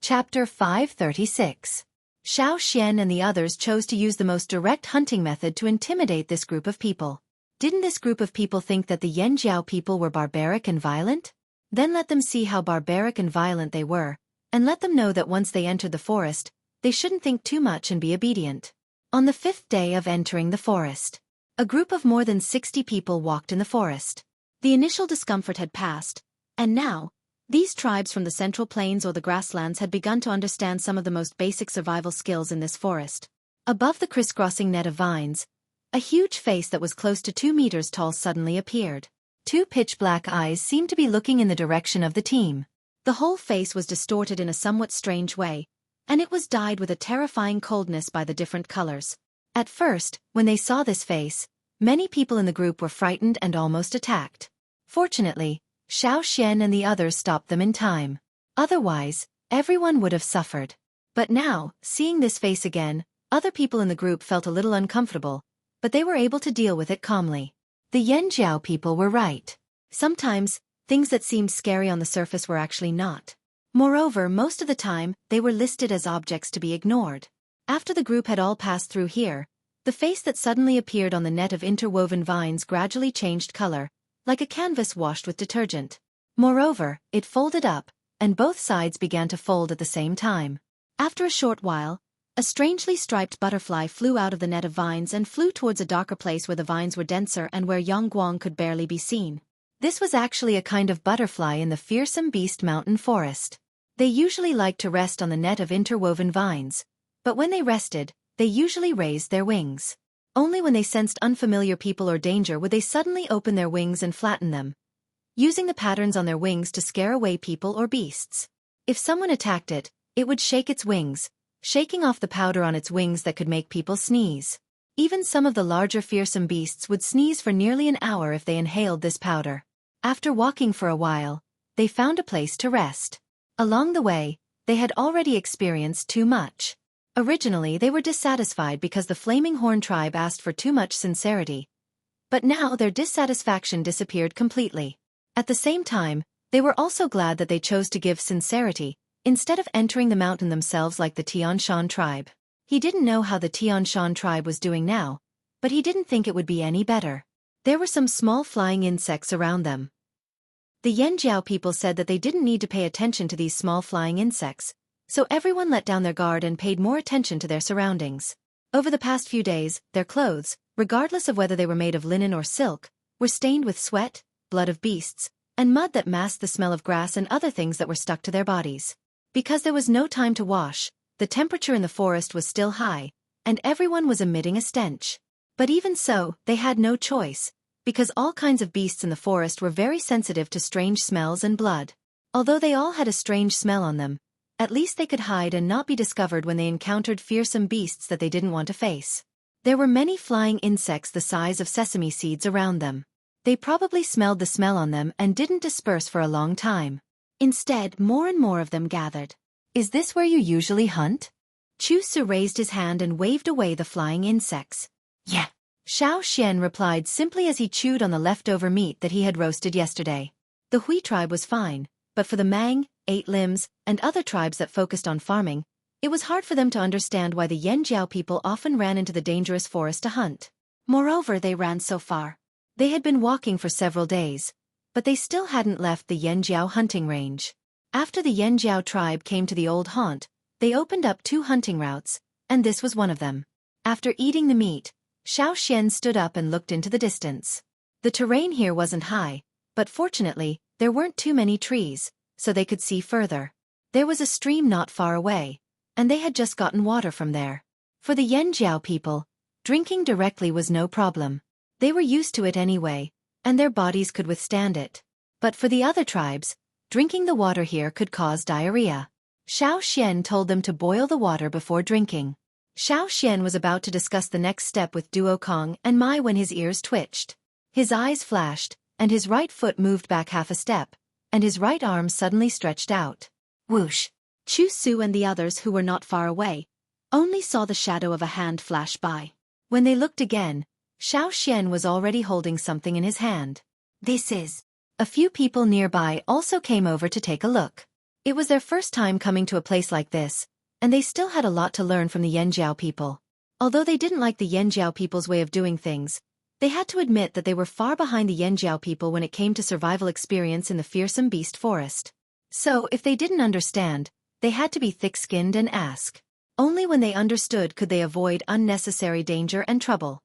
Chapter 536. Xiao Xian and the others chose to use the most direct hunting method to intimidate this group of people. Didn't this group of people think that the Yanjiao people were barbaric and violent? Then let them see how barbaric and violent they were, and let them know that once they entered the forest, they shouldn't think too much and be obedient. On the 5th day of entering the forest, a group of more than 60 people walked in the forest. The initial discomfort had passed, and now, these tribes from the Central Plains or the grasslands had begun to understand some of the most basic survival skills in this forest. Above the crisscrossing net of vines, a huge face that was close to 2 meters tall suddenly appeared. 2 pitch-black eyes seemed to be looking in the direction of the team. The whole face was distorted in a somewhat strange way, and it was dyed with a terrifying coldness by the different colors. At first, when they saw this face, many people in the group were frightened and almost attacked. Fortunately, Xiao Xian and the others stopped them in time. Otherwise, everyone would have suffered. But now, seeing this face again, other people in the group felt a little uncomfortable, but they were able to deal with it calmly. The Yanjiao people were right. Sometimes, things that seemed scary on the surface were actually not. Moreover, most of the time, they were listed as objects to be ignored. After the group had all passed through here, the face that suddenly appeared on the net of interwoven vines gradually changed color, like a canvas washed with detergent. Moreover, it folded up, and both sides began to fold at the same time. After a short while, a strangely striped butterfly flew out of the net of vines and flew towards a darker place where the vines were denser and where Yangguang could barely be seen. This was actually a kind of butterfly in the fearsome beast mountain forest. They usually liked to rest on the net of interwoven vines, but when they rested, they usually raised their wings. Only when they sensed unfamiliar people or danger would they suddenly open their wings and flatten them, using the patterns on their wings to scare away people or beasts. If someone attacked it, it would shake its wings, shaking off the powder on its wings that could make people sneeze. Even some of the larger fearsome beasts would sneeze for nearly an hour if they inhaled this powder. After walking for a while, they found a place to rest. Along the way, they had already experienced too much. Originally they were dissatisfied because the Flaming Horn tribe asked for too much sincerity. But now their dissatisfaction disappeared completely. At the same time, they were also glad that they chose to give sincerity, instead of entering the mountain themselves like the Tianshan tribe. He didn't know how the Tianshan tribe was doing now, but he didn't think it would be any better. There were some small flying insects around them. The Yanjiao people said that they didn't need to pay attention to these small flying insects, so everyone let down their guard and paid more attention to their surroundings. Over the past few days, their clothes, regardless of whether they were made of linen or silk, were stained with sweat, blood of beasts, and mud that masked the smell of grass and other things that were stuck to their bodies. Because there was no time to wash, the temperature in the forest was still high, and everyone was emitting a stench. But even so, they had no choice, because all kinds of beasts in the forest were very sensitive to strange smells and blood. Although they all had a strange smell on them, at least they could hide and not be discovered when they encountered fearsome beasts that they didn't want to face. There were many flying insects the size of sesame seeds around them. They probably smelled the smell on them and didn't disperse for a long time. Instead, more and more of them gathered. "Is this where you usually hunt?" Xueqi raised his hand and waved away the flying insects. "Yeah." Xiao Xian replied simply as he chewed on the leftover meat that he had roasted yesterday. The Hui tribe was fine, but for the Mang, 8 Limbs, and other tribes that focused on farming, it was hard for them to understand why the Yanjiao people often ran into the dangerous forest to hunt. Moreover, they ran so far. They had been walking for several days, but they still hadn't left the Yanjiao hunting range. After the Yanjiao tribe came to the old haunt, they opened up 2 hunting routes, and this was one of them. After eating the meat, Xiao Xian stood up and looked into the distance. The terrain here wasn't high, but fortunately, there weren't too many trees, so they could see further. There was a stream not far away, and they had just gotten water from there. For the Yanjiao people, drinking directly was no problem. They were used to it anyway, and their bodies could withstand it. But for the other tribes, drinking the water here could cause diarrhea. Xiao Xian told them to boil the water before drinking. Xiao Xian was about to discuss the next step with Duo Kong and Mai when his ears twitched. His eyes flashed, and his right foot moved back half a step, and his right arm suddenly stretched out. Whoosh! Xueqi and the others who were not far away only saw the shadow of a hand flash by. When they looked again, Xiao Xian was already holding something in his hand. "This is..." A few people nearby also came over to take a look. It was their first time coming to a place like this, and they still had a lot to learn from the Yanjiao people. Although they didn't like the Yanjiao people's way of doing things, they had to admit that they were far behind the Yanjiao people when it came to survival experience in the fearsome beast forest. So, if they didn't understand, they had to be thick-skinned and ask. Only when they understood could they avoid unnecessary danger and trouble.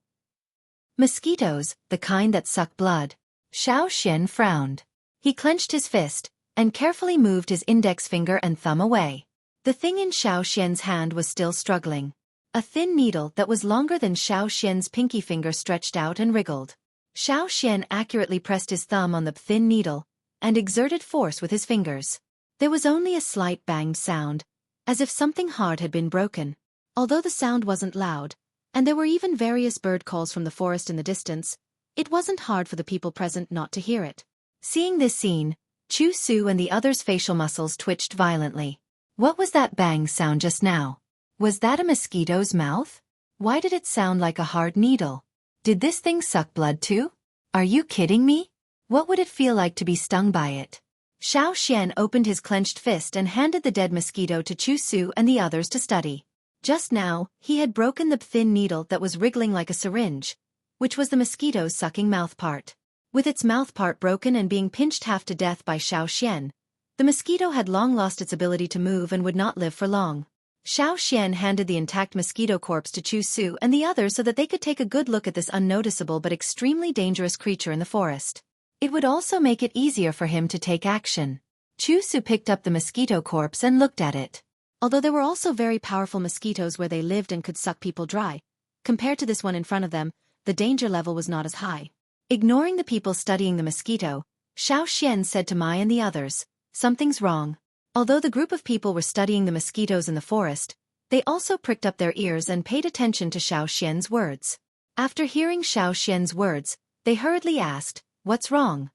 Mosquitoes, the kind that suck blood. Xueqi frowned. He clenched his fist, and carefully moved his index finger and thumb away. The thing in Xueqi's hand was still struggling. A thin needle that was longer than Xueqi's pinky finger stretched out and wriggled. Xueqi accurately pressed his thumb on the thin needle, and exerted force with his fingers. There was only a slight banged sound, as if something hard had been broken. Although the sound wasn't loud, and there were even various bird calls from the forest in the distance, it wasn't hard for the people present not to hear it. Seeing this scene, Xueqi and the others' facial muscles twitched violently. What was that bang sound just now? Was that a mosquito's mouth? Why did it sound like a hard needle? Did this thing suck blood too? Are you kidding me? What would it feel like to be stung by it? Xueqi opened his clenched fist and handed the dead mosquito to Xueqi and the others to study. Just now, he had broken the thin needle that was wriggling like a syringe, which was the mosquito's sucking mouth part. With its mouth part broken and being pinched half to death by Xueqi, the mosquito had long lost its ability to move and would not live for long. Xueqi handed the intact mosquito corpse to Xueqi and the others so that they could take a good look at this unnoticeable but extremely dangerous creature in the forest. It would also make it easier for him to take action. Xueqi picked up the mosquito corpse and looked at it. Although there were also very powerful mosquitoes where they lived and could suck people dry, compared to this one in front of them, the danger level was not as high. Ignoring the people studying the mosquito, Xueqi said to Mai and the others, "Something's wrong." Although the group of people were studying the mosquitoes in the forest, they also pricked up their ears and paid attention to Xueqi's words. After hearing Xueqi's words, they hurriedly asked, "What's wrong?"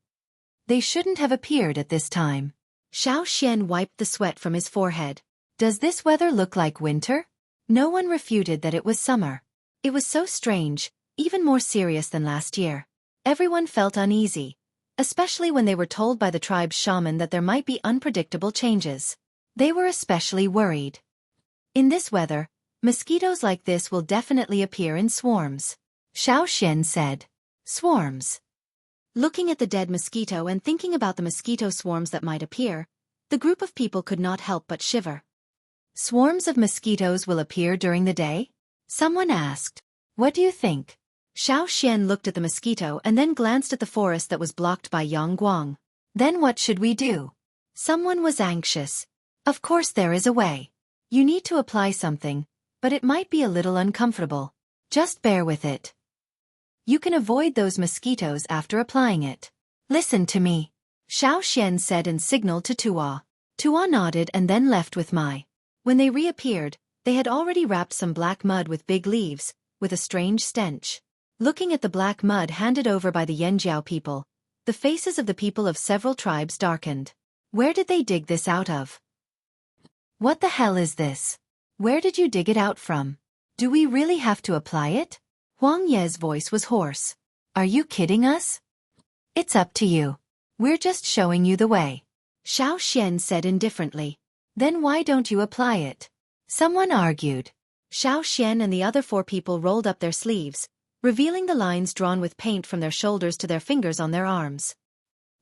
They shouldn't have appeared at this time. Xueqi wiped the sweat from his forehead. Does this weather look like winter? No one refuted that it was summer. It was so strange, even more serious than last year. Everyone felt uneasy, especially when they were told by the tribe's shaman that there might be unpredictable changes. They were especially worried. In this weather, mosquitoes like this will definitely appear in swarms. Xueqi said. Swarms. Looking at the dead mosquito and thinking about the mosquito swarms that might appear, the group of people could not help but shiver. Swarms of mosquitoes will appear during the day? Someone asked. What do you think? Xueqi looked at the mosquito and then glanced at the forest that was blocked by Yangguang. Then what should we do? Someone was anxious. Of course there is a way. You need to apply something, but it might be a little uncomfortable. Just bear with it. You can avoid those mosquitoes after applying it. Listen to me. Xueqi said and signaled to Tuo. Tuo nodded and then left with Mai. When they reappeared, they had already wrapped some black mud with big leaves, with a strange stench. Looking at the black mud handed over by the Yanjiao people, the faces of the people of several tribes darkened. Where did they dig this out of? What the hell is this? Where did you dig it out from? Do we really have to apply it? Huang Ye's voice was hoarse. Are you kidding us? It's up to you. We're just showing you the way. Xueqi said indifferently. Then why don't you apply it? Someone argued. Xueqi and the other 4 people rolled up their sleeves, revealing the lines drawn with paint from their shoulders to their fingers on their arms.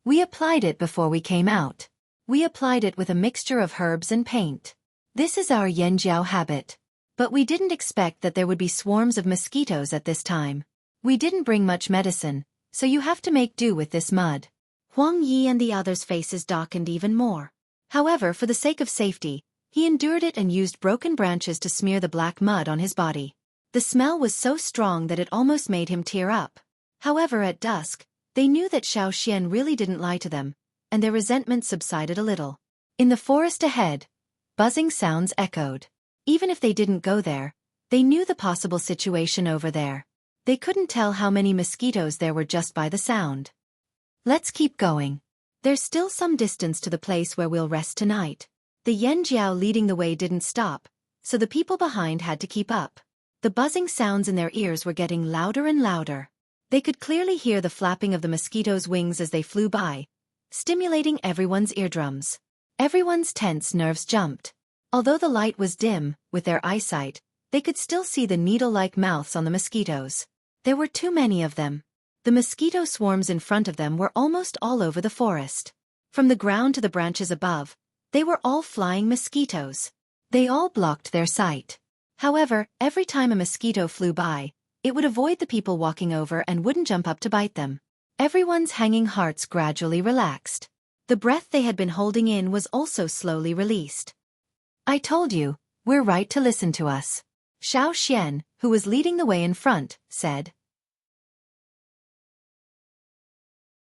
We applied it before we came out. We applied it with a mixture of herbs and paint. This is our Yanjiao habit. But we didn't expect that there would be swarms of mosquitoes at this time. We didn't bring much medicine, so you have to make do with this mud. Huang Yi and the others' faces darkened even more. However, for the sake of safety, he endured it and used broken branches to smear the black mud on his body. The smell was so strong that it almost made him tear up. However, at dusk, they knew that Xueqi really didn't lie to them, and their resentment subsided a little. In the forest ahead, buzzing sounds echoed. Even if they didn't go there, they knew the possible situation over there. They couldn't tell how many mosquitoes there were just by the sound. Let's keep going. There's still some distance to the place where we'll rest tonight. The Yanjiao leading the way didn't stop, so the people behind had to keep up. The buzzing sounds in their ears were getting louder and louder. They could clearly hear the flapping of the mosquitoes' wings as they flew by, stimulating everyone's eardrums. Everyone's tense nerves jumped. Although the light was dim, with their eyesight, they could still see the needle-like mouths on the mosquitoes. There were too many of them. The mosquito swarms in front of them were almost all over the forest. From the ground to the branches above, they were all flying mosquitoes. They all blocked their sight. However, every time a mosquito flew by, it would avoid the people walking over and wouldn't jump up to bite them. Everyone's hanging hearts gradually relaxed. The breath they had been holding in was also slowly released. I told you, we're right to listen to us. Xueqi, who was leading the way in front, said.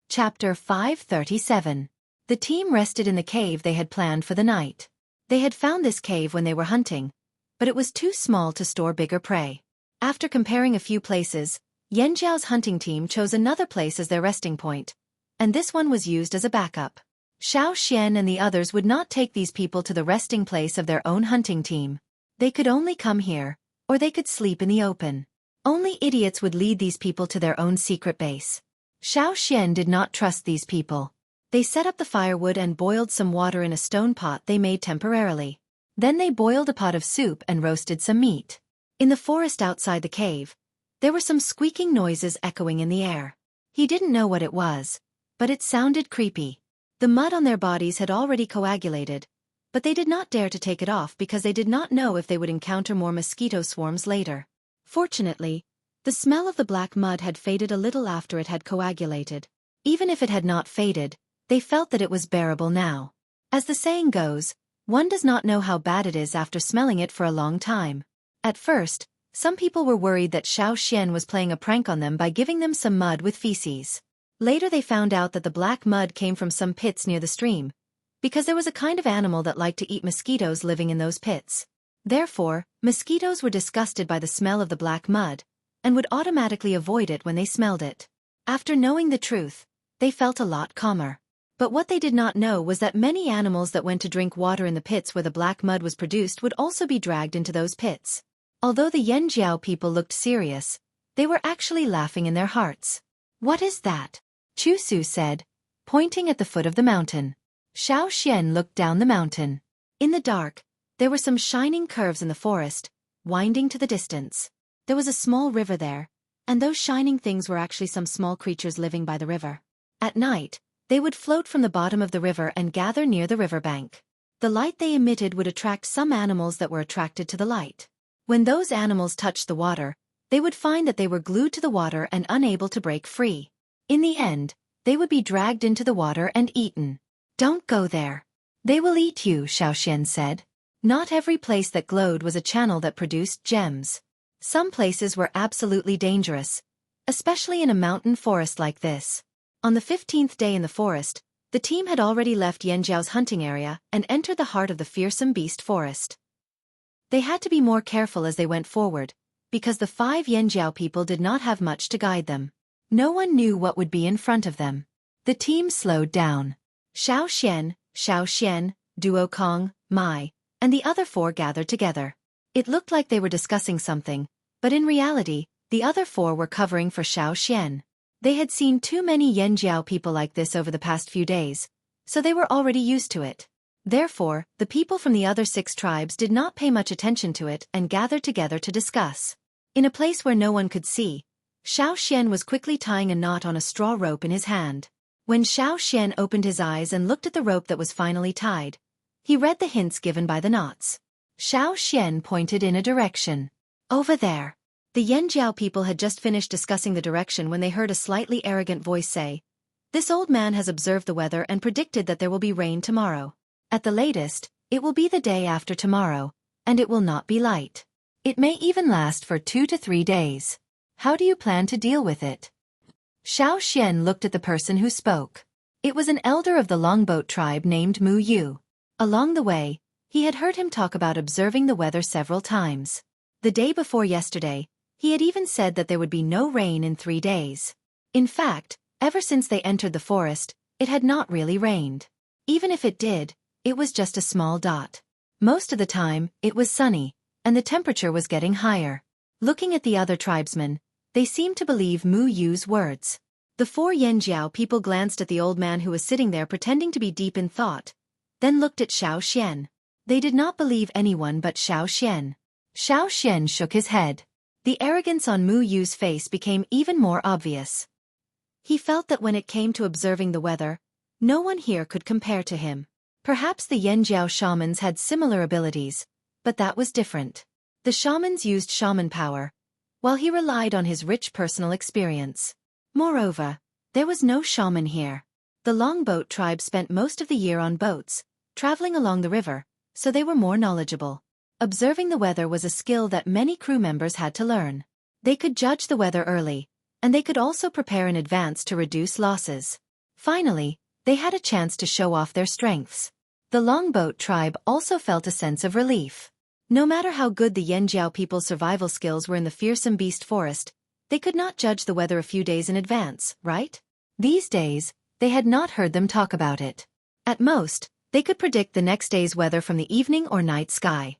Chapter 537. The team rested in the cave they had planned for the night. They had found this cave when they were hunting, but it was too small to store bigger prey. After comparing a few places, Yanjiao's hunting team chose another place as their resting point, and this one was used as a backup. Xueqi and the others would not take these people to the resting place of their own hunting team. They could only come here, or they could sleep in the open. Only idiots would lead these people to their own secret base. Xueqi did not trust these people. They set up the firewood and boiled some water in a stone pot they made temporarily. Then they boiled a pot of soup and roasted some meat. In the forest outside the cave, there were some squeaking noises echoing in the air. He didn't know what it was, but it sounded creepy. The mud on their bodies had already coagulated, but they did not dare to take it off because they did not know if they would encounter more mosquito swarms later. Fortunately, the smell of the black mud had faded a little after it had coagulated. Even if it had not faded, they felt that it was bearable now. As the saying goes, one does not know how bad it is after smelling it for a long time. At first, some people were worried that Xueqi was playing a prank on them by giving them some mud with feces. Later they found out that the black mud came from some pits near the stream, because there was a kind of animal that liked to eat mosquitoes living in those pits. Therefore, mosquitoes were disgusted by the smell of the black mud, and would automatically avoid it when they smelled it. After knowing the truth, they felt a lot calmer. But what they did not know was that many animals that went to drink water in the pits where the black mud was produced would also be dragged into those pits. Although the Yanjiao people looked serious, they were actually laughing in their hearts. What is that? Xueqi said, pointing at the foot of the mountain. Xueqi looked down the mountain. In the dark, there were some shining curves in the forest, winding to the distance. There was a small river there, and those shining things were actually some small creatures living by the river. At night, they would float from the bottom of the river and gather near the riverbank. The light they emitted would attract some animals that were attracted to the light. When those animals touched the water, they would find that they were glued to the water and unable to break free. In the end, they would be dragged into the water and eaten. Don't go there. They will eat you, Xueqi said. Not every place that glowed was a channel that produced gems. Some places were absolutely dangerous, especially in a mountain forest like this. On the 15th day in the forest, the team had already left Yanjiao's hunting area and entered the heart of the fearsome beast forest. They had to be more careful as they went forward, because the 5 Yanjiao people did not have much to guide them. No one knew what would be in front of them. The team slowed down. Xueqi, Duokong, Mai, and the other 4 gathered together. It looked like they were discussing something, but in reality, the other 4 were covering for Xueqi. They had seen too many Yanjiao people like this over the past few days, so they were already used to it. Therefore, the people from the other 6 tribes did not pay much attention to it and gathered together to discuss. In a place where no one could see, Xueqi was quickly tying a knot on a straw rope in his hand. When Xueqi opened his eyes and looked at the rope that was finally tied, he read the hints given by the knots. Xueqi pointed in a direction. Over there. The Yanjiao people had just finished discussing the direction when they heard a slightly arrogant voice say, "This old man has observed the weather and predicted that there will be rain tomorrow. At the latest, it will be the day after tomorrow, and it will not be light. It may even last for 2 to 3 days. How do you plan to deal with it?" Xueqi looked at the person who spoke. It was an elder of the Longboat tribe named Mu Yu. Along the way, he had heard him talk about observing the weather several times. The day before yesterday, he had even said that there would be no rain in 3 days. In fact, ever since they entered the forest, it had not really rained. Even if it did, it was just a small dot. Most of the time, it was sunny, and the temperature was getting higher. Looking at the other tribesmen, they seemed to believe Mu Yu's words. The 4 Yanjiao people glanced at the old man who was sitting there pretending to be deep in thought. then looked at Xiao Xian. They did not believe anyone but Xiao Xian. Xiao Xian shook his head. The arrogance on Mu Yu's face became even more obvious. He felt that when it came to observing the weather, no one here could compare to him. Perhaps the Yanjiao shamans had similar abilities, but that was different. The shamans used shaman power, while he relied on his rich personal experience. Moreover, there was no shaman here. The longboat tribe spent most of the year on boats, traveling along the river, so they were more knowledgeable. Observing the weather was a skill that many crew members had to learn. They could judge the weather early, and they could also prepare in advance to reduce losses. Finally, they had a chance to show off their strengths. The longboat tribe also felt a sense of relief. No matter how good the Yanjiao people's survival skills were in the fearsome beast forest, they could not judge the weather a few days in advance, right? These days, they had not heard them talk about it. At most, they could predict the next day's weather from the evening or night sky.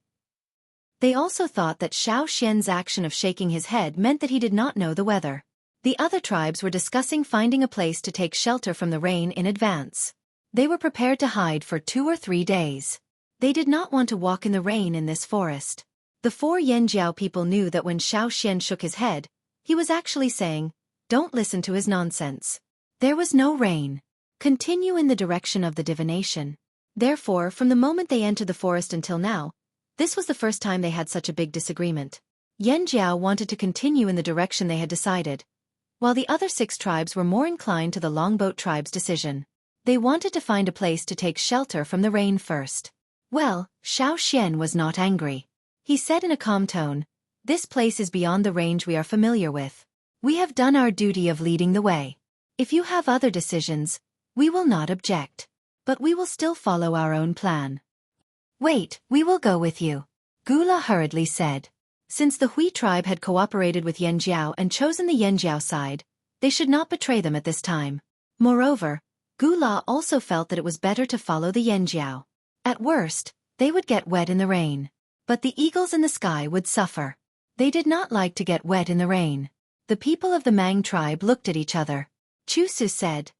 They also thought that Xiao Xian's action of shaking his head meant that he did not know the weather. The other tribes were discussing finding a place to take shelter from the rain in advance. They were prepared to hide for 2 or 3 days. They did not want to walk in the rain in this forest. The 4 Yanjiao people knew that when Xiao Xian shook his head, he was actually saying, "Don't listen to his nonsense." There was no rain. Continue in the direction of the divination. Therefore, from the moment they entered the forest until now, this was the first time they had such a big disagreement. Yanjiao wanted to continue in the direction they had decided, while the other 6 tribes were more inclined to the longboat tribe's decision. They wanted to find a place to take shelter from the rain first. Well, Xiao Xian was not angry. He said in a calm tone, "This place is beyond the range we are familiar with. We have done our duty of leading the way. If you have other decisions, we will not object. But we will still follow our own plan." "Wait, we will go with you," Gula hurriedly said. Since the Hui tribe had cooperated with Yanjiao and chosen the Yanjiao side, they should not betray them at this time. Moreover, Gula also felt that it was better to follow the Yanjiao. At worst, they would get wet in the rain. But the eagles in the sky would suffer. They did not like to get wet in the rain. The people of the Mang tribe looked at each other. Xueqi said,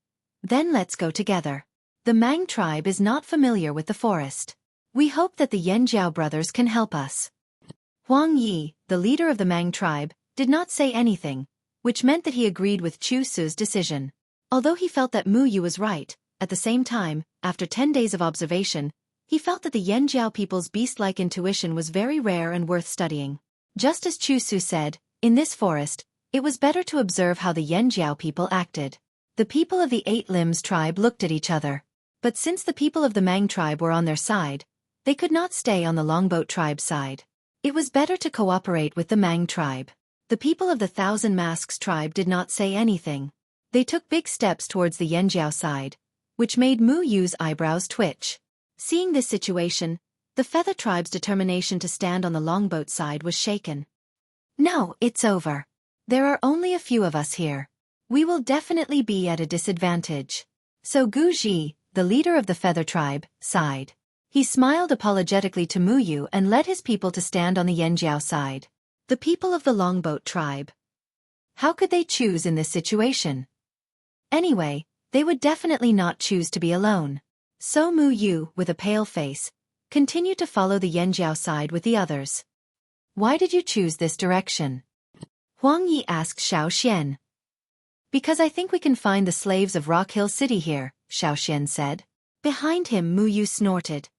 "Then let's go together. The Mang tribe is not familiar with the forest. We hope that the Yanjiao brothers can help us." Huang Yi, the leader of the Mang tribe, did not say anything, which meant that he agreed with Xueqi's decision. Although he felt that Mu Yu was right, at the same time, after 10 days of observation, he felt that the Yanjiao people's beast-like intuition was very rare and worth studying. Just as Xueqi said, in this forest, it was better to observe how the Yanjiao people acted. The people of the 8 Limbs tribe looked at each other. But since the people of the Mang tribe were on their side, they could not stay on the Longboat tribe's side. It was better to cooperate with the Mang tribe. The people of the 1,000 Masks tribe did not say anything. They took big steps towards the Yanjiao side, which made Mu Yu's eyebrows twitch. Seeing this situation, the Feather tribe's determination to stand on the Longboat side was shaken. "No, it's over. There are only a few of us here. We will definitely be at a disadvantage." So Gu Ji, the leader of the Feather tribe, sighed. He smiled apologetically to Mu Yu and led his people to stand on the Yanjiao side. The people of the Longboat tribe. How could they choose in this situation? Anyway, they would definitely not choose to be alone. So Mu Yu, with a pale face, continued to follow the Yanjiao side with the others. "Why did you choose this direction?" Huang Yi asked Xiao Xian. "Because I think we can find the slaves of Rock Hill City here," Xiao Xian said. Behind him Mu Yu snorted.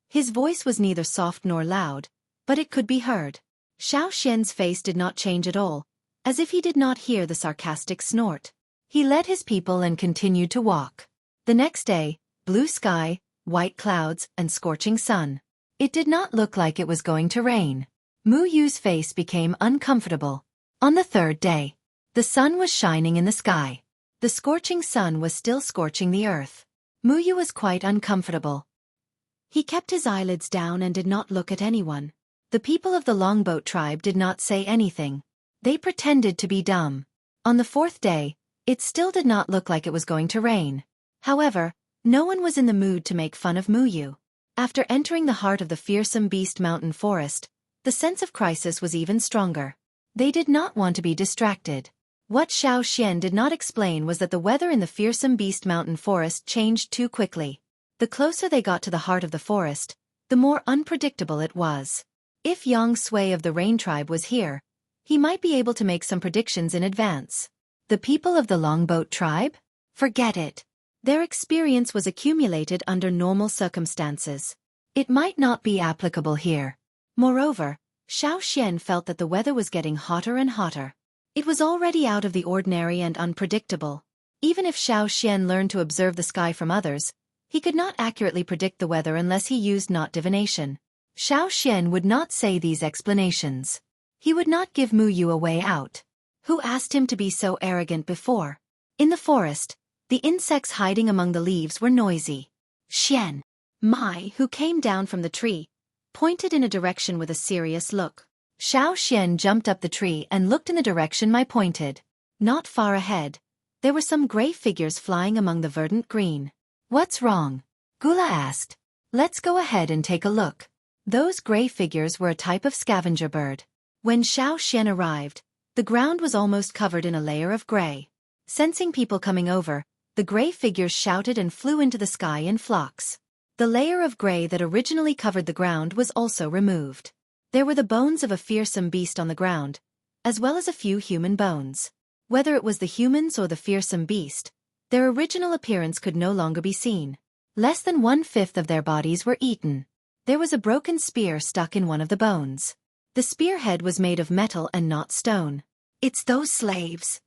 His voice was neither soft nor loud, but it could be heard. Xiao Xian's face did not change at all, as if he did not hear the sarcastic snort. He led his people and continued to walk. The next day, blue sky, white clouds, and scorching sun. It did not look like it was going to rain. Mu Yu's face became uncomfortable. On the 3rd day, the sun was shining in the sky. The scorching sun was still scorching the earth. Mu Yu was quite uncomfortable. He kept his eyelids down and did not look at anyone. The people of the Longboat tribe did not say anything. They pretended to be dumb. On the 4th day, it still did not look like it was going to rain. However, no one was in the mood to make fun of Mu Yu. After entering the heart of the fearsome beast mountain forest, the sense of crisis was even stronger. They did not want to be distracted. What Xiao Xian did not explain was that the weather in the fearsome beast mountain forest changed too quickly. The closer they got to the heart of the forest, the more unpredictable it was. If Yang Sui of the Rain tribe was here, he might be able to make some predictions in advance. The people of the Longboat tribe? Forget it. Their experience was accumulated under normal circumstances. It might not be applicable here. Moreover, Xueqi felt that the weather was getting hotter and hotter. It was already out of the ordinary and unpredictable. Even if Xueqi learned to observe the sky from others, he could not accurately predict the weather unless he used not divination. Xueqi would not say these explanations. He would not give Mu Yu a way out. Who asked him to be so arrogant before? In the forest, the insects hiding among the leaves were noisy. Xian Mai, who came down from the tree, pointed in a direction with a serious look. Xueqi jumped up the tree and looked in the direction Mai pointed. Not far ahead, there were some gray figures flying among the verdant green. What's wrong? Gula asked. Let's go ahead and take a look. Those gray figures were a type of scavenger bird. When Xueqi arrived, the ground was almost covered in a layer of gray. Sensing people coming over, the gray figures shouted and flew into the sky in flocks. The layer of gray that originally covered the ground was also removed. There were the bones of a fearsome beast on the ground, as well as a few human bones. Whether it was the humans or the fearsome beast, their original appearance could no longer be seen. Less than 1/5 of their bodies were eaten. There was a broken spear stuck in one of the bones. The spearhead was made of metal and not stone. It's those slaves.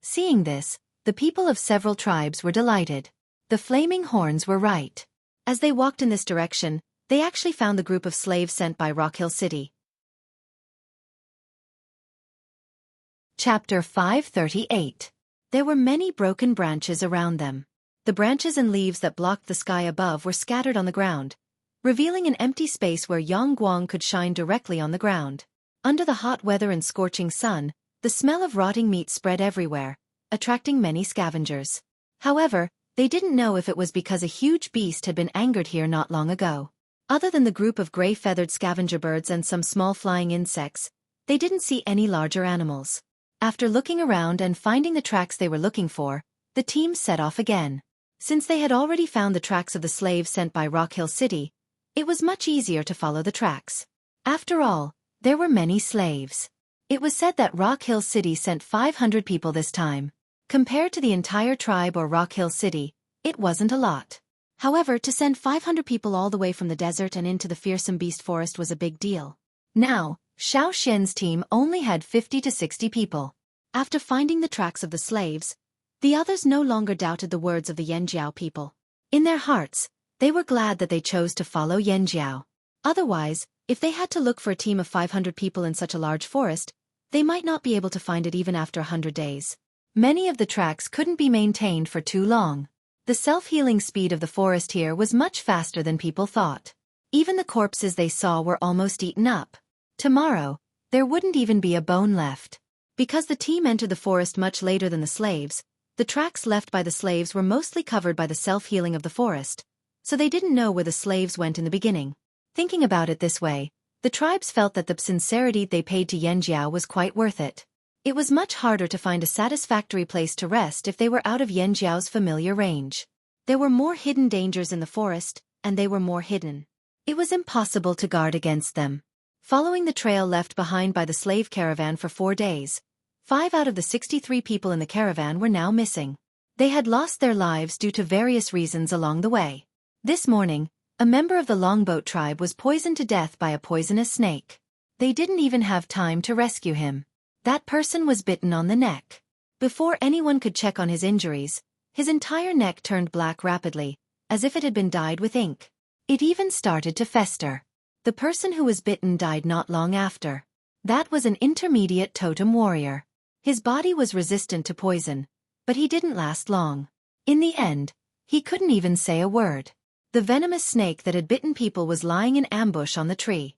Seeing this, the people of several tribes were delighted. The flaming horns were right. As they walked in this direction, they actually found the group of slaves sent by Rock Hill City. Chapter 538. There were many broken branches around them. The branches and leaves that blocked the sky above were scattered on the ground, revealing an empty space where Yang Guang could shine directly on the ground. Under the hot weather and scorching sun, the smell of rotting meat spread everywhere, attracting many scavengers. However, they didn't know if it was because a huge beast had been angered here not long ago. Other than the group of gray-feathered scavenger birds and some small flying insects, they didn't see any larger animals. After looking around and finding the tracks they were looking for, the team set off again. Since they had already found the tracks of the slaves sent by Rock Hill City, it was much easier to follow the tracks. After all, there were many slaves. It was said that Rock Hill City sent 500 people this time. Compared to the entire tribe or Rock Hill City, it wasn't a lot. However, to send 500 people all the way from the desert and into the fearsome beast forest was a big deal. Now, Xueqi's team only had 50 to 60 people. After finding the tracks of the slaves, the others no longer doubted the words of the Yanjiao people. In their hearts, they were glad that they chose to follow Yanjiao. Otherwise, if they had to look for a team of 500 people in such a large forest, they might not be able to find it even after 100 days. Many of the tracks couldn't be maintained for too long. The self-healing speed of the forest here was much faster than people thought. Even the corpses they saw were almost eaten up. Tomorrow, there wouldn't even be a bone left. Because the team entered the forest much later than the slaves, the tracks left by the slaves were mostly covered by the self-healing of the forest, so they didn't know where the slaves went in the beginning. Thinking about it this way, the tribes felt that the sincerity they paid to Yanjiao was quite worth it. It was much harder to find a satisfactory place to rest if they were out of Yanjiao's familiar range. There were more hidden dangers in the forest, and they were more hidden. It was impossible to guard against them. Following the trail left behind by the slave caravan for 4 days, 5 out of the 63 people in the caravan were now missing. They had lost their lives due to various reasons along the way. This morning, a member of the Longboat tribe was poisoned to death by a poisonous snake. They didn't even have time to rescue him. That person was bitten on the neck. Before anyone could check on his injuries, his entire neck turned black rapidly, as if it had been dyed with ink. It even started to fester. The person who was bitten died not long after. That was an intermediate totem warrior. His body was resistant to poison, but he didn't last long. In the end, he couldn't even say a word. The venomous snake that had bitten people was lying in ambush on the tree.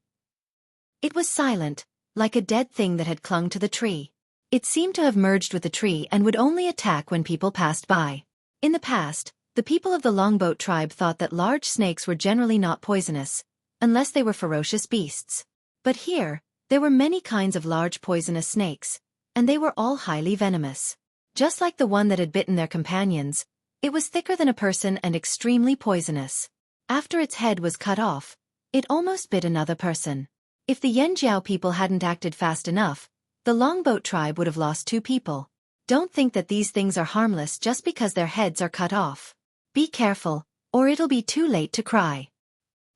It was silent, like a dead thing that had clung to the tree. It seemed to have merged with the tree and would only attack when people passed by. In the past, the people of the Longboat tribe thought that large snakes were generally not poisonous, unless they were ferocious beasts. But here, there were many kinds of large poisonous snakes, and they were all highly venomous. Just like the one that had bitten their companions, It was thicker than a person and extremely poisonous. After its head was cut off, it almost bit another person. If the Yanjiao people hadn't acted fast enough, the Longboat tribe would have lost 2 people. Don't think that these things are harmless just because their heads are cut off. Be careful, or it'll be too late to cry.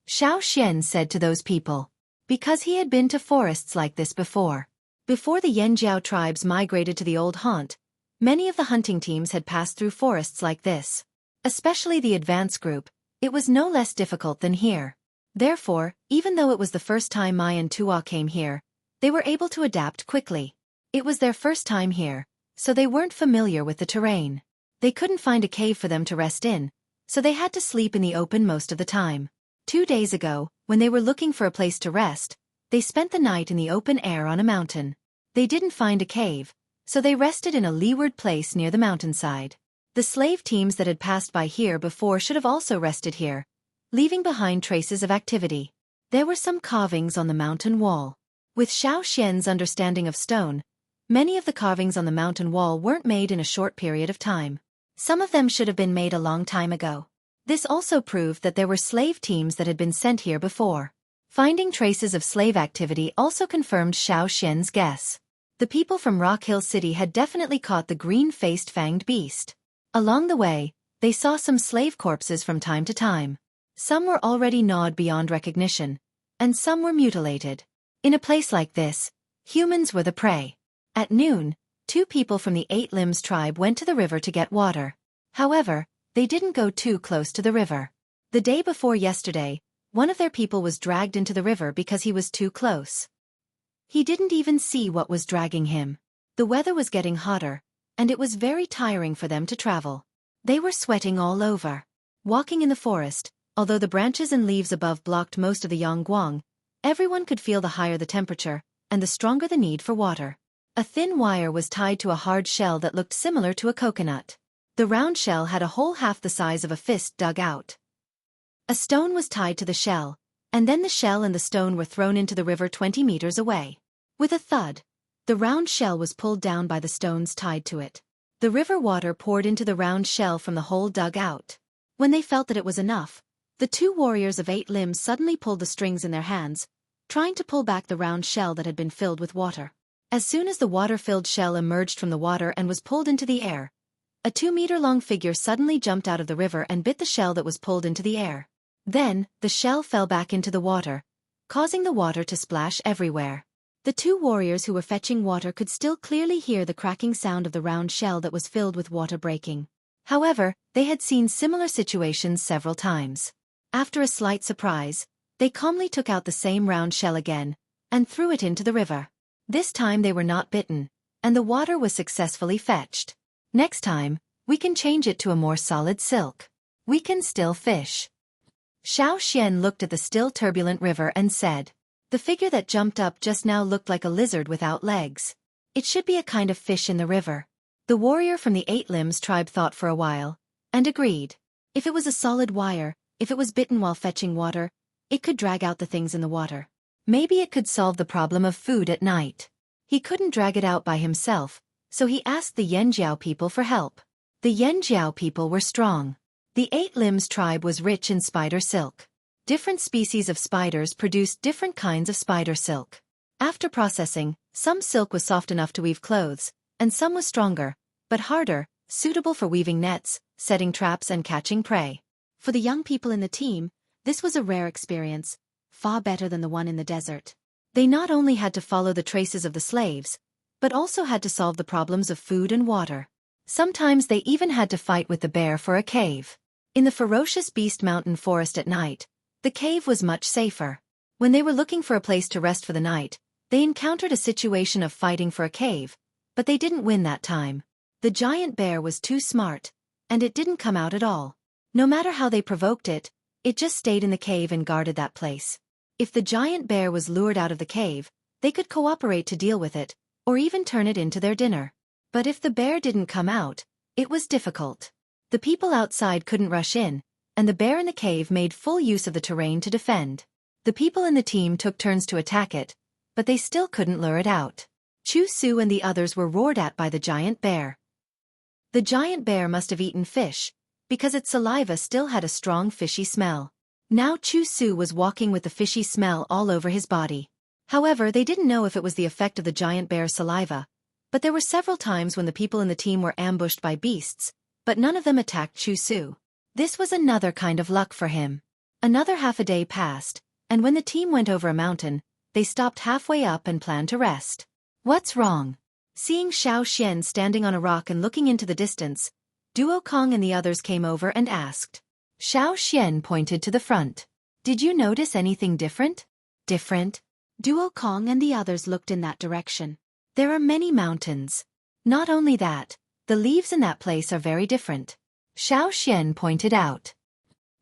Xiao said to those people. Because he had been to forests like this before. Before the Yanjiao tribes migrated to the old haunt, many of the hunting teams had passed through forests like this. Especially the advance group, it was no less difficult than here. Therefore, even though it was the first time Mai and Tuo came here, they were able to adapt quickly. It was their first time here, so they weren't familiar with the terrain. They couldn't find a cave for them to rest in, so they had to sleep in the open most of the time. 2 days ago, when they were looking for a place to rest, they spent the night in the open air on a mountain. They didn't find a cave, so they rested in a leeward place near the mountainside. The slave teams that had passed by here before should have also rested here, leaving behind traces of activity. There were some carvings on the mountain wall. With Xiao's understanding of stone, many of the carvings on the mountain wall weren't made in a short period of time. Some of them should have been made a long time ago. This also proved that there were slave teams that had been sent here before. Finding traces of slave activity also confirmed Xiao's guess. The people from Rock Hill City had definitely caught the green-faced fanged beast. Along the way, they saw some slave corpses from time to time. Some were already gnawed beyond recognition, and some were mutilated. In a place like this, humans were the prey. At noon, 2 people from the 8 Limbs tribe went to the river to get water. However, they didn't go too close to the river. The day before yesterday, one of their people was dragged into the river because he was too close. He didn't even see what was dragging him. The weather was getting hotter, and it was very tiring for them to travel. They were sweating all over. Walking in the forest, although the branches and leaves above blocked most of the yangguang, everyone could feel the higher the temperature, and the stronger the need for water. A thin wire was tied to a hard shell that looked similar to a coconut. The round shell had a hole half the size of a fist dug out. A stone was tied to the shell, and then the shell and the stone were thrown into the river 20 meters away. With a thud, the round shell was pulled down by the stones tied to it. The river water poured into the round shell from the hole dug out. When they felt that it was enough, the 2 warriors of 8 Limbs suddenly pulled the strings in their hands, trying to pull back the round shell that had been filled with water. As soon as the water-filled shell emerged from the water and was pulled into the air, a 2-meter-long figure suddenly jumped out of the river and bit the shell that was pulled into the air. Then, the shell fell back into the water, causing the water to splash everywhere. The 2 warriors who were fetching water could still clearly hear the cracking sound of the round shell that was filled with water breaking. However, they had seen similar situations several times. After a slight surprise, they calmly took out the same round shell again, and threw it into the river. This time they were not bitten, and the water was successfully fetched. Next time, we can change it to a more solid silk. We can still fish. Xiao looked at the still turbulent river and said, "The figure that jumped up just now looked like a lizard without legs. It should be a kind of fish in the river." The warrior from the 8 Limbs tribe thought for a while, and agreed. If it was a solid wire, if it was bitten while fetching water, it could drag out the things in the water. Maybe it could solve the problem of food at night. He couldn't drag it out by himself, so he asked the Yanjiao people for help. The Yanjiao people were strong. The 8 Limbs tribe was rich in spider silk. Different species of spiders produced different kinds of spider silk. After processing, some silk was soft enough to weave clothes, and some was stronger, but harder, suitable for weaving nets, setting traps and catching prey. For the young people in the team, this was a rare experience, far better than the one in the desert. They not only had to follow the traces of the slaves, but also had to solve the problems of food and water. Sometimes they even had to fight with the bear for a cave. In the ferocious beast mountain forest at night, the cave was much safer. When they were looking for a place to rest for the night, they encountered a situation of fighting for a cave, but they didn't win that time. The giant bear was too smart, and it didn't come out at all. No matter how they provoked it, it just stayed in the cave and guarded that place. If the giant bear was lured out of the cave, they could cooperate to deal with it, or even turn it into their dinner. But if the bear didn't come out, it was difficult. The people outside couldn't rush in, and the bear in the cave made full use of the terrain to defend. The people in the team took turns to attack it, but they still couldn't lure it out. Chu Su and the others were roared at by the giant bear. The giant bear must have eaten fish, because its saliva still had a strong fishy smell. Now Xueqi was walking with the fishy smell all over his body. However, they didn't know if it was the effect of the giant bear's saliva, but there were several times when the people in the team were ambushed by beasts, but none of them attacked Xueqi. This was another kind of luck for him. Another half a day passed, and when the team went over a mountain, they stopped halfway up and planned to rest. What's wrong? Seeing Xiao standing on a rock and looking into the distance, Duo Kong and the others came over and asked. Xiao pointed to the front. Did you notice anything different? Different? Duo Kong and the others looked in that direction. There are many mountains. Not only that, the leaves in that place are very different. Xiao pointed out.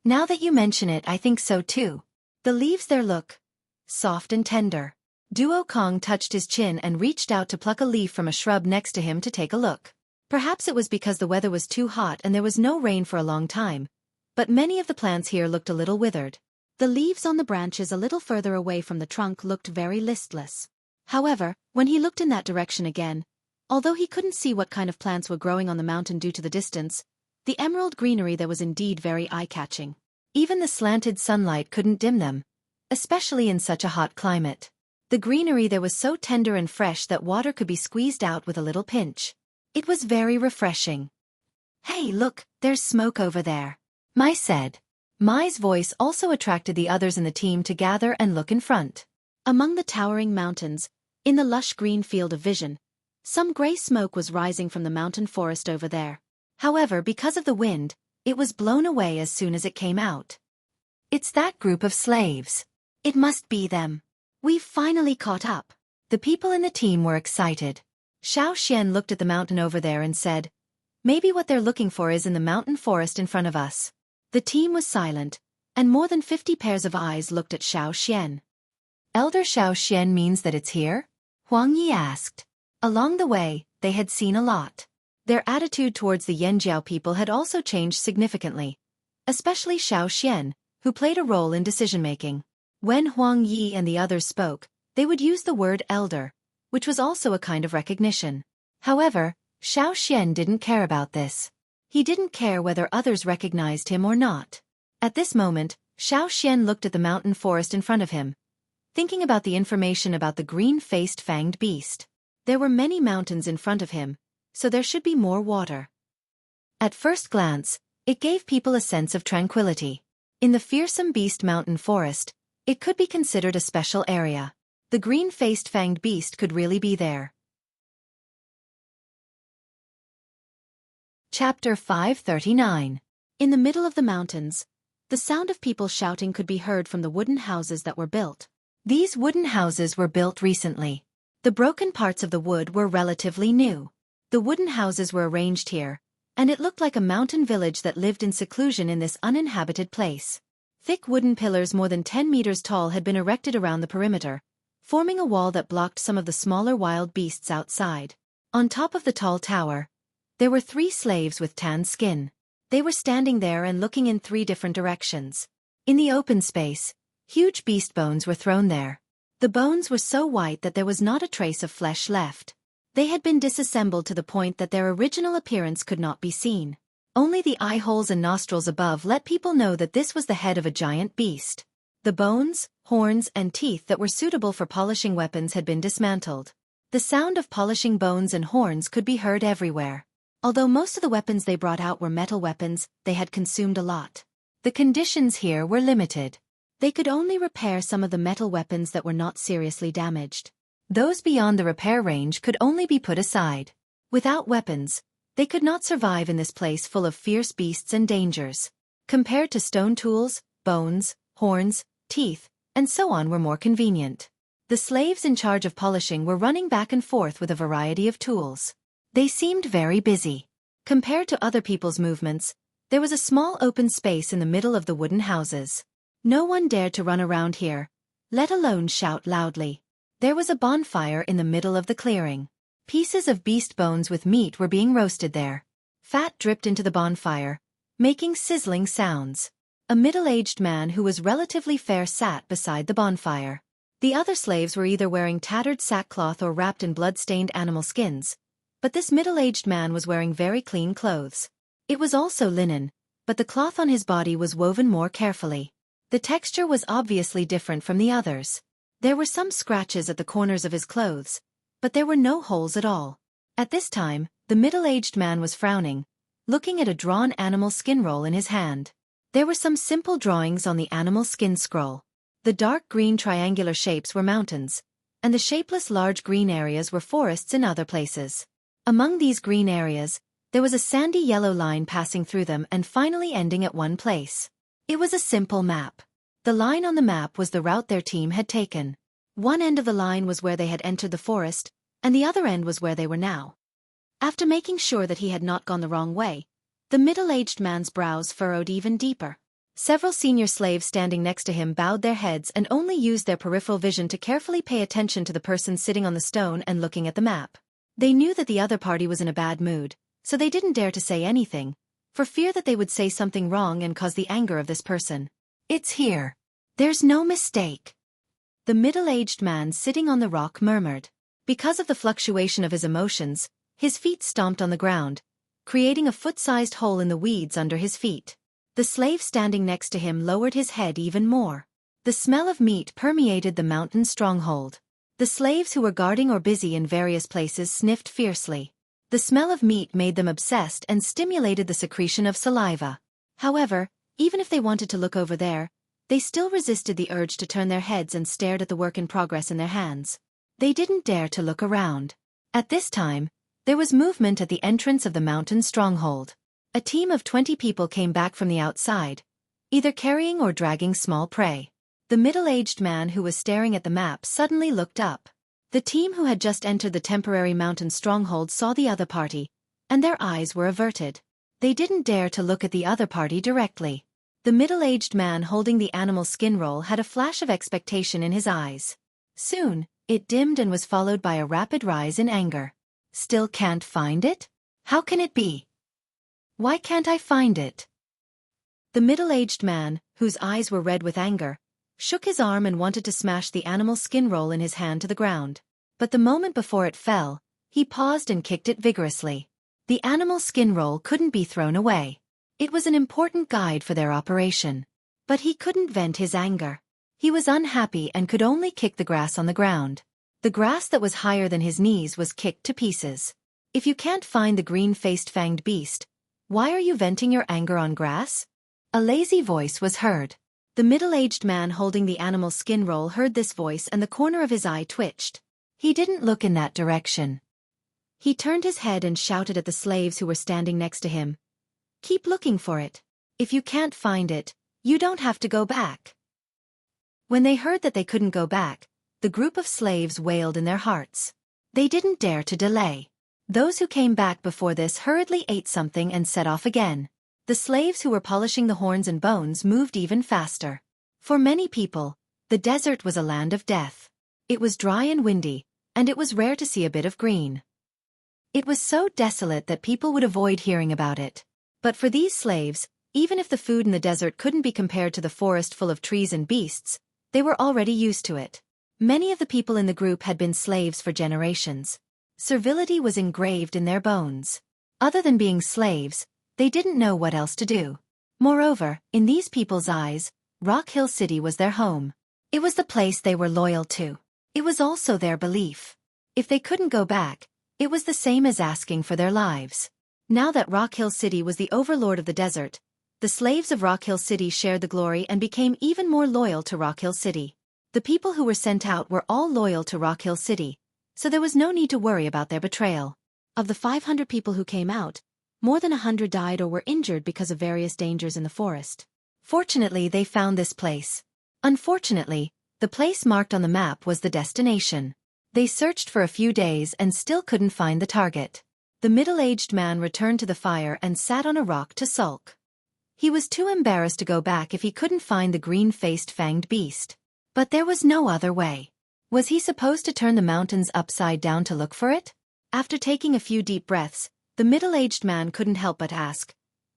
Now that you mention it, I think so too. The leaves there look soft and tender. Duo Kong touched his chin and reached out to pluck a leaf from a shrub next to him to take a look. Perhaps it was because the weather was too hot and there was no rain for a long time, but many of the plants here looked a little withered. The leaves on the branches a little further away from the trunk looked very listless. However, when he looked in that direction again, although he couldn't see what kind of plants were growing on the mountain due to the distance, the emerald greenery there was indeed very eye-catching. Even the slanted sunlight couldn't dim them, especially in such a hot climate. The greenery there was so tender and fresh that water could be squeezed out with a little pinch. It was very refreshing. Hey, look, there's smoke over there, Mai said. Mai's voice also attracted the others in the team to gather and look in front. Among the towering mountains, in the lush green field of vision, some gray smoke was rising from the mountain forest over there. However, because of the wind, it was blown away as soon as it came out. It's that group of slaves. It must be them. We've finally caught up. The people in the team were excited. Xiao looked at the mountain over there and said, maybe what they're looking for is in the mountain forest in front of us. The team was silent, and more than 50 pairs of eyes looked at Xiao. Elder Xiao means that it's here? Huang Yi asked. Along the way, they had seen a lot. Their attitude towards the Yanjiao people had also changed significantly, especially Xiao, who played a role in decision-making. When Huang Yi and the others spoke, they would use the word elder, which was also a kind of recognition. However, Xiao didn't care about this. He didn't care whether others recognized him or not. At this moment, Xiao looked at the mountain forest in front of him, thinking about the information about the green-faced fanged beast. There were many mountains in front of him, so there should be more water. At first glance, it gave people a sense of tranquility. In the fearsome beast mountain forest, it could be considered a special area. The green-faced fanged beast could really be there. Chapter 539. In the middle of the mountains, the sound of people shouting could be heard from the wooden houses that were built. These wooden houses were built recently. The broken parts of the wood were relatively new. The wooden houses were arranged here, and it looked like a mountain village that lived in seclusion in this uninhabited place. Thick wooden pillars more than 10 meters tall had been erected around the perimeter, forming a wall that blocked some of the smaller wild beasts outside. On top of the tall tower, there were 3 slaves with tan skin. They were standing there and looking in 3 different directions. In the open space, huge beast bones were thrown there. The bones were so white that there was not a trace of flesh left. They had been disassembled to the point that their original appearance could not be seen. Only the eye holes and nostrils above let people know that this was the head of a giant beast. The bones, horns, and teeth that were suitable for polishing weapons had been dismantled. The sound of polishing bones and horns could be heard everywhere. Although most of the weapons they brought out were metal weapons, they had consumed a lot. The conditions here were limited. They could only repair some of the metal weapons that were not seriously damaged. Those beyond the repair range could only be put aside. Without weapons, they could not survive in this place full of fierce beasts and dangers. Compared to stone tools, bones, horns, teeth, and so on were more convenient. The slaves in charge of polishing were running back and forth with a variety of tools. They seemed very busy. Compared to other people's movements, there was a small open space in the middle of the wooden houses. No one dared to run around here, let alone shout loudly. There was a bonfire in the middle of the clearing. Pieces of beast bones with meat were being roasted there. Fat dripped into the bonfire, making sizzling sounds. A middle-aged man who was relatively fair sat beside the bonfire. The other slaves were either wearing tattered sackcloth or wrapped in blood-stained animal skins, but this middle-aged man was wearing very clean clothes. It was also linen, but the cloth on his body was woven more carefully. The texture was obviously different from the others. There were some scratches at the corners of his clothes, but there were no holes at all. At this time, the middle-aged man was frowning, looking at a drawn animal skin roll in his hand. There were some simple drawings on the animal skin scroll. The dark green triangular shapes were mountains, and the shapeless large green areas were forests in other places. Among these green areas, there was a sandy yellow line passing through them and finally ending at one place. It was a simple map. The line on the map was the route their team had taken. One end of the line was where they had entered the forest, and the other end was where they were now. After making sure that he had not gone the wrong way, the middle-aged man's brows furrowed even deeper. Several senior slaves standing next to him bowed their heads and only used their peripheral vision to carefully pay attention to the person sitting on the stone and looking at the map. They knew that the other party was in a bad mood, so they didn't dare to say anything, for fear that they would say something wrong and cause the anger of this person. "It's here. There's no mistake," the middle-aged man sitting on the rock murmured. Because of the fluctuation of his emotions, his feet stomped on the ground, creating a foot-sized hole in the weeds under his feet. The slave standing next to him lowered his head even more. The smell of meat permeated the mountain stronghold. The slaves who were guarding or busy in various places sniffed fiercely. The smell of meat made them obsessed and stimulated the secretion of saliva. However, even if they wanted to look over there, they still resisted the urge to turn their heads and stared at the work in progress in their hands. They didn't dare to look around. At this time, there was movement at the entrance of the mountain stronghold. A team of 20 people came back from the outside, either carrying or dragging small prey. The middle-aged man who was staring at the map suddenly looked up. The team who had just entered the temporary mountain stronghold saw the other party, and their eyes were averted. They didn't dare to look at the other party directly. The middle-aged man holding the animal skin roll had a flash of expectation in his eyes. Soon, it dimmed and was followed by a rapid rise in anger. "Still can't find it? How can it be? Why can't I find it?" The middle-aged man, whose eyes were red with anger, shook his arm and wanted to smash the animal skin roll in his hand to the ground. But the moment before it fell, he paused and kicked it vigorously. The animal skin roll couldn't be thrown away. It was an important guide for their operation. But he couldn't vent his anger. He was unhappy and could only kick the grass on the ground. The grass that was higher than his knees was kicked to pieces. "If you can't find the green-faced fanged beast, why are you venting your anger on grass?" A lazy voice was heard. The middle-aged man holding the animal skin roll heard this voice and the corner of his eye twitched. He didn't look in that direction. He turned his head and shouted at the slaves who were standing next to him, "Keep looking for it. If you can't find it, you don't have to go back." When they heard that they couldn't go back, the group of slaves wailed in their hearts. They didn't dare to delay. Those who came back before this hurriedly ate something and set off again. The slaves who were polishing the horns and bones moved even faster. For many people, the desert was a land of death. It was dry and windy, and it was rare to see a bit of green. It was so desolate that people would avoid hearing about it. But for these slaves, even if the food in the desert couldn't be compared to the forest full of trees and beasts, they were already used to it. Many of the people in the group had been slaves for generations. Servility was engraved in their bones. Other than being slaves, they didn't know what else to do. Moreover, in these people's eyes, Rock Hill City was their home. It was the place they were loyal to. It was also their belief. If they couldn't go back, it was the same as asking for their lives. Now that Rock Hill City was the overlord of the desert, the slaves of Rock Hill City shared the glory and became even more loyal to Rock Hill City. The people who were sent out were all loyal to Rock Hill City, so there was no need to worry about their betrayal. Of the 500 people who came out, more than 100 died or were injured because of various dangers in the forest. Fortunately, they found this place. Unfortunately, the place marked on the map was the destination. They searched for a few days and still couldn't find the target. The middle-aged man returned to the fire and sat on a rock to sulk. He was too embarrassed to go back if he couldn't find the green-faced fanged beast. But there was no other way. Was he supposed to turn the mountains upside down to look for it? After taking a few deep breaths, the middle-aged man couldn't help but ask,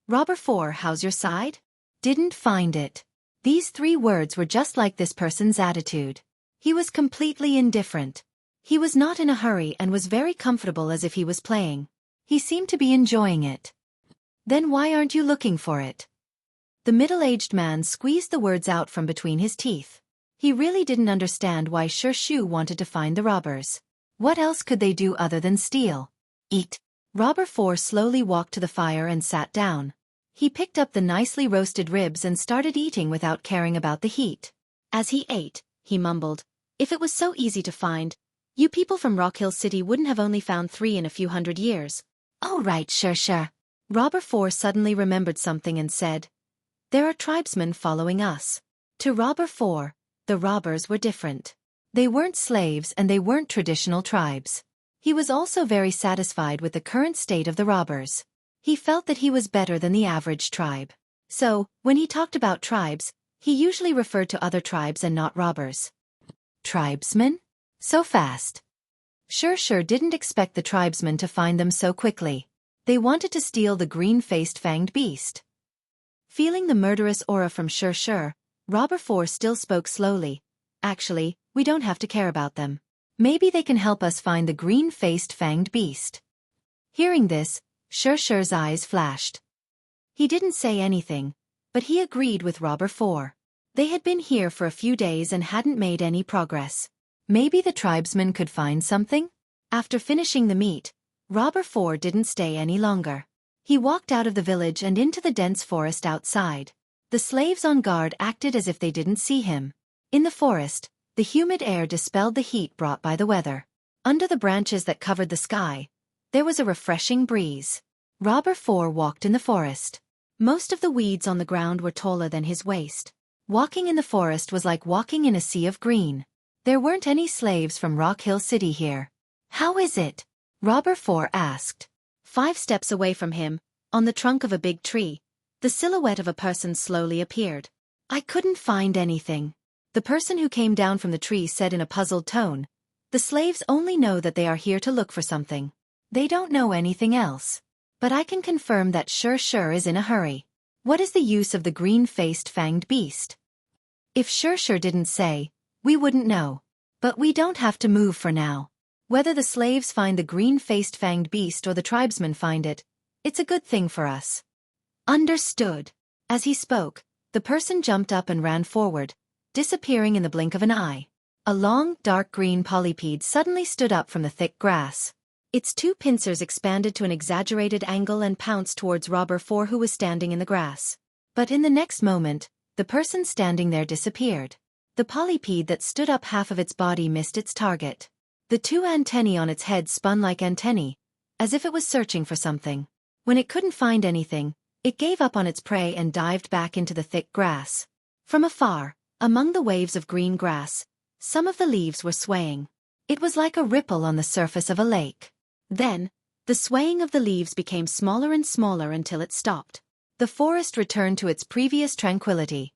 "Robber 4, how's your side?" "Didn't find it." These 3 words were just like this person's attitude. He was completely indifferent. He was not in a hurry and was very comfortable as if he was playing. He seemed to be enjoying it. "Then why aren't you looking for it?" The middle-aged man squeezed the words out from between his teeth. He really didn't understand why Xueqi wanted to find the robbers. What else could they do other than steal? Eat. Robber 4 slowly walked to the fire and sat down. He picked up the nicely roasted ribs and started eating without caring about the heat. As he ate, he mumbled, "If it was so easy to find, you people from Rock Hill City wouldn't have only found 3 in a few hundred years." "Oh right, sure. Robber 4 suddenly remembered something and said, "There are tribesmen following us." To Robber 4, the robbers were different. They weren't slaves and they weren't traditional tribes. He was also very satisfied with the current state of the robbers. He felt that he was better than the average tribe. So, when he talked about tribes, he usually referred to other tribes and not robbers. Tribesmen? So fast. Xueqi didn't expect the tribesmen to find them so quickly. They wanted to steal the green-faced fanged beast. Feeling the murderous aura from Xueqi, Robber 4 still spoke slowly. "Actually, we don't have to care about them. Maybe they can help us find the green-faced fanged beast." Hearing this, Xueqi's eyes flashed. He didn't say anything, but he agreed with Robber 4. They had been here for a few days and hadn't made any progress. Maybe the tribesmen could find something? After finishing the meat, Robber 4 didn't stay any longer. He walked out of the village and into the dense forest outside. The slaves on guard acted as if they didn't see him. In the forest, the humid air dispelled the heat brought by the weather. Under the branches that covered the sky, there was a refreshing breeze. Robber 4 walked in the forest. Most of the weeds on the ground were taller than his waist. Walking in the forest was like walking in a sea of green. There weren't any slaves from Rock Hill City here. "How is it?" Robber 4 asked. 5 steps away from him, on the trunk of a big tree, the silhouette of a person slowly appeared. "I couldn't find anything." The person who came down from the tree said in a puzzled tone, "The slaves only know that they are here to look for something. They don't know anything else. But I can confirm that Xueqi is in a hurry. What is the use of the green-faced fanged beast?" If Xueqi didn't say, we wouldn't know. But we don't have to move for now. Whether the slaves find the green-faced fanged beast or the tribesmen find it, it's a good thing for us. Understood. As he spoke, the person jumped up and ran forward, disappearing in the blink of an eye. A long, dark green polypede suddenly stood up from the thick grass. Its 2 pincers expanded to an exaggerated angle and pounced towards Robber 4 who was standing in the grass. But in the next moment, the person standing there disappeared. The polypede that stood up half of its body missed its target. The 2 antennae on its head spun like antennae, as if it was searching for something. When it couldn't find anything, it gave up on its prey and dived back into the thick grass. From afar, among the waves of green grass, some of the leaves were swaying. It was like a ripple on the surface of a lake. Then, the swaying of the leaves became smaller and smaller until it stopped. The forest returned to its previous tranquility.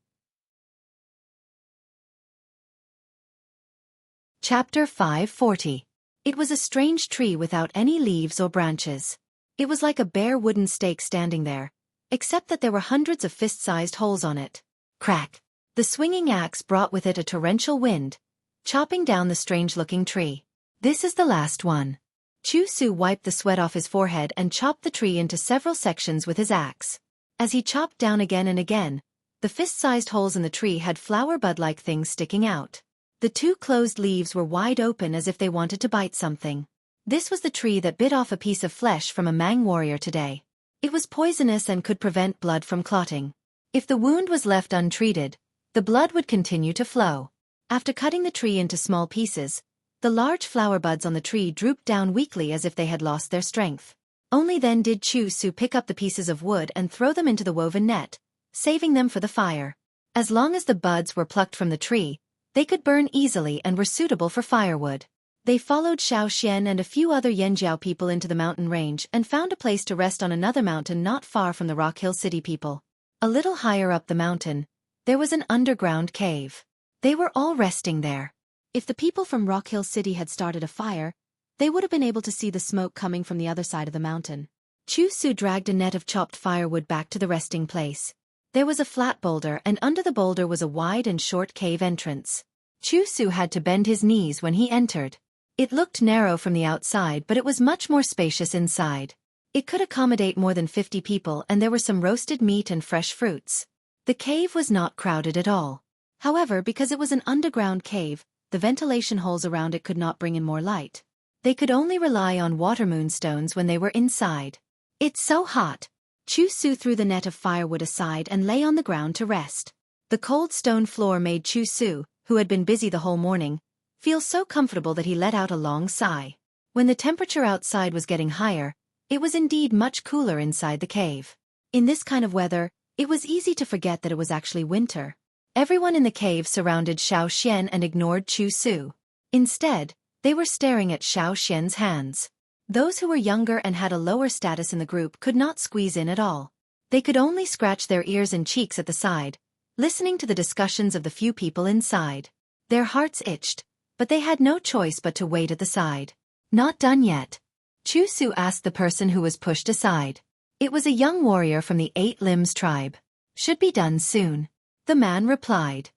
Chapter 540. It was a strange tree without any leaves or branches. It was like a bare wooden stake standing there, except that there were hundreds of fist-sized holes on it. Crack! The swinging axe brought with it a torrential wind, chopping down the strange-looking tree. "This is the last one." Xueqi wiped the sweat off his forehead and chopped the tree into several sections with his axe. As he chopped down again and again, the fist-sized holes in the tree had flower bud-like things sticking out. The 2 closed leaves were wide open as if they wanted to bite something. This was the tree that bit off a piece of flesh from a Mang warrior today. It was poisonous and could prevent blood from clotting. If the wound was left untreated, the blood would continue to flow. After cutting the tree into small pieces, the large flower buds on the tree drooped down weakly as if they had lost their strength. Only then did Xueqi pick up the pieces of wood and throw them into the woven net, saving them for the fire. As long as the buds were plucked from the tree, they could burn easily and were suitable for firewood. They followed Xueqi and a few other Yanjiao people into the mountain range and found a place to rest on another mountain not far from the Rock Hill City people. A little higher up the mountain, there was an underground cave. They were all resting there. If the people from Rock Hill City had started a fire, they would have been able to see the smoke coming from the other side of the mountain. Xueqi dragged a net of chopped firewood back to the resting place. There was a flat boulder and under the boulder was a wide and short cave entrance. Xueqi had to bend his knees when he entered. It looked narrow from the outside but it was much more spacious inside. It could accommodate more than 50 people and there were some roasted meat and fresh fruits. The cave was not crowded at all. However, because it was an underground cave, the ventilation holes around it could not bring in more light. They could only rely on water moonstones when they were inside. It's so hot. Xueqi threw the net of firewood aside and lay on the ground to rest. The cold stone floor made Xueqi, who had been busy the whole morning, feel so comfortable that he let out a long sigh. When the temperature outside was getting higher, it was indeed much cooler inside the cave. In this kind of weather, it was easy to forget that it was actually winter. Everyone in the cave surrounded Xian and ignored Xueqi. Instead, they were staring at Xian's hands. Those who were younger and had a lower status in the group could not squeeze in at all. They could only scratch their ears and cheeks at the side, listening to the discussions of the few people inside. Their hearts itched, but they had no choice but to wait at the side. Not done yet. Xueqi asked the person who was pushed aside. It was a young warrior from the Eight Limbs tribe. Should be done soon. The man replied.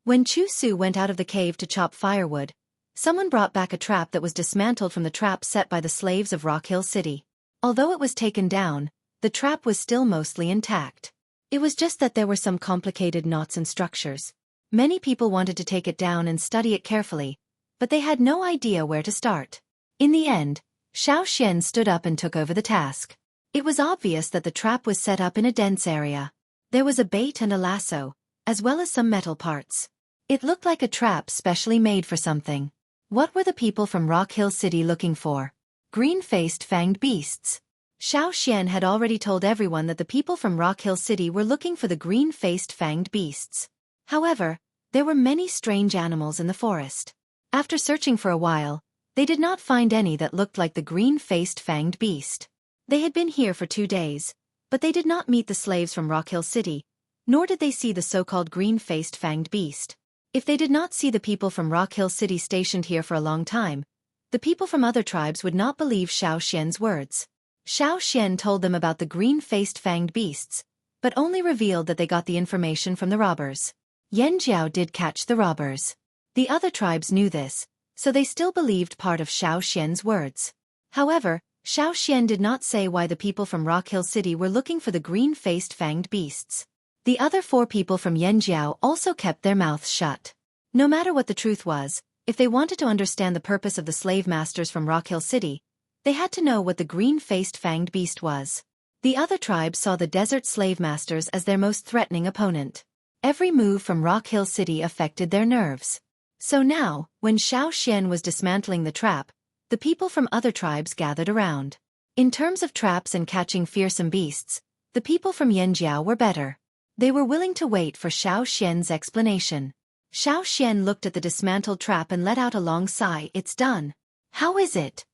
When Xueqi went out of the cave to chop firewood, someone brought back a trap that was dismantled from the trap set by the slaves of Rock Hill City. Although it was taken down, the trap was still mostly intact. It was just that there were some complicated knots and structures. Many people wanted to take it down and study it carefully, but they had no idea where to start. In the end, Xian stood up and took over the task. It was obvious that the trap was set up in a dense area. There was a bait and a lasso, as well as some metal parts. It looked like a trap specially made for something. What were the people from Rock Hill City looking for? Green-faced fanged beasts. Xian had already told everyone that the people from Rock Hill City were looking for the green-faced fanged beasts. However, there were many strange animals in the forest. After searching for a while, they did not find any that looked like the green-faced fanged beast. They had been here for 2 days, but they did not meet the slaves from Rock Hill City, nor did they see the so-called green-faced fanged beast. If they did not see the people from Rock Hill City stationed here for a long time, the people from other tribes would not believe Xian's words. Xian told them about the green-faced fanged beasts, but only revealed that they got the information from the robbers. Yanjiao did catch the robbers. The other tribes knew this, so they still believed part of Xian's words. However, Xian did not say why the people from Rock Hill City were looking for the green-faced fanged beasts. The other 4 people from Yanjiao also kept their mouths shut. No matter what the truth was, if they wanted to understand the purpose of the slave masters from Rock Hill City, they had to know what the green-faced fanged beast was. The other tribes saw the desert slave masters as their most threatening opponent. Every move from Rock Hill City affected their nerves. So now, when Xian was dismantling the trap, the people from other tribes gathered around. In terms of traps and catching fearsome beasts, the people from Yanjiao were better. They were willing to wait for Xian's explanation. Xian looked at the dismantled trap and let out a long sigh. It's done. How is it?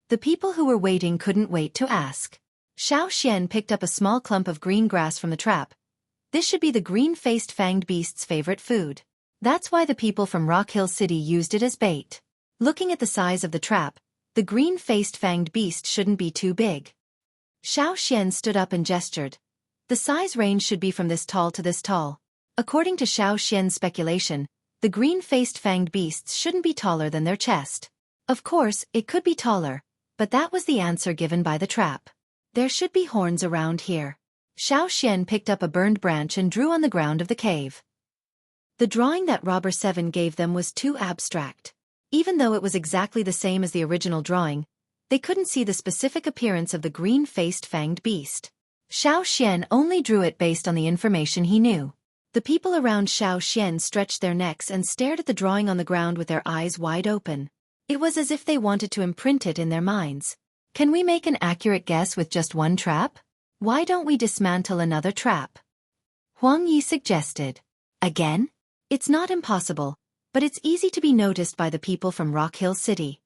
The people who were waiting couldn't wait to ask. Xian picked up a small clump of green grass from the trap. This should be the green-faced fanged beast's favorite food. That's why the people from Rock Hill City used it as bait. Looking at the size of the trap, the green-faced fanged beast shouldn't be too big. Xian stood up and gestured. The size range should be from this tall to this tall. According to Xian's speculation, the green-faced fanged beasts shouldn't be taller than their chest. Of course, it could be taller, but that was the answer given by the trap. There should be horns around here. Xian picked up a burned branch and drew on the ground of the cave. The drawing that Robber 7 gave them was too abstract. Even though it was exactly the same as the original drawing, they couldn't see the specific appearance of the green-faced fanged beast. Xian only drew it based on the information he knew. The people around Xian stretched their necks and stared at the drawing on the ground with their eyes wide open. It was as if they wanted to imprint it in their minds. Can we make an accurate guess with just one trap? Why don't we dismantle another trap? Huang Yi suggested. Again? It's not impossible, but it's easy to be noticed by the people from Rock Hill City.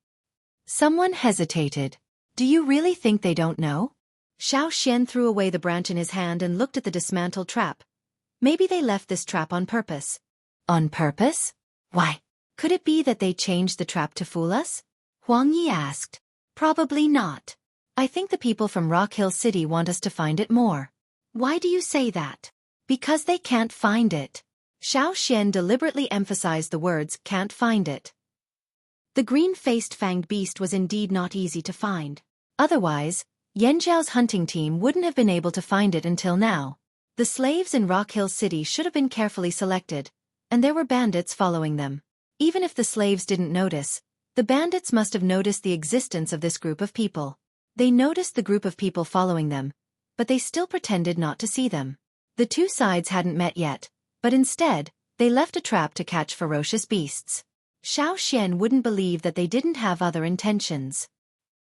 Someone hesitated. Do you really think they don't know? Xian threw away the branch in his hand and looked at the dismantled trap. Maybe they left this trap on purpose. On purpose? Why? Could it be that they changed the trap to fool us? Huang Yi asked. Probably not. I think the people from Rock Hill City want us to find it more. Why do you say that? Because they can't find it. Xian deliberately emphasized the words can't find it. The green-faced fanged beast was indeed not easy to find. Otherwise, Yanjiao's hunting team wouldn't have been able to find it until now. The slaves in Rock Hill City should have been carefully selected, and there were bandits following them. Even if the slaves didn't notice, the bandits must have noticed the existence of this group of people. They noticed the group of people following them, but they still pretended not to see them. The two sides hadn't met yet, but instead, they left a trap to catch ferocious beasts. Xian wouldn't believe that they didn't have other intentions.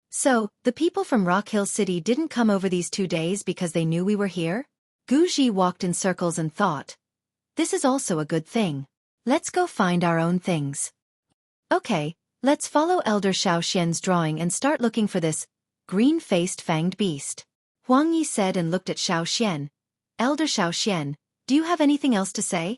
So, the people from Rock Hill City didn't come over these 2 days because they knew we were here? Guji walked in circles and thought. This is also a good thing. Let's go find our own things. Okay, let's follow Elder Xian's drawing and start looking for this green-faced fanged beast. Huang Yi said and looked at Xian. Elder Xian, do you have anything else to say?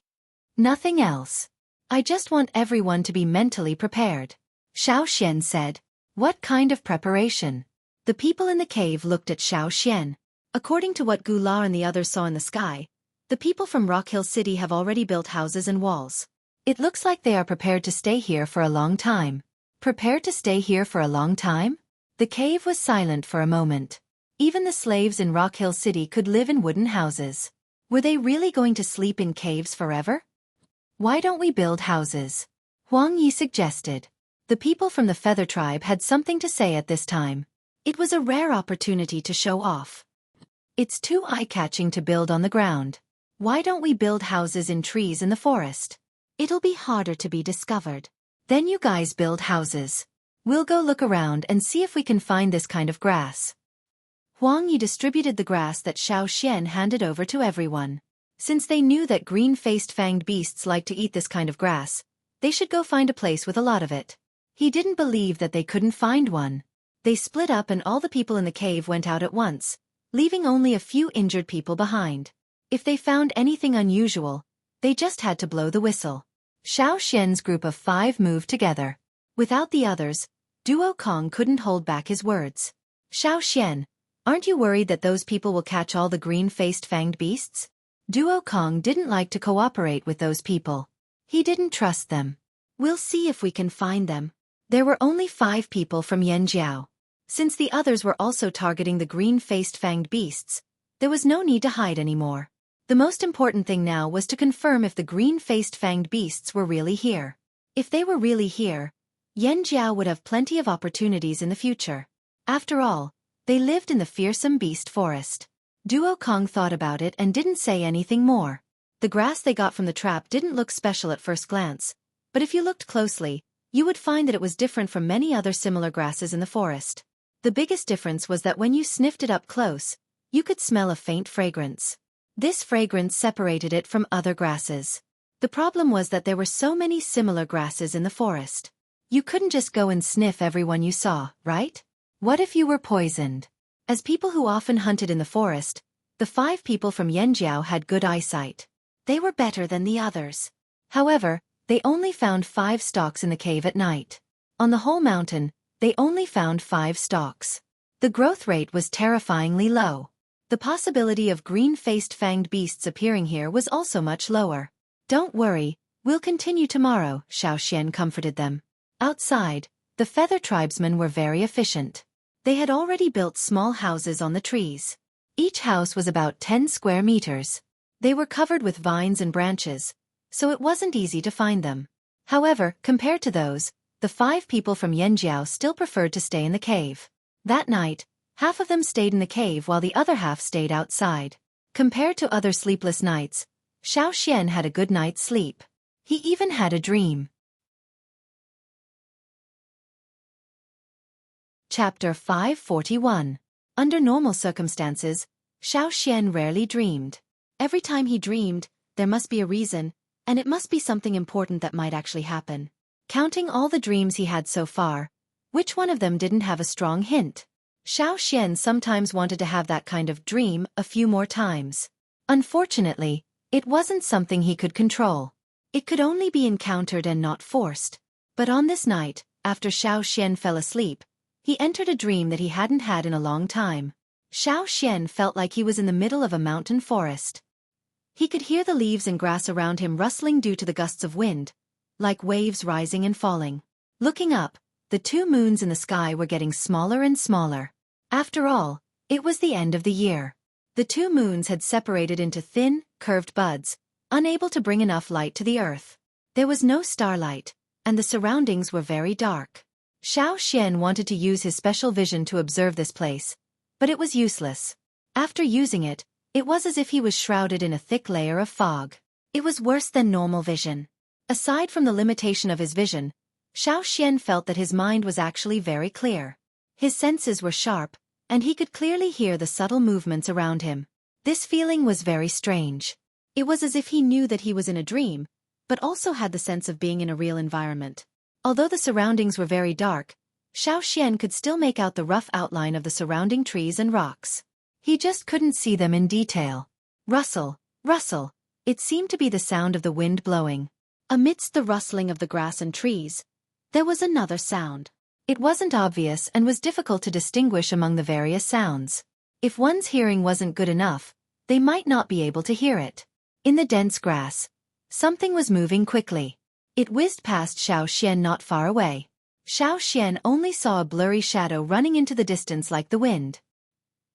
Nothing else. I just want everyone to be mentally prepared. Xian said. What kind of preparation? The people in the cave looked at Xian. According to what Gula and the others saw in the sky, the people from Rock Hill City have already built houses and walls. It looks like they are prepared to stay here for a long time. Prepared to stay here for a long time? The cave was silent for a moment. Even the slaves in Rock Hill City could live in wooden houses. Were they really going to sleep in caves forever? Why don't we build houses? Huang Yi suggested. The people from the Feather Tribe had something to say at this time. It was a rare opportunity to show off. It's too eye-catching to build on the ground. Why don't we build houses in trees in the forest? It'll be harder to be discovered. Then you guys build houses. We'll go look around and see if we can find this kind of grass. Huang Yi distributed the grass that Xian handed over to everyone. Since they knew that green-faced fanged beasts like to eat this kind of grass, they should go find a place with a lot of it. He didn't believe that they couldn't find one. They split up and all the people in the cave went out at once, leaving only a few injured people behind. If they found anything unusual, they just had to blow the whistle. Xian's group of 5 moved together. Without the others, Duo Kong couldn't hold back his words. Xian, aren't you worried that those people will catch all the green-faced fanged beasts? Duo Kong didn't like to cooperate with those people. He didn't trust them. We'll see if we can find them. There were only 5 people from Yanjiao. Since the others were also targeting the green-faced fanged beasts, there was no need to hide anymore. The most important thing now was to confirm if the green-faced fanged beasts were really here. If they were really here, Yanjiao would have plenty of opportunities in the future. After all, they lived in the fearsome beast forest. Duo Kong thought about it and didn't say anything more. The grass they got from the trap didn't look special at first glance, but if you looked closely, you would find that it was different from many other similar grasses in the forest. The biggest difference was that when you sniffed it up close, you could smell a faint fragrance. This fragrance separated it from other grasses. The problem was that there were so many similar grasses in the forest. You couldn't just go and sniff every one you saw, right? What if you were poisoned? As people who often hunted in the forest, the 5 people from Yanjiao had good eyesight. They were better than the others. However, they only found 5 stalks in the cave at night. On the whole mountain, they only found 5 stalks. The growth rate was terrifyingly low. The possibility of green-faced fanged beasts appearing here was also much lower. Don't worry, we'll continue tomorrow, Xian comforted them. Outside, the Feather Tribesmen were very efficient. They had already built small houses on the trees. Each house was about 10 square meters. They were covered with vines and branches, so it wasn't easy to find them. However, compared to those, the 5 people from Yanjiao still preferred to stay in the cave. That night, half of them stayed in the cave while the other half stayed outside. Compared to other sleepless nights, Xian had a good night's sleep. He even had a dream. Chapter 541. Under normal circumstances, Xian rarely dreamed. Every time he dreamed, there must be a reason, and it must be something important that might actually happen. Counting all the dreams he had so far, which one of them didn't have a strong hint? Xian sometimes wanted to have that kind of dream a few more times. Unfortunately, it wasn't something he could control. It could only be encountered and not forced. But on this night, after Xian fell asleep, he entered a dream that he hadn't had in a long time. Xian felt like he was in the middle of a mountain forest. He could hear the leaves and grass around him rustling due to the gusts of wind, like waves rising and falling. Looking up, the 2 moons in the sky were getting smaller and smaller. After all, it was the end of the year. The two moons had separated into thin, curved buds, unable to bring enough light to the earth. There was no starlight, and the surroundings were very dark. Xian wanted to use his special vision to observe this place, but it was useless. After using it, it was as if he was shrouded in a thick layer of fog. It was worse than normal vision. Aside from the limitation of his vision, Xian felt that his mind was actually very clear. His senses were sharp, and he could clearly hear the subtle movements around him. This feeling was very strange. It was as if he knew that he was in a dream, but also had the sense of being in a real environment. Although the surroundings were very dark, Xian could still make out the rough outline of the surrounding trees and rocks. He just couldn't see them in detail. Rustle, rustle. It seemed to be the sound of the wind blowing. Amidst the rustling of the grass and trees, there was another sound. It wasn't obvious and was difficult to distinguish among the various sounds. If one's hearing wasn't good enough, they might not be able to hear it. In the dense grass, something was moving quickly. It whizzed past Xian not far away. Xian only saw a blurry shadow running into the distance like the wind.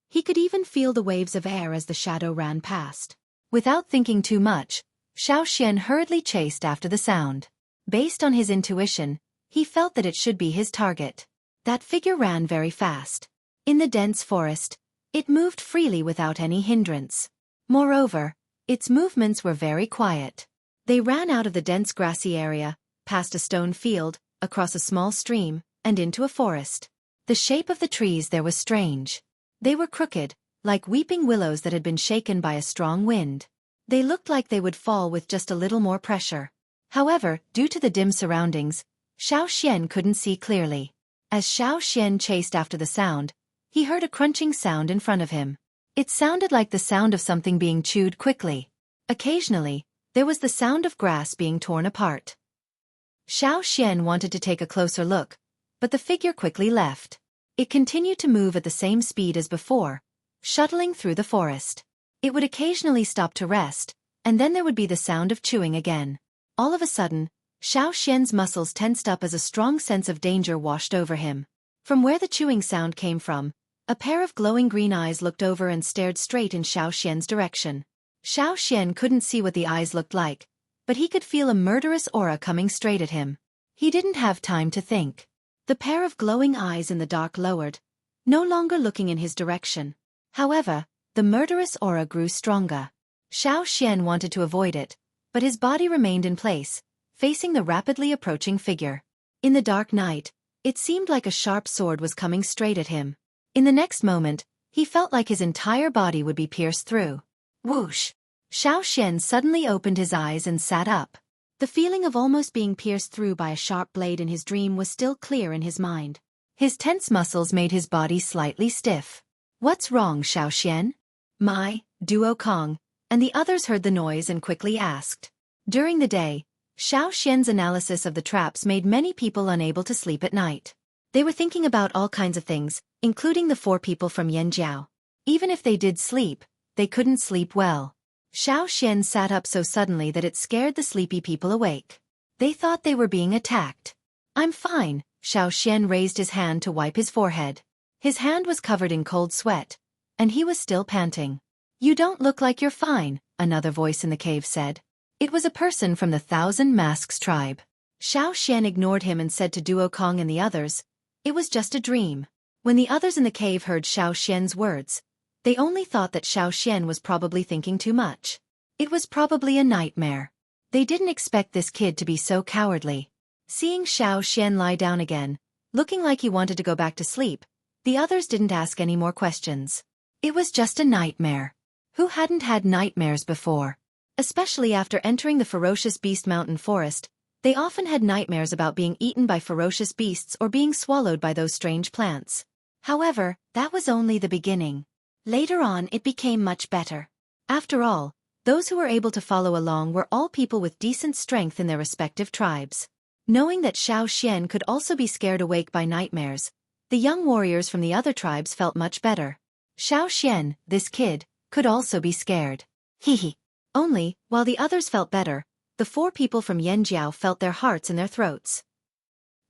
He could even feel the waves of air as the shadow ran past. Without thinking too much, Xian hurriedly chased after the sound. Based on his intuition, he felt that it should be his target. That figure ran very fast. In the dense forest, it moved freely without any hindrance. Moreover, its movements were very quiet. They ran out of the dense grassy area, past a stone field, across a small stream, and into a forest. The shape of the trees there was strange. They were crooked, like weeping willows that had been shaken by a strong wind. They looked like they would fall with just a little more pressure. However, due to the dim surroundings, Xian couldn't see clearly. As Xian chased after the sound, he heard a crunching sound in front of him. It sounded like the sound of something being chewed quickly. Occasionally, there was the sound of grass being torn apart. Xian wanted to take a closer look, but the figure quickly left. It continued to move at the same speed as before, shuttling through the forest. It would occasionally stop to rest, and then there would be the sound of chewing again. All of a sudden, Xian's muscles tensed up as a strong sense of danger washed over him. From where the chewing sound came from, a pair of glowing green eyes looked over and stared straight in Xian's direction. Xian couldn't see what the eyes looked like, but he could feel a murderous aura coming straight at him. He didn't have time to think. The pair of glowing eyes in the dark lowered, no longer looking in his direction. However, the murderous aura grew stronger. Xian wanted to avoid it, but his body remained in place, facing the rapidly approaching figure. In the dark night, it seemed like a sharp sword was coming straight at him. In the next moment, he felt like his entire body would be pierced through. Whoosh! Xian suddenly opened his eyes and sat up. The feeling of almost being pierced through by a sharp blade in his dream was still clear in his mind. His tense muscles made his body slightly stiff. What's wrong, Xian? My, Duo Kong, and the others heard the noise and quickly asked. During the day, Xian's analysis of the traps made many people unable to sleep at night. They were thinking about all kinds of things, including the 4 people from Yanjiao. Even if they did sleep, they couldn't sleep well. Xian sat up so suddenly that it scared the sleepy people awake. They thought they were being attacked. I'm fine, Xian raised his hand to wipe his forehead. His hand was covered in cold sweat, and he was still panting. You don't look like you're fine, another voice in the cave said. It was a person from the 1,000 Masks tribe. Xian ignored him and said to Duo Kong and the others, it was just a dream. When the others in the cave heard Xian's words, they only thought that Xian was probably thinking too much. It was probably a nightmare. They didn't expect this kid to be so cowardly. Seeing Xian lie down again, looking like he wanted to go back to sleep, the others didn't ask any more questions. It was just a nightmare. Who hadn't had nightmares before? Especially after entering the ferocious beast mountain forest, they often had nightmares about being eaten by ferocious beasts or being swallowed by those strange plants. However, that was only the beginning. Later on it became much better. After all, those who were able to follow along were all people with decent strength in their respective tribes. Knowing that Xian could also be scared awake by nightmares, the young warriors from the other tribes felt much better. Xian, this kid, could also be scared. Hehe. Only, while the others felt better, the 4 people from Yanjiao felt their hearts in their throats.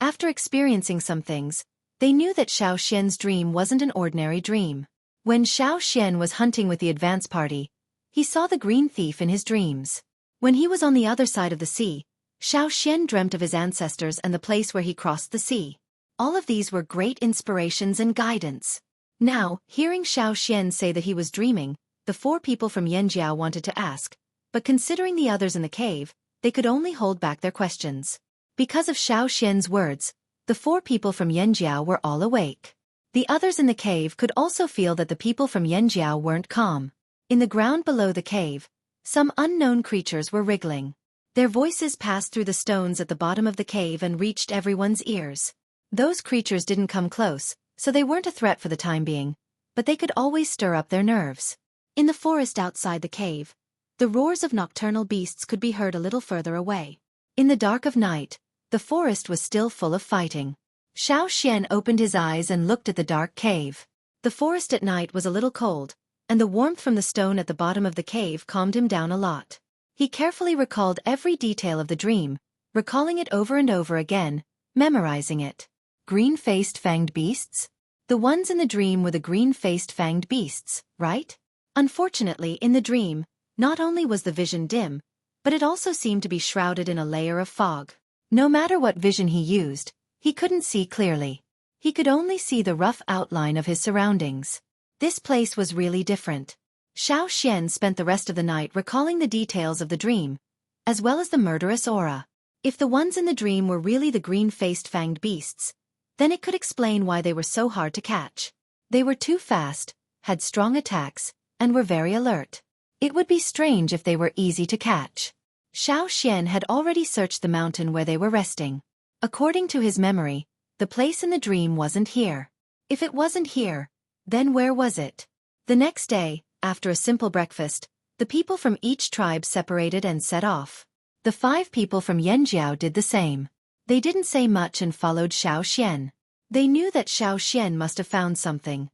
After experiencing some things, they knew that Xian's dream wasn't an ordinary dream. When Xiao Xian was hunting with the advance party, he saw the green thief in his dreams. When he was on the other side of the sea, Xiao Xian dreamt of his ancestors and the place where he crossed the sea. All of these were great inspirations and guidance. Now, hearing Xiao Xian say that he was dreaming, the 4 people from Yanjiao wanted to ask, but considering the others in the cave, they could only hold back their questions. Because of Xiao Xian's words, the 4 people from Yanjiao were all awake. The others in the cave could also feel that the people from Yanjiao weren't calm. In the ground below the cave, some unknown creatures were wriggling. Their voices passed through the stones at the bottom of the cave and reached everyone's ears. Those creatures didn't come close, so they weren't a threat for the time being, but they could always stir up their nerves. In the forest outside the cave, the roars of nocturnal beasts could be heard a little further away. In the dark of night, the forest was still full of fighting. Xiao Xian opened his eyes and looked at the dark cave. The forest at night was a little cold, and the warmth from the stone at the bottom of the cave calmed him down a lot. He carefully recalled every detail of the dream, recalling it over and over again, memorizing it. Green-faced fanged beasts? The ones in the dream were the green-faced fanged beasts, right? Unfortunately, in the dream, not only was the vision dim, but it also seemed to be shrouded in a layer of fog. No matter what vision he used, he couldn't see clearly. He could only see the rough outline of his surroundings. This place was really different. Xiao Xian spent the rest of the night recalling the details of the dream, as well as the murderous aura. If the ones in the dream were really the green-faced fanged beasts, then it could explain why they were so hard to catch. They were too fast, had strong attacks, and were very alert. It would be strange if they were easy to catch. Xiao Xian had already searched the mountain where they were resting. According to his memory, the place in the dream wasn't here. If it wasn't here, then where was it? The next day, after a simple breakfast, the people from each tribe separated and set off. The 5 people from Yanjiao did the same. They didn't say much and followed Xiao Xian. They knew that Xiao Xian must have found something.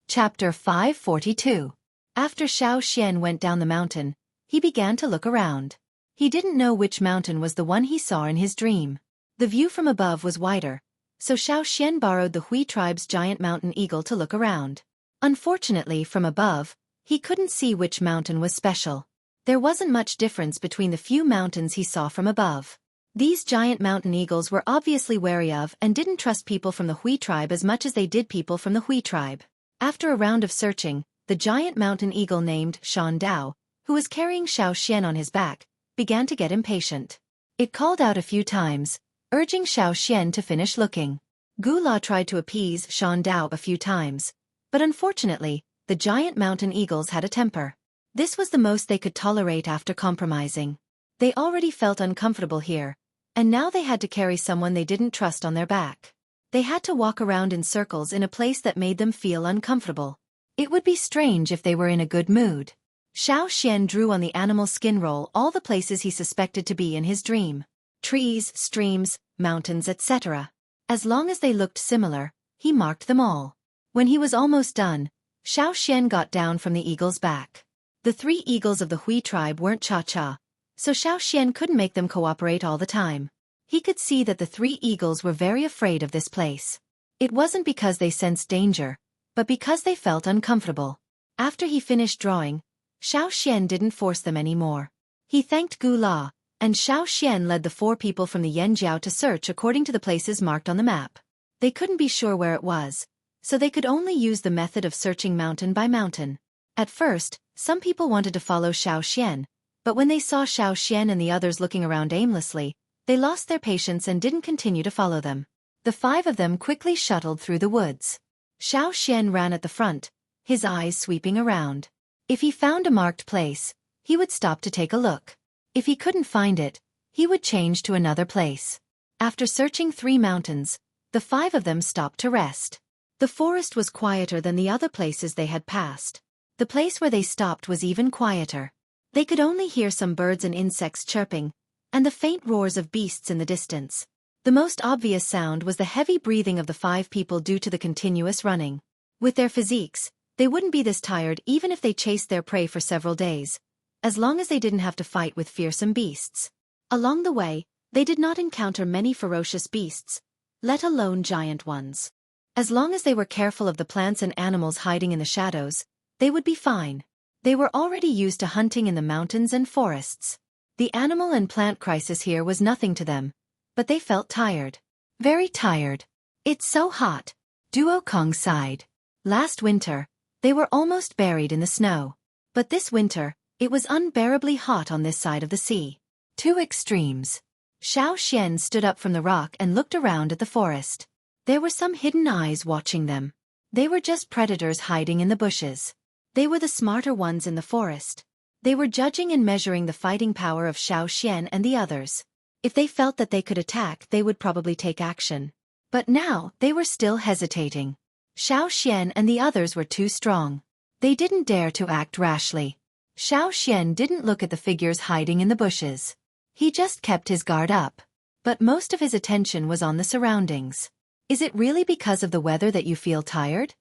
Chapter 542. After Xiao Xian went down the mountain, he began to look around. He didn't know which mountain was the one he saw in his dream. The view from above was wider, so Xiao Xian borrowed the Hui tribe's giant mountain eagle to look around. Unfortunately, from above, he couldn't see which mountain was special. There wasn't much difference between the few mountains he saw from above. These giant mountain eagles were obviously wary of and didn't trust people from the Hui tribe as much as they did people from the Hui tribe. After a round of searching, the giant mountain eagle named Shan Dao, who was carrying Xiao Xian on his back, began to get impatient. It called out a few times, urging Xiao Xian to finish looking. Gula tried to appease Shan Dao a few times, but unfortunately, the giant mountain eagles had a temper. This was the most they could tolerate after compromising. They already felt uncomfortable here, and now they had to carry someone they didn't trust on their back. They had to walk around in circles in a place that made them feel uncomfortable. It would be strange if they were in a good mood. Xiao Xian drew on the animal skin roll all the places he suspected to be in his dream. Trees, streams, mountains, etc. As long as they looked similar, he marked them all. When he was almost done, Xiao Xian got down from the eagle's back. The 3 eagles of the Hui tribe weren't cha-cha, so Xiao Xian couldn't make them cooperate all the time. He could see that the 3 eagles were very afraid of this place. It wasn't because they sensed danger, but because they felt uncomfortable. After he finished drawing, Xiao Xian didn't force them anymore. He thanked Gula, and Xiao Xian led the 4 people from the Yanjiao to search according to the places marked on the map. They couldn't be sure where it was, so they could only use the method of searching mountain by mountain. At first, some people wanted to follow Xiao Xian, but when they saw Xiao Xian and the others looking around aimlessly, they lost their patience and didn't continue to follow them. The 5 of them quickly shuttled through the woods. Xiao Xian ran at the front, his eyes sweeping around. If he found a marked place, he would stop to take a look. If he couldn't find it, he would change to another place. After searching 3 mountains, the 5 of them stopped to rest. The forest was quieter than the other places they had passed. The place where they stopped was even quieter. They could only hear some birds and insects chirping, and the faint roars of beasts in the distance. The most obvious sound was the heavy breathing of the 5 people due to the continuous running. With their physiques, they wouldn't be this tired even if they chased their prey for several days, as long as they didn't have to fight with fearsome beasts. Along the way, they did not encounter many ferocious beasts, let alone giant ones. As long as they were careful of the plants and animals hiding in the shadows, they would be fine. They were already used to hunting in the mountains and forests. The animal and plant crisis here was nothing to them, but they felt tired. Very tired. It's so hot. Duo Kong sighed. Last winter, they were almost buried in the snow. But this winter, it was unbearably hot on this side of the sea. Two extremes. Xiao Xian stood up from the rock and looked around at the forest. There were some hidden eyes watching them. They were just predators hiding in the bushes. They were the smarter ones in the forest. They were judging and measuring the fighting power of Xiao Xian and the others. If they felt that they could attack, they would probably take action. But now, they were still hesitating. Xiao Xian and the others were too strong. They didn't dare to act rashly. Xiao Xian didn't look at the figures hiding in the bushes. He just kept his guard up. But most of his attention was on the surroundings. Is it really because of the weather that you feel tired?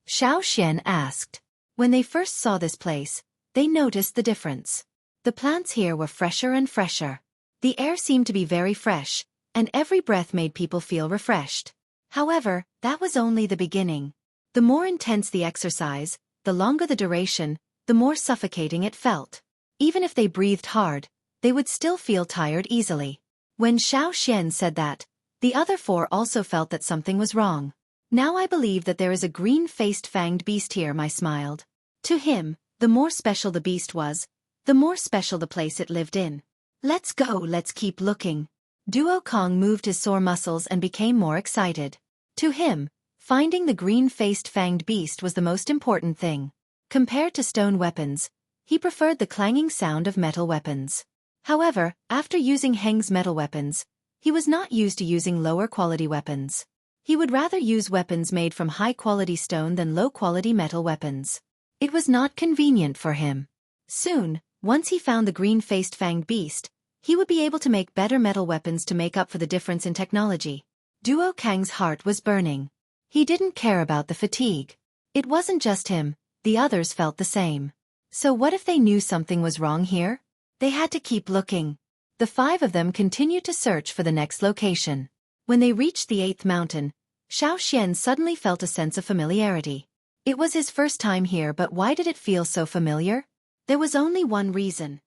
Xiao Xian asked. When they first saw this place, they noticed the difference. The plants here were fresher and fresher. The air seemed to be very fresh, and every breath made people feel refreshed. However, that was only the beginning. The more intense the exercise, the longer the duration, the more suffocating it felt. Even if they breathed hard, they would still feel tired easily. When Xiao Xian said that, the other four also felt that something was wrong. Now I believe that there is a green-faced fanged beast here, Mai smiled. To him, the more special the beast was, the more special the place it lived in. Let's go, let's keep looking. Duo Kong moved his sore muscles and became more excited. To him, finding the green-faced fanged beast was the most important thing. Compared to stone weapons, he preferred the clanging sound of metal weapons. However, after using Heng's metal weapons, he was not used to using lower-quality weapons. He would rather use weapons made from high-quality stone than low-quality metal weapons. It was not convenient for him. Soon, once he found the green-faced fanged beast, he would be able to make better metal weapons to make up for the difference in technology. Duo Kang's heart was burning. He didn't care about the fatigue. It wasn't just him, the others felt the same. So what if they knew something was wrong here? They had to keep looking. The five of them continued to search for the next location. When they reached the 8th mountain, Xiao Xian suddenly felt a sense of familiarity. It was his first time here, but why did it feel so familiar? There was only one reason.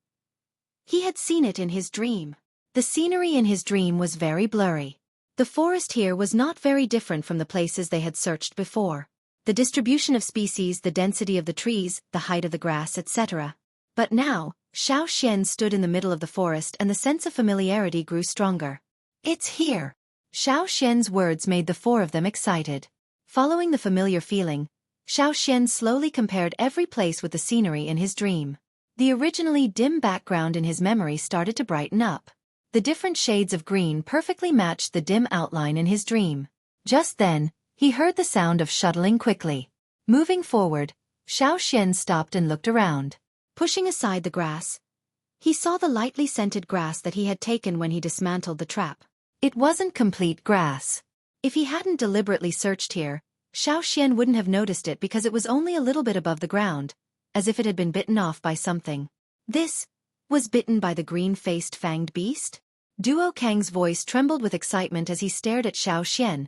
He had seen it in his dream. The scenery in his dream was very blurry. The forest here was not very different from the places they had searched before. The distribution of species, the density of the trees, the height of the grass, etc. But now, Xiao Xian stood in the middle of the forest and the sense of familiarity grew stronger. It's here. Xiao Xian's words made the four of them excited. Following the familiar feeling, Xiao Xian slowly compared every place with the scenery in his dream. The originally dim background in his memory started to brighten up. The different shades of green perfectly matched the dim outline in his dream. Just then, he heard the sound of shuttling quickly. Moving forward, Xiao Xian stopped and looked around. Pushing aside the grass, he saw the lightly scented grass that he had taken when he dismantled the trap. It wasn't complete grass. If he hadn't deliberately searched here, Xiao Xian wouldn't have noticed it because it was only a little bit above the ground, as if it had been bitten off by something. This was bitten by the green-faced fanged beast? Duo Kang's voice trembled with excitement as he stared at Xiao Xian,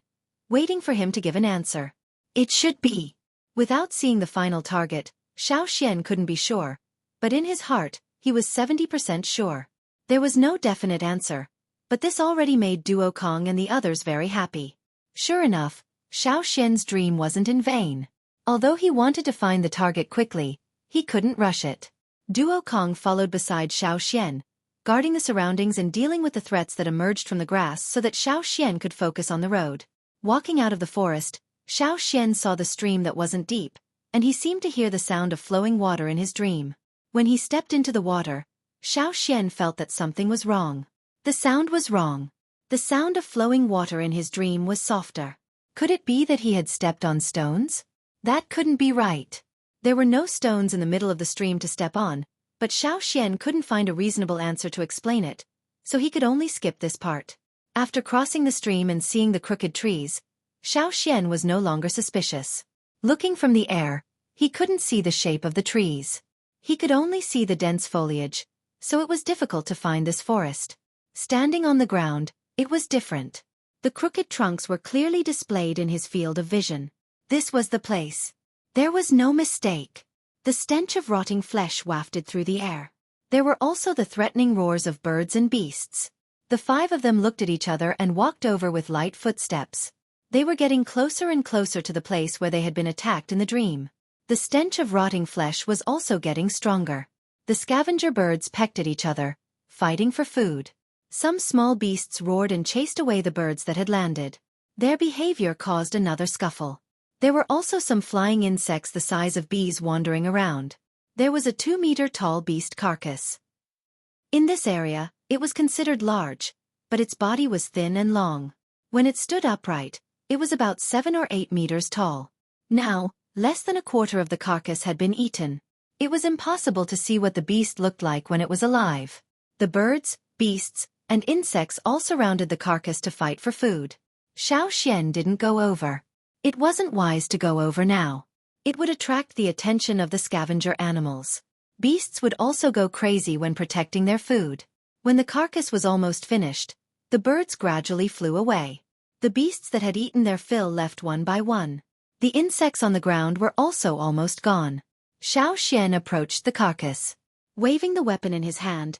waiting for him to give an answer. It should be. Without seeing the final target, Xiao Xian couldn't be sure, but in his heart, he was 70% sure. There was no definite answer, but this already made Duo Kong and the others very happy. Sure enough, Xiao Xian's dream wasn't in vain. Although he wanted to find the target quickly, he couldn't rush it. Duo Kong followed beside Xiao Xian, guarding the surroundings and dealing with the threats that emerged from the grass so that Xiao Xian could focus on the road. Walking out of the forest, Xiao Xian saw the stream that wasn't deep, and he seemed to hear the sound of flowing water in his dream. When he stepped into the water, Xiao Xian felt that something was wrong. The sound was wrong. The sound of flowing water in his dream was softer. Could it be that he had stepped on stones? That couldn't be right. There were no stones in the middle of the stream to step on, but Xiao Xian couldn't find a reasonable answer to explain it, so he could only skip this part. After crossing the stream and seeing the crooked trees, Xiao Xian was no longer suspicious. Looking from the air, he couldn't see the shape of the trees. He could only see the dense foliage, so it was difficult to find this forest. Standing on the ground, it was different. The crooked trunks were clearly displayed in his field of vision. This was the place. There was no mistake. The stench of rotting flesh wafted through the air. There were also the threatening roars of birds and beasts. The five of them looked at each other and walked over with light footsteps. They were getting closer and closer to the place where they had been attacked in the dream. The stench of rotting flesh was also getting stronger. The scavenger birds pecked at each other, fighting for food. Some small beasts roared and chased away the birds that had landed. Their behavior caused another scuffle. There were also some flying insects the size of bees wandering around. There was a 2-meter-tall beast carcass. In this area, it was considered large, but its body was thin and long. When it stood upright, it was about 7 or 8 meters tall. Now, less than a quarter of the carcass had been eaten. It was impossible to see what the beast looked like when it was alive. The birds, beasts, and insects all surrounded the carcass to fight for food. Xueqi didn't go over. It wasn't wise to go over now. It would attract the attention of the scavenger animals. Beasts would also go crazy when protecting their food. When the carcass was almost finished, the birds gradually flew away. The beasts that had eaten their fill left one by one. The insects on the ground were also almost gone. Xueqi approached the carcass. Waving the weapon in his hand,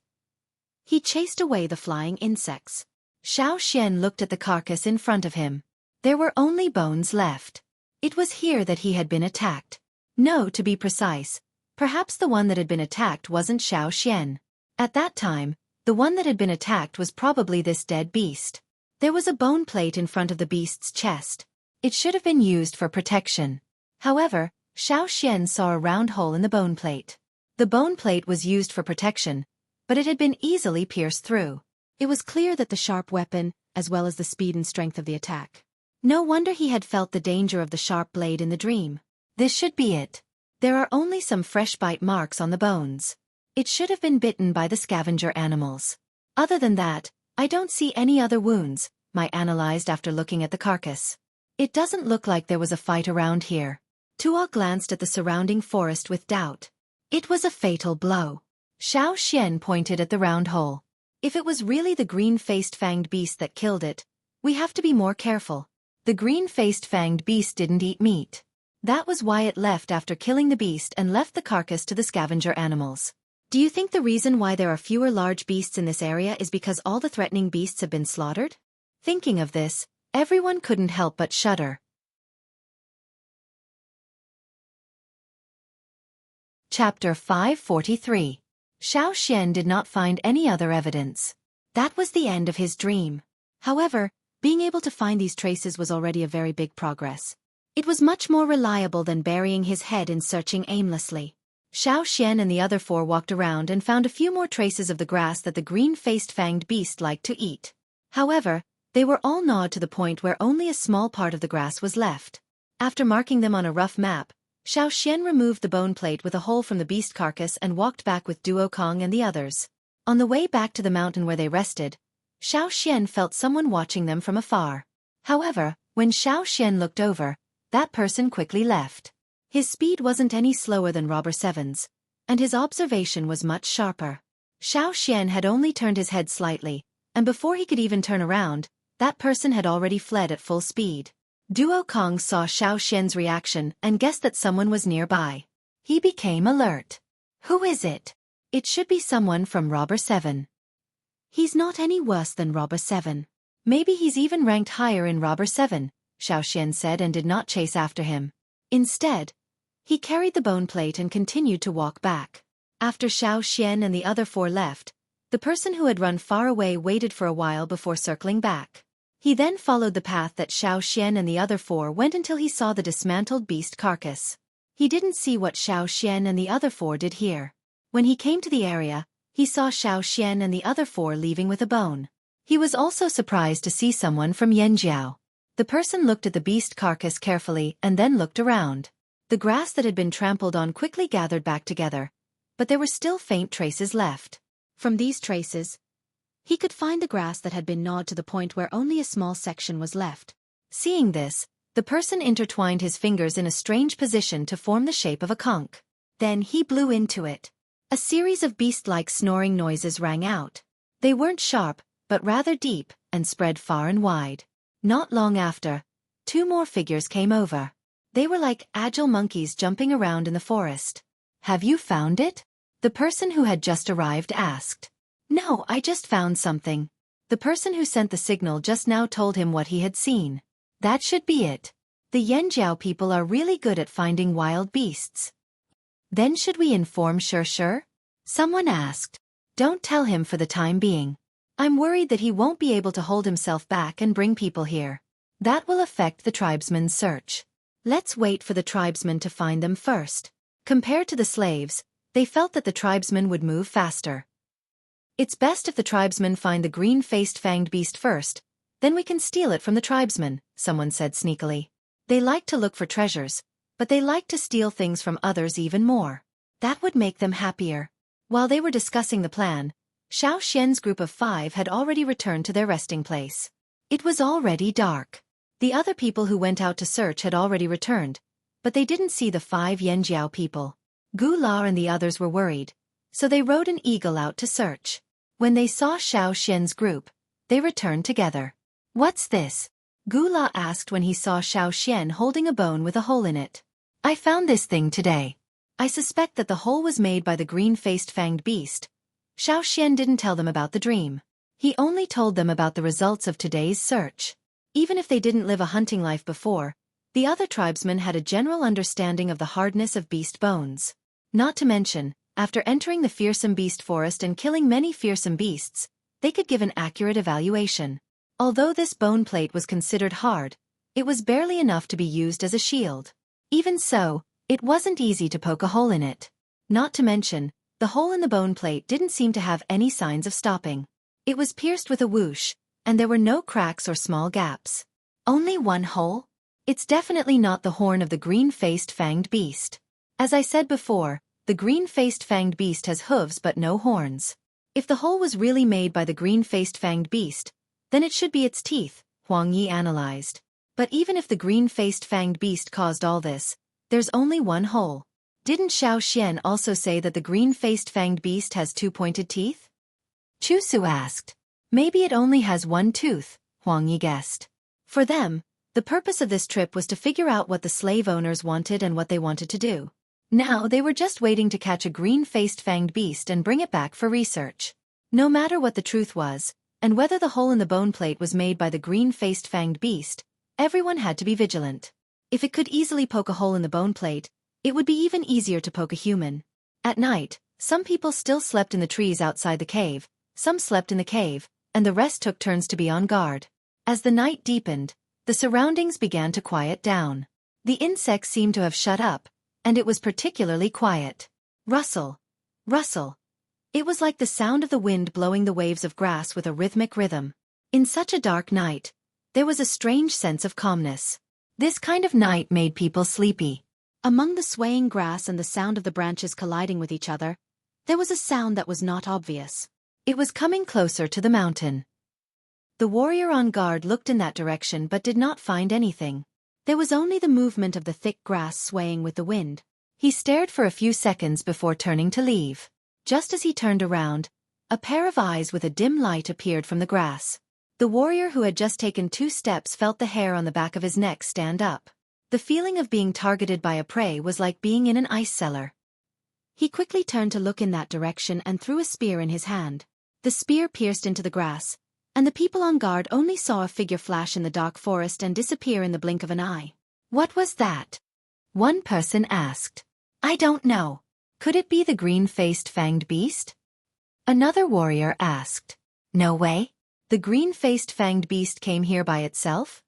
he chased away the flying insects. Xueqi looked at the carcass in front of him. There were only bones left. It was here that he had been attacked. No, to be precise, perhaps the one that had been attacked wasn't Xueqi. At that time, the one that had been attacked was probably this dead beast. There was a bone plate in front of the beast's chest. It should have been used for protection. However, Xueqi saw a round hole in the bone plate. The bone plate was used for protection, but it had been easily pierced through. It was clear that the sharp weapon, as well as the speed and strength of the attack. No wonder he had felt the danger of the sharp blade in the dream. This should be it. There are only some fresh bite marks on the bones. It should have been bitten by the scavenger animals. Other than that, I don't see any other wounds, Mai analyzed after looking at the carcass. It doesn't look like there was a fight around here. Tuo glanced at the surrounding forest with doubt. It was a fatal blow. Xueqi pointed at the round hole. If it was really the green-faced fanged beast that killed it, we have to be more careful. The green-faced fanged beast didn't eat meat. That was why it left after killing the beast and left the carcass to the scavenger animals. Do you think the reason why there are fewer large beasts in this area is because all the threatening beasts have been slaughtered? Thinking of this, everyone couldn't help but shudder. Chapter 543. Xueqi did not find any other evidence. That was the end of his dream. However, being able to find these traces was already a very big progress. It was much more reliable than burying his head in searching aimlessly. Xueqi and the other four walked around and found a few more traces of the grass that the green-faced fanged beast liked to eat. However, they were all gnawed to the point where only a small part of the grass was left. After marking them on a rough map, Xueqi removed the bone plate with a hole from the beast carcass and walked back with Duokong and the others. On the way back to the mountain where they rested, Xueqi felt someone watching them from afar. However, when Xueqi looked over, that person quickly left. His speed wasn't any slower than Robber Seven's, and his observation was much sharper. Xueqi had only turned his head slightly, and before he could even turn around, that person had already fled at full speed. Duokong saw Xueqi's reaction and guessed that someone was nearby. He became alert. Who is it? It should be someone from Robber 7. He's not any worse than Robber 7. Maybe he's even ranked higher in Robber 7, Xueqi said and did not chase after him. Instead, he carried the bone plate and continued to walk back. After Xueqi and the other four left, the person who had run far away waited for a while before circling back. He then followed the path that Xueqi and the other four went until he saw the dismantled beast carcass. He didn't see what Xueqi and the other four did here. When he came to the area, he saw Xueqi and the other four leaving with a bone. He was also surprised to see someone from Yanjiao. The person looked at the beast carcass carefully and then looked around. The grass that had been trampled on quickly gathered back together, but there were still faint traces left. From these traces, he could find the grass that had been gnawed to the point where only a small section was left. Seeing this, the person intertwined his fingers in a strange position to form the shape of a conch. Then he blew into it. A series of beast-like snoring noises rang out. They weren't sharp, but rather deep, and spread far and wide. Not long after, 2 more figures came over. They were like agile monkeys jumping around in the forest. Have you found it? The person who had just arrived asked. No, I just found something. The person who sent the signal just now told him what he had seen. That should be it. The Yanjiao people are really good at finding wild beasts. Then should we inform Xueqi? Someone asked. Don't tell him for the time being. I'm worried that he won't be able to hold himself back and bring people here. That will affect the tribesmen's search. Let's wait for the tribesmen to find them first. Compared to the slaves, they felt that the tribesmen would move faster. It's best if the tribesmen find the green-faced fanged beast first, then we can steal it from the tribesmen, someone said sneakily. They like to look for treasures, but they like to steal things from others even more. That would make them happier. While they were discussing the plan, Xueqi's group of 5 had already returned to their resting place. It was already dark. The other people who went out to search had already returned, but they didn't see the 5 Yanjiao people. Gu La and the others were worried, so they rode an eagle out to search. When they saw Xueqi's group, they returned together. What's this? Gu La asked when he saw Xueqi holding a bone with a hole in it. I found this thing today. I suspect that the hole was made by the green-faced fanged beast. Xueqi didn't tell them about the dream. He only told them about the results of today's search. Even if they didn't live a hunting life before, the other tribesmen had a general understanding of the hardness of beast bones. Not to mention, after entering the fearsome beast forest and killing many fearsome beasts, they could give an accurate evaluation. Although this bone plate was considered hard, it was barely enough to be used as a shield. Even so, it wasn't easy to poke a hole in it. Not to mention, the hole in the bone plate didn't seem to have any signs of stopping. It was pierced with a whoosh, and there were no cracks or small gaps. Only one hole? It's definitely not the horn of the green-faced fanged beast. As I said before, the green-faced fanged beast has hooves but no horns. If the hole was really made by the green-faced fanged beast, then it should be its teeth, Huang Yi analyzed. But even if the green-faced fanged beast caused all this, there's only one hole. Didn't Xueqi also say that the green-faced fanged beast has 2 pointed teeth? Chusu asked. Maybe it only has 1 tooth, Huang Yi guessed. For them, the purpose of this trip was to figure out what the slave owners wanted and what they wanted to do. Now they were just waiting to catch a green-faced fanged beast and bring it back for research. No matter what the truth was, and whether the hole in the bone plate was made by the green-faced fanged beast, everyone had to be vigilant. If it could easily poke a hole in the bone plate, it would be even easier to poke a human. At night, some people still slept in the trees outside the cave, some slept in the cave, and the rest took turns to be on guard. As the night deepened, the surroundings began to quiet down. The insects seemed to have shut up, and it was particularly quiet. Rustle, rustle. It was like the sound of the wind blowing the waves of grass with a rhythmic rhythm. In such a dark night, there was a strange sense of calmness. This kind of night made people sleepy. Among the swaying grass and the sound of the branches colliding with each other, there was a sound that was not obvious. It was coming closer to the mountain. The warrior on guard looked in that direction but did not find anything. There was only the movement of the thick grass swaying with the wind. He stared for a few seconds before turning to leave. Just as he turned around, a pair of eyes with a dim light appeared from the grass. The warrior who had just taken 2 steps felt the hair on the back of his neck stand up. The feeling of being targeted by a prey was like being in an ice cellar. He quickly turned to look in that direction and threw a spear in his hand. The spear pierced into the grass, and the people on guard only saw a figure flash in the dark forest and disappear in the blink of an eye. What was that? One person asked. I don't know. Could it be the green-faced fanged beast? Another warrior asked. No way. The green-faced fanged beast came here by itself?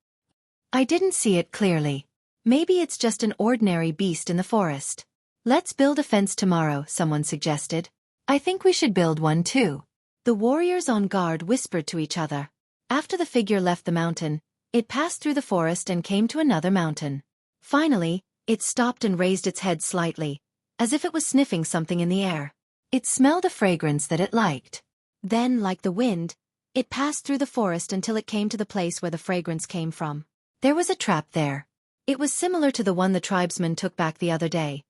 I didn't see it clearly. Maybe it's just an ordinary beast in the forest. Let's build a fence tomorrow, someone suggested. I think we should build one too. The warriors on guard whispered to each other. After the figure left the mountain, it passed through the forest and came to another mountain. Finally, it stopped and raised its head slightly, as if it was sniffing something in the air. It smelled a fragrance that it liked. Then, like the wind, it passed through the forest until it came to the place where the fragrance came from. There was a trap there. It was similar to the one the tribesmen took back the other day,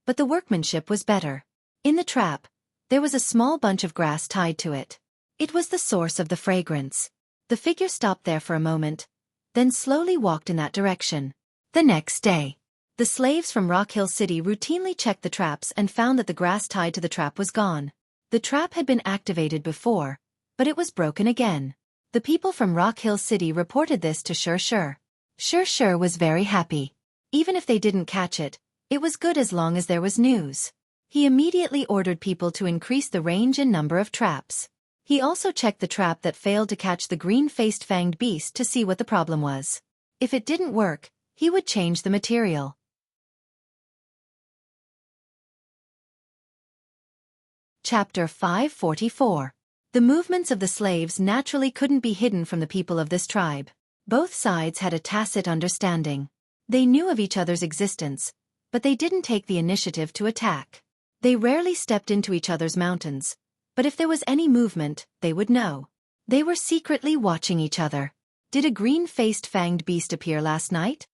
but the workmanship was better. In the trap, there was a small bunch of grass tied to it. It was the source of the fragrance. The figure stopped there for a moment, then slowly walked in that direction. The next day, the slaves from Rock Hill City routinely checked the traps and found that the grass tied to the trap was gone. The trap had been activated before, but it was broken again. The people from Rock Hill City reported this to Xueqi. Xueqi was very happy. Even if they didn't catch it, it was good as long as there was news. He immediately ordered people to increase the range and number of traps. He also checked the trap that failed to catch the green-faced fanged beast to see what the problem was. If it didn't work, he would change the material. Chapter 544. The movements of the slaves naturally couldn't be hidden from the people of this tribe. Both sides had a tacit understanding. They knew of each other's existence, but they didn't take the initiative to attack. They rarely stepped into each other's mountains, but if there was any movement, they would know. They were secretly watching each other. Did a green-faced fanged beast appear last night?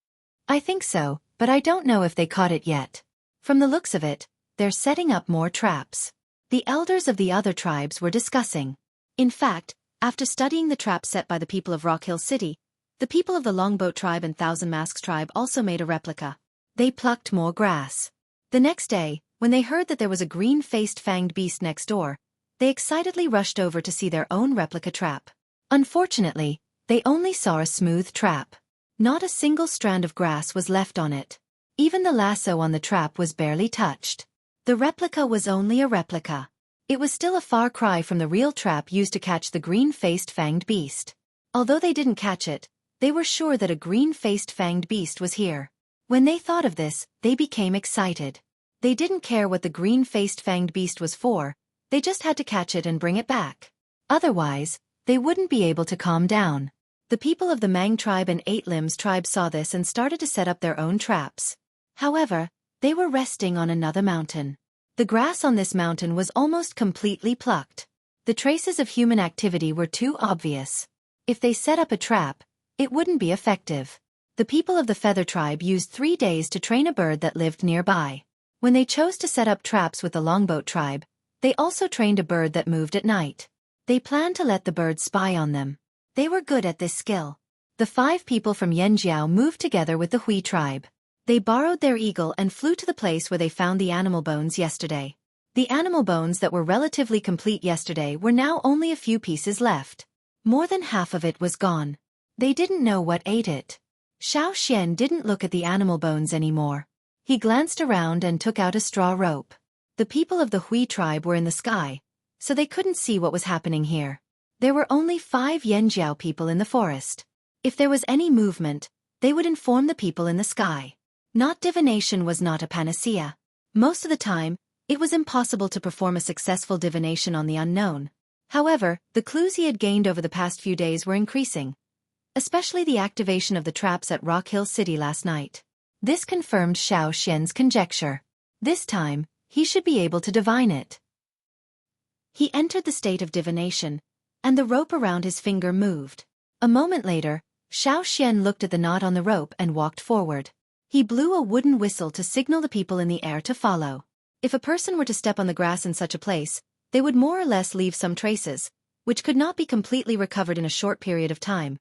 I think so, but I don't know if they caught it yet. From the looks of it, they're setting up more traps. The elders of the other tribes were discussing. In fact, after studying the traps set by the people of Rock Hill City, the people of the Longboat tribe and Thousand Masks tribe also made a replica. They plucked more grass. The next day, when they heard that there was a green-faced fanged beast next door, they excitedly rushed over to see their own replica trap. Unfortunately, they only saw a smooth trap. Not a single strand of grass was left on it. Even the lasso on the trap was barely touched. The replica was only a replica. It was still a far cry from the real trap used to catch the green-faced fanged beast. Although they didn't catch it, they were sure that a green-faced fanged beast was here. When they thought of this, they became excited. They didn't care what the green-faced fanged beast was for, they just had to catch it and bring it back. Otherwise, they wouldn't be able to calm down. The people of the Mang tribe and Eight Limbs tribe saw this and started to set up their own traps. However, they were resting on another mountain. The grass on this mountain was almost completely plucked. The traces of human activity were too obvious. If they set up a trap, it wouldn't be effective. The people of the Feather tribe used 3 days to train a bird that lived nearby. When they chose to set up traps with the Longboat tribe, they also trained a bird that moved at night. They planned to let the bird spy on them. They were good at this skill. The 5 people from Yanjiao moved together with the Hui tribe. They borrowed their eagle and flew to the place where they found the animal bones yesterday. The animal bones that were relatively complete yesterday were now only a few pieces left. More than half of it was gone. They didn't know what ate it. Xueqi didn't look at the animal bones anymore. He glanced around and took out a straw rope. The people of the Hui tribe were in the sky, so they couldn't see what was happening here. There were only 5 Yanjiao people in the forest. If there was any movement, they would inform the people in the sky. Not divination was not a panacea. Most of the time, it was impossible to perform a successful divination on the unknown. However, the clues he had gained over the past few days were increasing, especially the activation of the traps at Rock Hill City last night. This confirmed Xueqi's conjecture. This time, he should be able to divine it. He entered the state of divination, and the rope around his finger moved. A moment later, Xueqi looked at the knot on the rope and walked forward. He blew a wooden whistle to signal the people in the air to follow. If a person were to step on the grass in such a place, they would more or less leave some traces, which could not be completely recovered in a short period of time,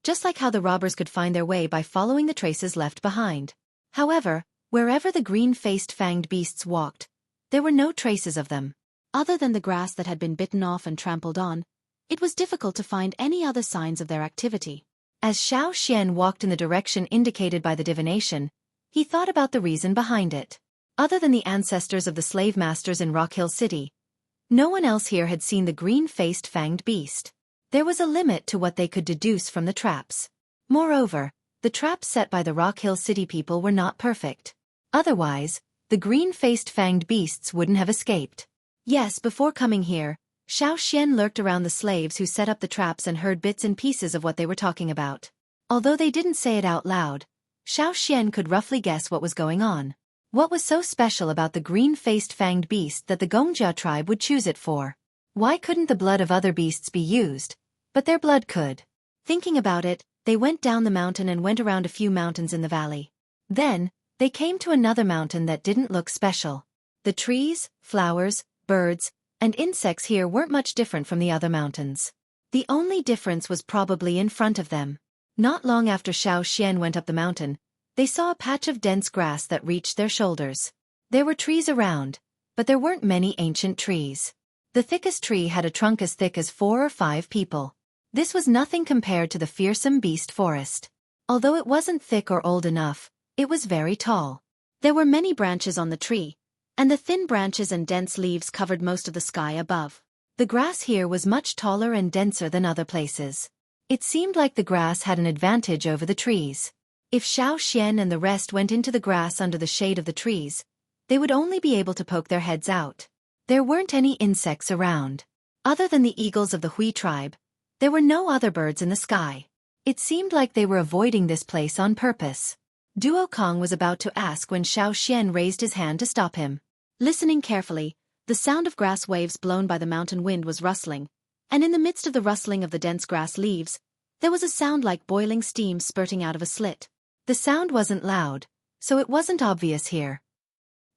just like how the robbers could find their way by following the traces left behind. However, wherever the green-faced fanged beasts walked, there were no traces of them. Other than the grass that had been bitten off and trampled on, it was difficult to find any other signs of their activity. As Xueqi walked in the direction indicated by the divination, he thought about the reason behind it. Other than the ancestors of the slave masters in Rock Hill City, no one else here had seen the green-faced fanged beast. There was a limit to what they could deduce from the traps. Moreover, the traps set by the Rock Hill City people were not perfect. Otherwise, the green-faced fanged beasts wouldn't have escaped. Yes, before coming here, Xueqi lurked around the slaves who set up the traps and heard bits and pieces of what they were talking about. Although they didn't say it out loud, Xueqi could roughly guess what was going on. What was so special about the green-faced fanged beast that the Gongjia tribe would choose it for? Why couldn't the blood of other beasts be used, but their blood could? Thinking about it, they went down the mountain and went around a few mountains in the valley. Then, they came to another mountain that didn't look special. The trees, flowers, birds, and insects here weren't much different from the other mountains. The only difference was probably in front of them. Not long after Xiao Xian went up the mountain, they saw a patch of dense grass that reached their shoulders. There were trees around, but there weren't many ancient trees. The thickest tree had a trunk as thick as 4 or 5 people. This was nothing compared to the fearsome beast forest. Although it wasn't thick or old enough, it was very tall. There were many branches on the tree, and the thin branches and dense leaves covered most of the sky above. The grass here was much taller and denser than other places. It seemed like the grass had an advantage over the trees. If Xiao Xian and the rest went into the grass under the shade of the trees, they would only be able to poke their heads out. There weren't any insects around. Other than the eagles of the Hui tribe, there were no other birds in the sky. It seemed like they were avoiding this place on purpose. Duo Kong was about to ask when Xiao Xian raised his hand to stop him. Listening carefully, the sound of grass waves blown by the mountain wind was rustling, and in the midst of the rustling of the dense grass leaves, there was a sound like boiling steam spurting out of a slit. The sound wasn't loud, so it wasn't obvious here.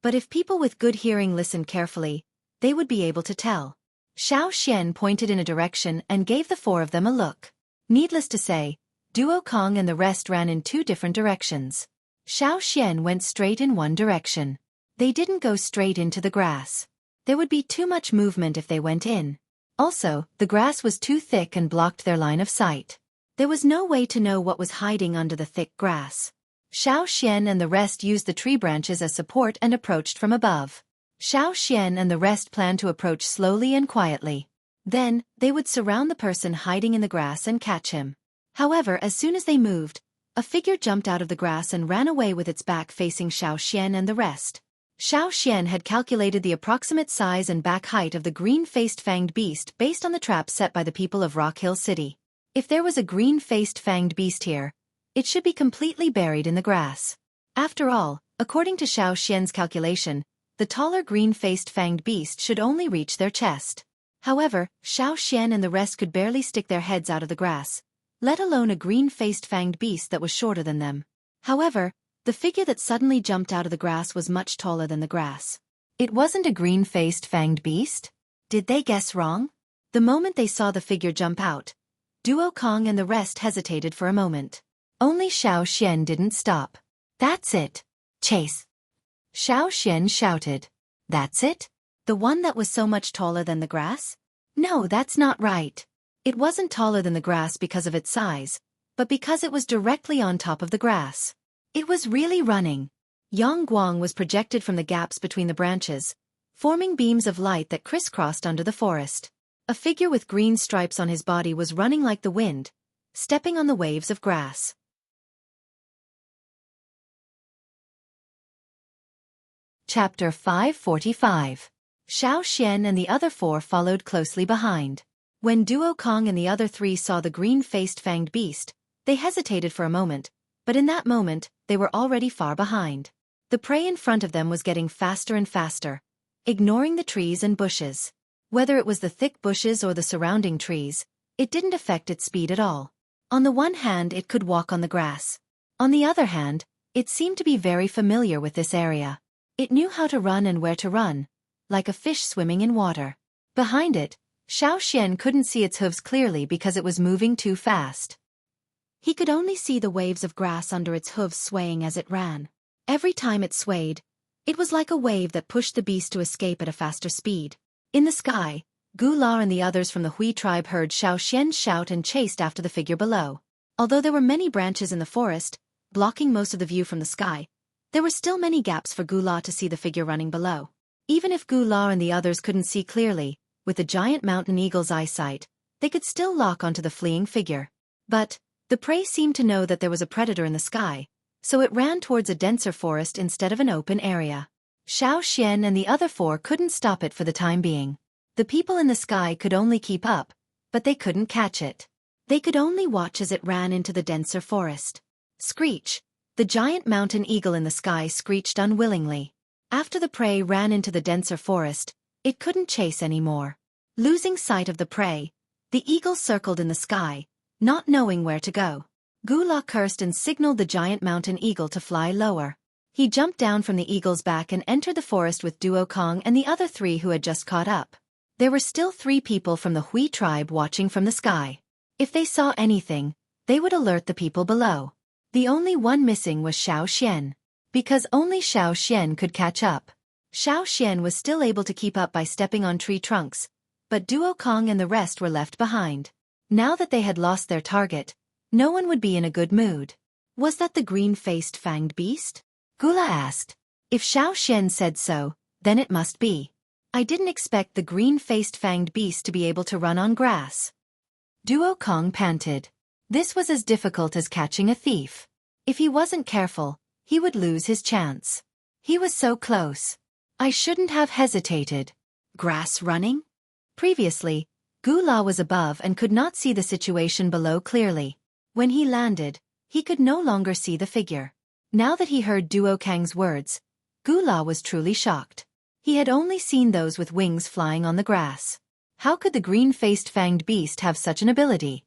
But if people with good hearing listened carefully, they would be able to tell. Xiao Xian pointed in a direction and gave the 4 of them a look. Needless to say, Duo Kong and the rest ran in 2 different directions. Xiao Xian went straight in one direction. They didn't go straight into the grass. There would be too much movement if they went in. Also, the grass was too thick and blocked their line of sight. There was no way to know what was hiding under the thick grass. Xiao Xian and the rest used the tree branches as support and approached from above. Xiao Xian and the rest planned to approach slowly and quietly. Then, they would surround the person hiding in the grass and catch him. However, as soon as they moved, a figure jumped out of the grass and ran away with its back facing Xiao Xian and the rest. Xiao Xian had calculated the approximate size and back height of the green-faced fanged beast based on the traps set by the people of Rock Hill City. If there was a green-faced fanged beast here, it should be completely buried in the grass. After all, according to Xiao Xian's calculation, the taller green-faced fanged beast should only reach their chest. However, Xiao Xian and the rest could barely stick their heads out of the grass, let alone a green-faced fanged beast that was shorter than them. However, the figure that suddenly jumped out of the grass was much taller than the grass. It wasn't a green-faced fanged beast? Did they guess wrong? The moment they saw the figure jump out, Duo Kong and the rest hesitated for a moment. Only Xiao Xian didn't stop. That's it. Chase! Xiao Xian shouted. That's it? The one that was so much taller than the grass? No, that's not right. It wasn't taller than the grass because of its size, but because it was directly on top of the grass. It was really running. Yang Guang was projected from the gaps between the branches, forming beams of light that crisscrossed under the forest. A figure with green stripes on his body was running like the wind, stepping on the waves of grass. Chapter 545. Xiao Xian and the other 4 followed closely behind. When Duo Kong and the other 3 saw the green-faced fanged beast, they hesitated for a moment, but in that moment, they were already far behind. The prey in front of them was getting faster and faster, ignoring the trees and bushes. Whether it was the thick bushes or the surrounding trees, it didn't affect its speed at all. On the one hand, it could walk on the grass. On the other hand, it seemed to be very familiar with this area. It knew how to run and where to run, like a fish swimming in water. Behind it, Xiao Xian couldn't see its hooves clearly because it was moving too fast. He could only see the waves of grass under its hooves swaying as it ran. Every time it swayed, it was like a wave that pushed the beast to escape at a faster speed. In the sky, Gu La and the others from the Hui tribe heard Xiao Xian shout and chased after the figure below. Although there were many branches in the forest, blocking most of the view from the sky, there were still many gaps for Gu La to see the figure running below. Even if Gu La and the others couldn't see clearly, with the giant mountain eagle's eyesight, they could still lock onto the fleeing figure. But the prey seemed to know that there was a predator in the sky, so it ran towards a denser forest instead of an open area. Xiao Xian and the other 4 couldn't stop it for the time being. The people in the sky could only keep up, but they couldn't catch it. They could only watch as it ran into the denser forest. Screech! The giant mountain eagle in the sky screeched unwillingly. After the prey ran into the denser forest, it couldn't chase anymore. Losing sight of the prey, the eagle circled in the sky, not knowing where to go. Gu La cursed and signaled the giant mountain eagle to fly lower. He jumped down from the eagle's back and entered the forest with Duo Kong and the other 3 who had just caught up. There were still 3 people from the Hui tribe watching from the sky. If they saw anything, They would alert the people below. The only one missing was Xiao Xian. Because only Xiao Xian could catch up. Xiao Xian was still able to keep up by stepping on tree trunks, but Duo Kong and the rest were left behind. Now that they had lost their target, no one would be in a good mood. Was that the green-faced fanged beast? Gula asked. If Xiao Xian said so, then it must be. I didn't expect the green-faced fanged beast to be able to run on grass. Duo Kong panted. This was as difficult as catching a thief. If he wasn't careful, he would lose his chance. He was so close. I shouldn't have hesitated. Grass running? Previously, Gula was above and could not see the situation below clearly. When he landed, he could no longer see the figure. Now that he heard Duo Kang's words, Gula was truly shocked. He had only seen those with wings flying on the grass. How could the green-faced fanged beast have such an ability?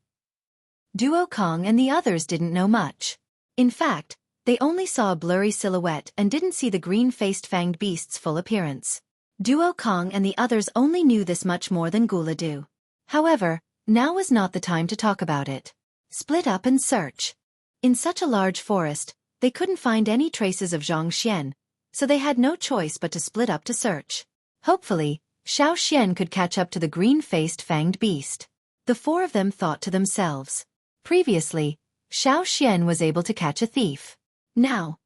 Duo Kong and the others didn't know much. In fact, they only saw a blurry silhouette and didn't see the green-faced fanged beast's full appearance. Duo Kong and the others only knew this much more than Gula do. However, now was not the time to talk about it. Split up and search. In such a large forest, they couldn't find any traces of Zhang Xian, so they had no choice but to split up to search. Hopefully, Xiao Xian could catch up to the green-faced fanged beast. The four of them thought to themselves. Previously, Xiao Xian was able to catch a thief. Now,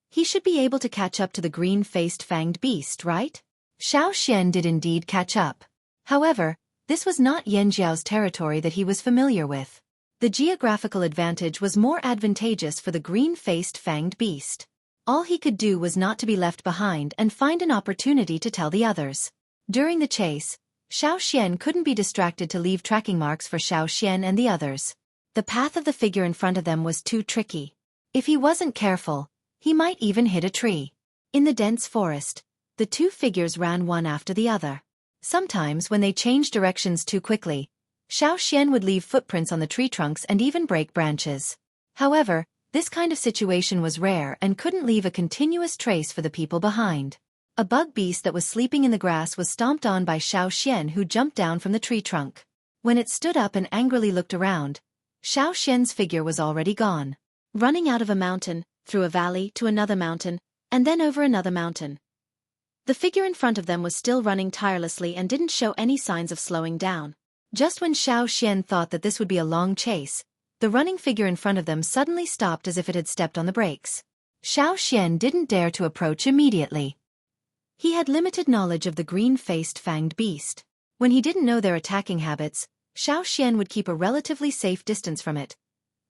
he should be able to catch up to the green-faced fanged beast, right? Xiao Xian did indeed catch up. However, this was not Yanjiao's territory that he was familiar with. The geographical advantage was more advantageous for the green-faced fanged beast. All he could do was not to be left behind and find an opportunity to tell the others. During the chase, Xiao Xian couldn't be distracted to leave tracking marks for Xiao Xian and the others. The path of the figure in front of them was too tricky. If he wasn't careful, he might even hit a tree. In the dense forest, the two figures ran one after the other. Sometimes when they changed directions too quickly, Xiao Xian would leave footprints on the tree trunks and even break branches. However, this kind of situation was rare and couldn't leave a continuous trace for the people behind. A bug beast that was sleeping in the grass was stomped on by Xiao Xian, who jumped down from the tree trunk. When it stood up and angrily looked around, Xiao Xian's figure was already gone. Running out of a mountain, through a valley to another mountain, and then over another mountain. The figure in front of them was still running tirelessly and didn't show any signs of slowing down. Just when Xiao Xian thought that this would be a long chase, the running figure in front of them suddenly stopped as if it had stepped on the brakes. Xiao Xian didn't dare to approach immediately. He had limited knowledge of the green-faced fanged beast. When he didn't know their attacking habits, Xiao Xian would keep a relatively safe distance from it,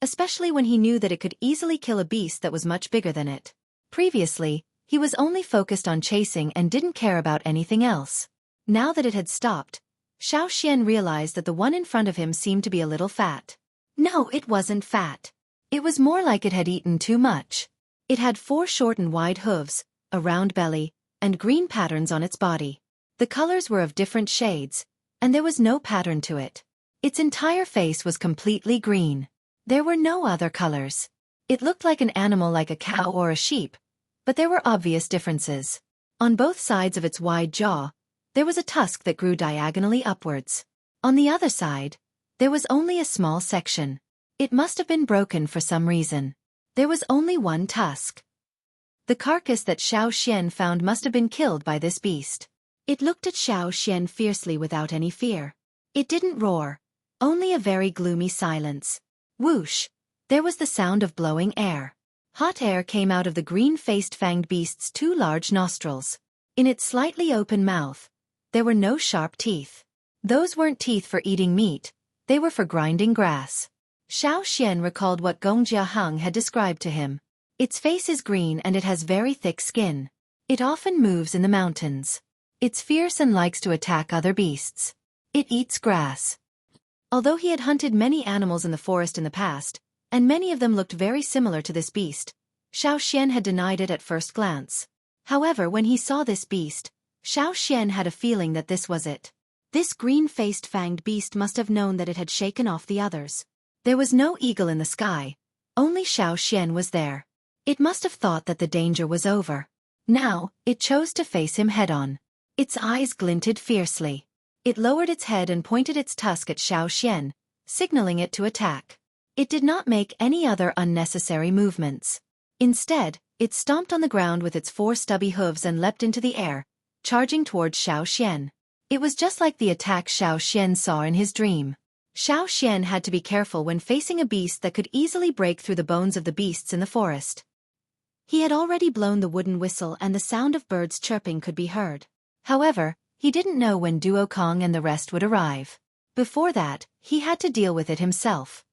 especially when he knew that it could easily kill a beast that was much bigger than it. Previously, he was only focused on chasing and didn't care about anything else. Now that it had stopped, Xiao Xian realized that the one in front of him seemed to be a little fat. No, it wasn't fat. It was more like it had eaten too much. It had 4 short and wide hooves, a round belly, and green patterns on its body. The colors were of different shades, and there was no pattern to it. Its entire face was completely green. There were no other colors. It looked like an animal like a cow or a sheep, but there were obvious differences. On both sides of its wide jaw, there was a tusk that grew diagonally upwards. On the other side, there was only a small section. It must have been broken for some reason. There was only one tusk. The carcass that Xiao Xian found must have been killed by this beast. It looked at Xiao Xian fiercely without any fear. It didn't roar, only a very gloomy silence. Whoosh! There was the sound of blowing air. Hot air came out of the green-faced fanged beast's 2 large nostrils. In its slightly open mouth, there were no sharp teeth. Those weren't teeth for eating meat, they were for grinding grass. Xiao Xian recalled what Gong Jiaheng had described to him. Its face is green and it has very thick skin. It often moves in the mountains. It's fierce and likes to attack other beasts. It eats grass. Although he had hunted many animals in the forest in the past, and many of them looked very similar to this beast, Xiao Xian had denied it at first glance. However, when he saw this beast, Xiao Xian had a feeling that this was it. This green-faced fanged beast must have known that it had shaken off the others. There was no eagle in the sky, only Xiao Xian was there. It must have thought that the danger was over. Now, it chose to face him head-on. Its eyes glinted fiercely. It lowered its head and pointed its tusk at Xiao Xian, signaling it to attack. It did not make any other unnecessary movements. Instead, it stomped on the ground with its 4 stubby hooves and leapt into the air, charging towards Xueqi. It was just like the attack Xueqi saw in his dream. Xueqi had to be careful when facing a beast that could easily break through the bones of the beasts in the forest. He had already blown the wooden whistle and the sound of birds chirping could be heard. However, he didn't know when Duo Kong and the rest would arrive. Before that, he had to deal with it himself.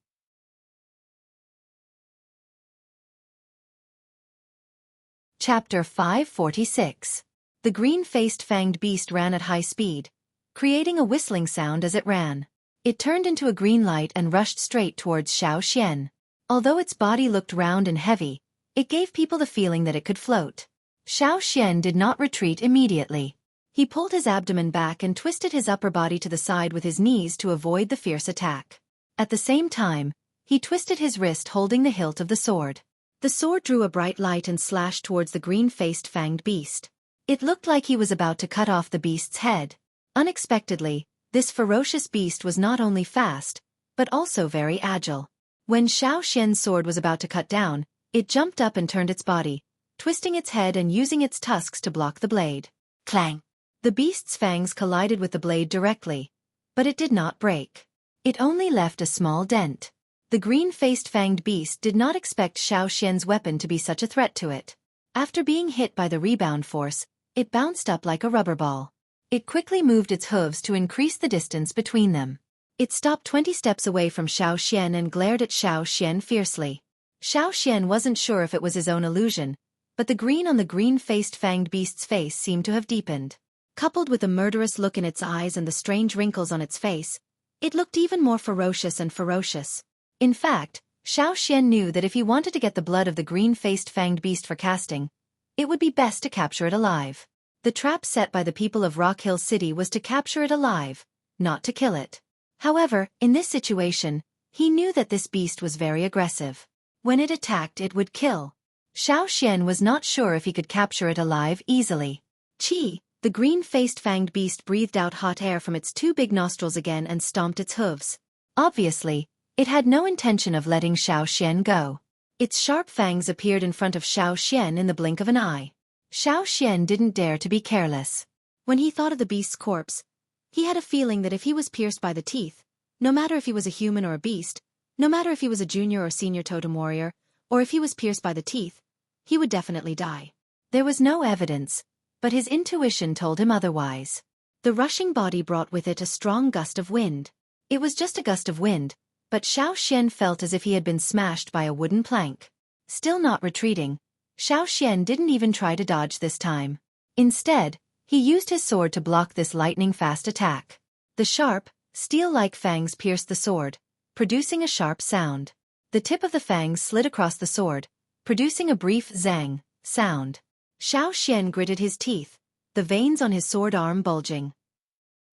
Chapter 546. The green-faced fanged beast ran at high speed, creating a whistling sound as it ran. It turned into a green light and rushed straight towards Xueqi. Although its body looked round and heavy, it gave people the feeling that it could float. Xueqi did not retreat immediately. He pulled his abdomen back and twisted his upper body to the side with his knees to avoid the fierce attack. At the same time, he twisted his wrist holding the hilt of the sword. The sword drew a bright light and slashed towards the green-faced fanged beast. It looked like he was about to cut off the beast's head. Unexpectedly, this ferocious beast was not only fast, but also very agile. When Xueqi's sword was about to cut down, it jumped up and turned its body, twisting its head and using its tusks to block the blade. Clang! The beast's fangs collided with the blade directly, but it did not break. It only left a small dent. The green-faced fanged beast did not expect Xueqi's weapon to be such a threat to it. After being hit by the rebound force, it bounced up like a rubber ball. It quickly moved its hooves to increase the distance between them. It stopped 20 steps away from Xueqi and glared at Xueqi fiercely. Xueqi wasn't sure if it was his own illusion, but the green on the green-faced fanged beast's face seemed to have deepened. Coupled with the murderous look in its eyes and the strange wrinkles on its face, it looked even more ferocious and ferocious. In fact, Xueqi knew that if he wanted to get the blood of the green-faced fanged beast for casting, it would be best to capture it alive. The trap set by the people of Rock Hill City was to capture it alive, not to kill it. However, in this situation, he knew that this beast was very aggressive. When it attacked, it would kill. Xueqi was not sure if he could capture it alive easily. Chi, the green-faced fanged beast breathed out hot air from its 2 big nostrils again and stomped its hooves. Obviously, it had no intention of letting Xueqi go. Its sharp fangs appeared in front of Xueqi in the blink of an eye. Xueqi didn't dare to be careless. When he thought of the beast's corpse, he had a feeling that if he was pierced by the teeth, no matter if he was a human or a beast, no matter if he was a junior or senior totem warrior, or if he was pierced by the teeth, he would definitely die. There was no evidence, but his intuition told him otherwise. The rushing body brought with it a strong gust of wind. It was just a gust of wind, but Xueqi felt as if he had been smashed by a wooden plank. Still not retreating, Xueqi didn't even try to dodge this time. Instead, he used his sword to block this lightning-fast attack. The sharp, steel-like fangs pierced the sword, producing a sharp sound. The tip of the fangs slid across the sword, producing a brief zang sound. Xueqi gritted his teeth, the veins on his sword arm bulging.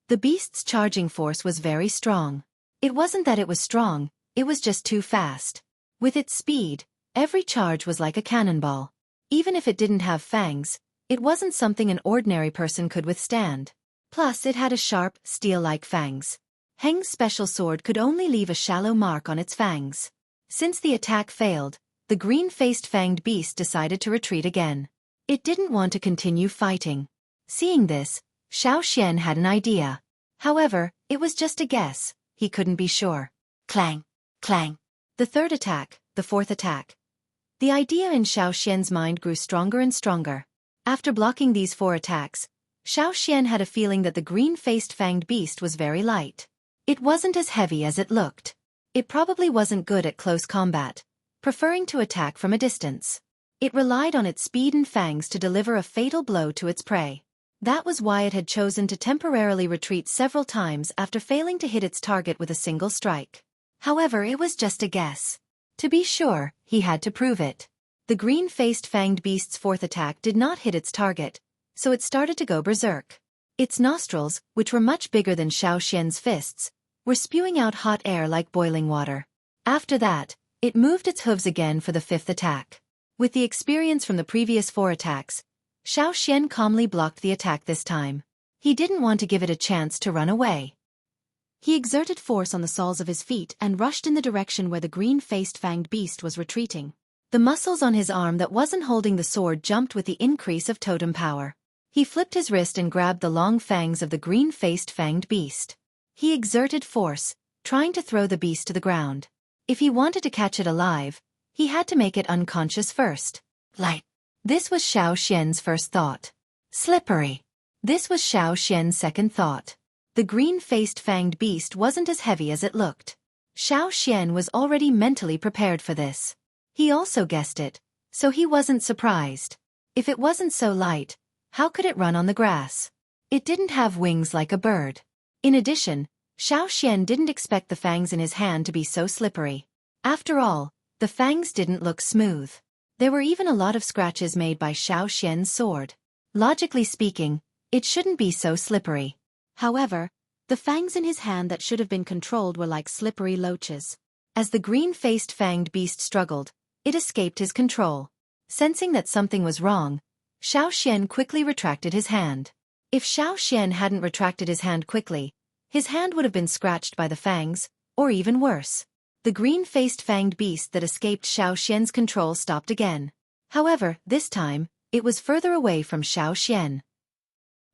The beast's charging force was very strong. It wasn't that it was strong, it was just too fast. With its speed, every charge was like a cannonball. Even if it didn't have fangs, it wasn't something an ordinary person could withstand. Plus, it had a sharp, steel-like fangs. Heng's special sword could only leave a shallow mark on its fangs. Since the attack failed, the green-faced fanged beast decided to retreat again. It didn't want to continue fighting. Seeing this, Xueqi had an idea. However, it was just a guess. He couldn't be sure. Clang! Clang! The third attack, the fourth attack. The idea in Xueqi's mind grew stronger and stronger. After blocking these 4 attacks, Xueqi had a feeling that the green-faced fanged beast was very light. It wasn't as heavy as it looked. It probably wasn't good at close combat, preferring to attack from a distance. It relied on its speed and fangs to deliver a fatal blow to its prey. That was why it had chosen to temporarily retreat several times after failing to hit its target with a single strike. However, it was just a guess. To be sure, he had to prove it. The green-faced fanged beast's 4th attack did not hit its target, so it started to go berserk. Its nostrils, which were much bigger than Xueqi's fists, were spewing out hot air like boiling water. After that, it moved its hooves again for the 5th attack. With the experience from the previous 4 attacks, Xueqi calmly blocked the attack this time. He didn't want to give it a chance to run away. He exerted force on the soles of his feet and rushed in the direction where the green-faced fanged beast was retreating. The muscles on his arm that wasn't holding the sword jumped with the increase of totem power. He flipped his wrist and grabbed the long fangs of the green-faced fanged beast. He exerted force, trying to throw the beast to the ground. If he wanted to catch it alive, he had to make it unconscious first. Light. This was Xiao Xian's first thought. Slippery. This was Xiao Xian's second thought. The green-faced fanged beast wasn't as heavy as it looked. Xiao Xian was already mentally prepared for this. He also guessed it, so he wasn't surprised. If it wasn't so light, how could it run on the grass? It didn't have wings like a bird. In addition, Xiao Xian didn't expect the fangs in his hand to be so slippery. After all, the fangs didn't look smooth. There were even a lot of scratches made by Xiao Xian's sword. Logically speaking, it shouldn't be so slippery. However, the fangs in his hand that should have been controlled were like slippery loaches. As the green-faced fanged beast struggled, it escaped his control. Sensing that something was wrong, Xiao Xian quickly retracted his hand. If Xiao Xian hadn't retracted his hand quickly, his hand would have been scratched by the fangs, or even worse. The green-faced fanged beast that escaped Xiao Xian's control stopped again. However, this time, it was further away from Xiao Xian.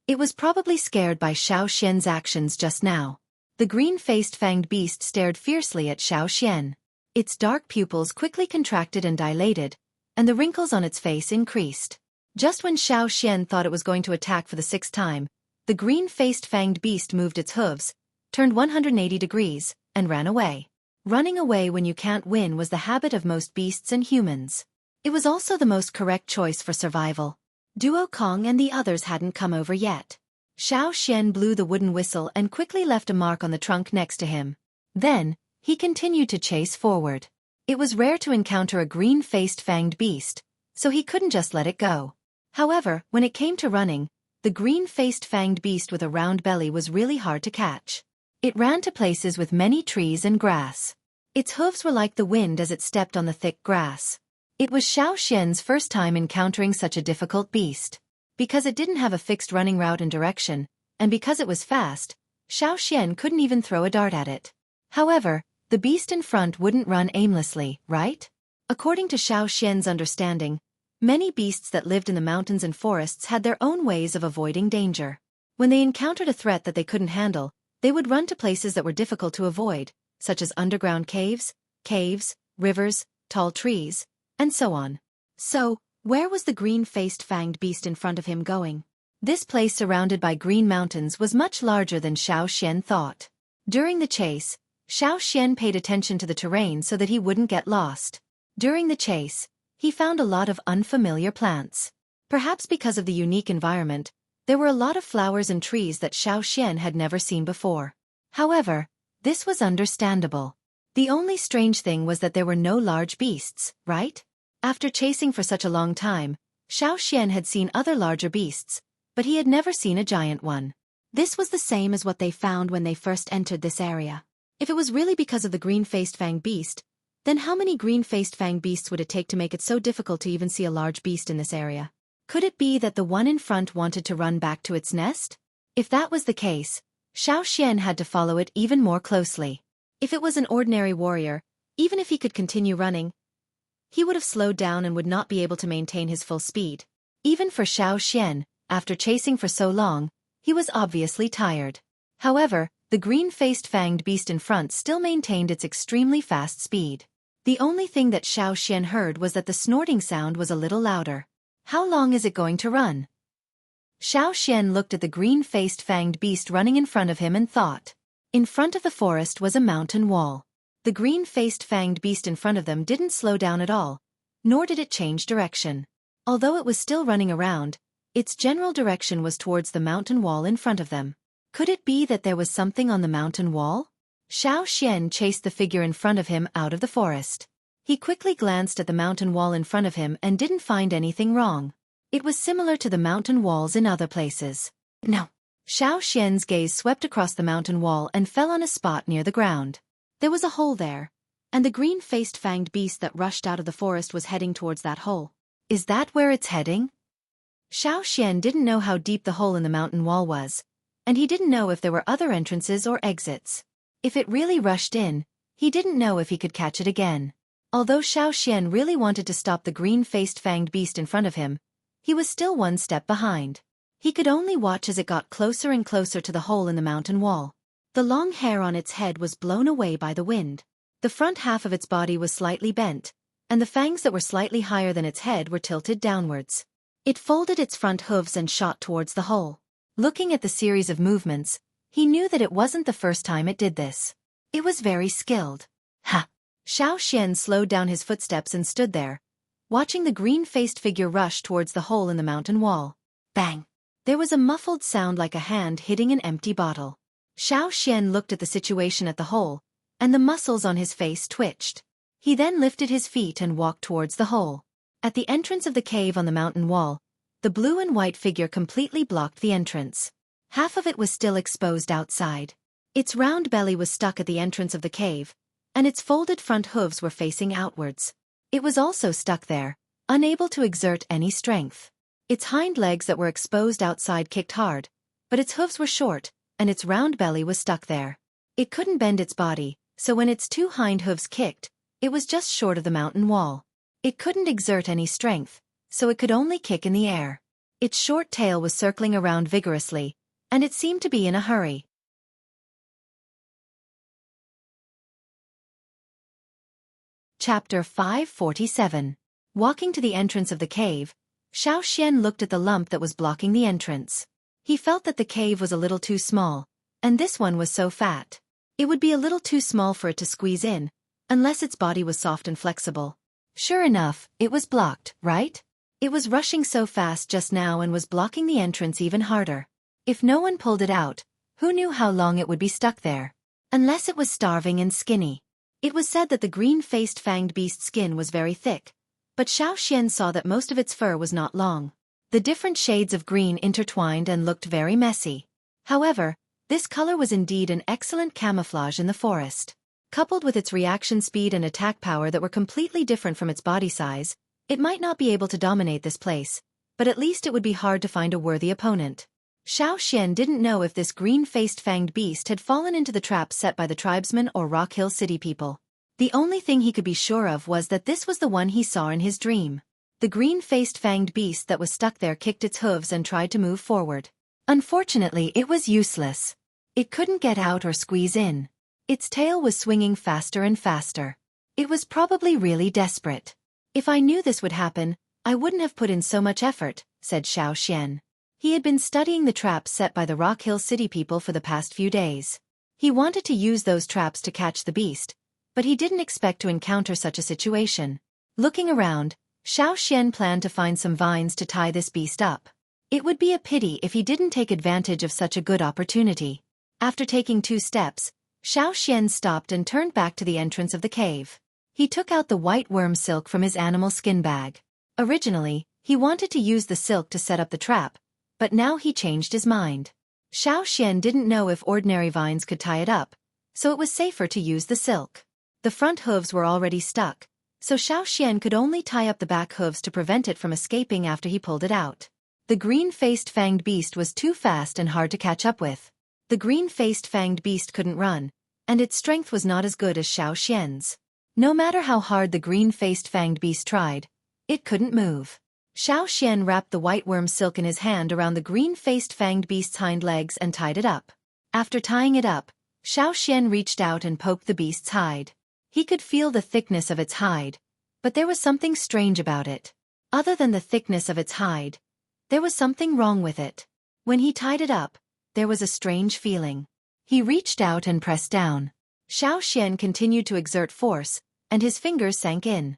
It was probably scared by Xiao Xian's actions just now. The green-faced fanged beast stared fiercely at Xiao Xian. Its dark pupils quickly contracted and dilated, and the wrinkles on its face increased. Just when Xiao Xian thought it was going to attack for the sixth time, the green-faced fanged beast moved its hooves, turned 180 degrees, and ran away. Running away when you can't win was the habit of most beasts and humans. It was also the most correct choice for survival. Duo Kong and the others hadn't come over yet. Xiao Xian blew the wooden whistle and quickly left a mark on the trunk next to him. Then, he continued to chase forward. It was rare to encounter a green-faced fanged beast, so he couldn't just let it go. However, when it came to running, the green-faced fanged beast with a round belly was really hard to catch. It ran to places with many trees and grass. Its hooves were like the wind as it stepped on the thick grass. It was Xiao Xian's first time encountering such a difficult beast. Because it didn't have a fixed running route and direction, and because it was fast, Xiao Xian couldn't even throw a dart at it. However, the beast in front wouldn't run aimlessly, right? According to Xiao Xian's understanding, many beasts that lived in the mountains and forests had their own ways of avoiding danger. When they encountered a threat that they couldn't handle, they would run to places that were difficult to avoid, such as underground caves, rivers, tall trees, and so on. So, where was the green-faced fanged beast in front of him going? This place surrounded by green mountains was much larger than Xiao Xian thought. During the chase, Xiao Xian paid attention to the terrain so that he wouldn't get lost. During the chase, he found a lot of unfamiliar plants. Perhaps because of the unique environment, there were a lot of flowers and trees that Xiao Xian had never seen before. However, this was understandable. The only strange thing was that there were no large beasts, right? After chasing for such a long time, Xiao Xian had seen other larger beasts, but he had never seen a giant one. This was the same as what they found when they first entered this area. If it was really because of the green-faced fang beast, then how many green-faced fang beasts would it take to make it so difficult to even see a large beast in this area? Could it be that the one in front wanted to run back to its nest? If that was the case, Xiao Xian had to follow it even more closely. If it was an ordinary warrior, even if he could continue running, he would have slowed down and would not be able to maintain his full speed. Even for Xiao Xian, after chasing for so long, he was obviously tired. However, the green-faced fanged beast in front still maintained its extremely fast speed. The only thing that Xiao Xian heard was that the snorting sound was a little louder. How long is it going to run? Xiao Xian looked at the green-faced fanged beast running in front of him and thought. In front of the forest was a mountain wall. The green-faced fanged beast in front of them didn't slow down at all, nor did it change direction. Although it was still running around, its general direction was towards the mountain wall in front of them. Could it be that there was something on the mountain wall? Xiao Xian chased the figure in front of him out of the forest. He quickly glanced at the mountain wall in front of him and didn't find anything wrong. It was similar to the mountain walls in other places. No. Xiao Xian's gaze swept across the mountain wall and fell on a spot near the ground. There was a hole there, and the green-faced fanged beast that rushed out of the forest was heading towards that hole. Is that where it's heading? Xiao Xian didn't know how deep the hole in the mountain wall was, and he didn't know if there were other entrances or exits. If it really rushed in, he didn't know if he could catch it again. Although Xiao Xian really wanted to stop the green-faced fanged beast in front of him, he was still one step behind. He could only watch as it got closer and closer to the hole in the mountain wall. The long hair on its head was blown away by the wind. The front half of its body was slightly bent, and the fangs that were slightly higher than its head were tilted downwards. It folded its front hooves and shot towards the hole. Looking at the series of movements, he knew that it wasn't the first time it did this. It was very skilled. Ha! Xiao Xian slowed down his footsteps and stood there, watching the green-faced figure rush towards the hole in the mountain wall. Bang! There was a muffled sound like a hand hitting an empty bottle. Xiao Xian looked at the situation at the hole, and the muscles on his face twitched. He then lifted his feet and walked towards the hole. At the entrance of the cave on the mountain wall, the blue and white figure completely blocked the entrance. Half of it was still exposed outside. Its round belly was stuck at the entrance of the cave, and its folded front hooves were facing outwards. It was also stuck there, unable to exert any strength. Its hind legs that were exposed outside kicked hard, but its hooves were short, and its round belly was stuck there. It couldn't bend its body, so when its two hind hooves kicked, it was just short of the mountain wall. It couldn't exert any strength, so it could only kick in the air. Its short tail was circling around vigorously, and it seemed to be in a hurry. Chapter 547. Walking to the entrance of the cave, Xiao Xian looked at the lump that was blocking the entrance. He felt that the cave was a little too small, and this one was so fat. It would be a little too small for it to squeeze in, unless its body was soft and flexible. Sure enough, it was blocked, right? It was rushing so fast just now and was blocking the entrance even harder. If no one pulled it out, who knew how long it would be stuck there? Unless it was starving and skinny. It was said that the green-faced fanged beast's skin was very thick, but Xiao Xian saw that most of its fur was not long. The different shades of green intertwined and looked very messy. However, this color was indeed an excellent camouflage in the forest. Coupled with its reaction speed and attack power that were completely different from its body size, it might not be able to dominate this place, but at least it would be hard to find a worthy opponent. Xiao Xian didn't know if this green-faced fanged beast had fallen into the trap set by the tribesmen or Rock Hill City people. The only thing he could be sure of was that this was the one he saw in his dream. The green-faced fanged beast that was stuck there kicked its hooves and tried to move forward. Unfortunately, it was useless. It couldn't get out or squeeze in. Its tail was swinging faster and faster. It was probably really desperate. If I knew this would happen, I wouldn't have put in so much effort, said Xiao Xian. He had been studying the traps set by the Rock Hill City people for the past few days. He wanted to use those traps to catch the beast, but he didn't expect to encounter such a situation. Looking around, Xiao Xian planned to find some vines to tie this beast up. It would be a pity if he didn't take advantage of such a good opportunity. After taking 2 steps, Xiao Xian stopped and turned back to the entrance of the cave. He took out the white worm silk from his animal skin bag. Originally, he wanted to use the silk to set up the trap, but now he changed his mind. Xiao Xian didn't know if ordinary vines could tie it up, so it was safer to use the silk. The front hooves were already stuck, so Xiao Xian could only tie up the back hooves to prevent it from escaping after he pulled it out. The green-faced fanged beast was too fast and hard to catch up with. The green-faced fanged beast couldn't run, and its strength was not as good as Xiao Xian's. No matter how hard the green-faced fanged beast tried, it couldn't move. Xiao Xian wrapped the white worm silk in his hand around the green-faced fanged beast's hind legs and tied it up. After tying it up, Xiao Xian reached out and poked the beast's hide. He could feel the thickness of its hide, but there was something strange about it. Other than the thickness of its hide, there was something wrong with it. When he tied it up, there was a strange feeling. He reached out and pressed down. Xiao Xian continued to exert force, and his fingers sank in.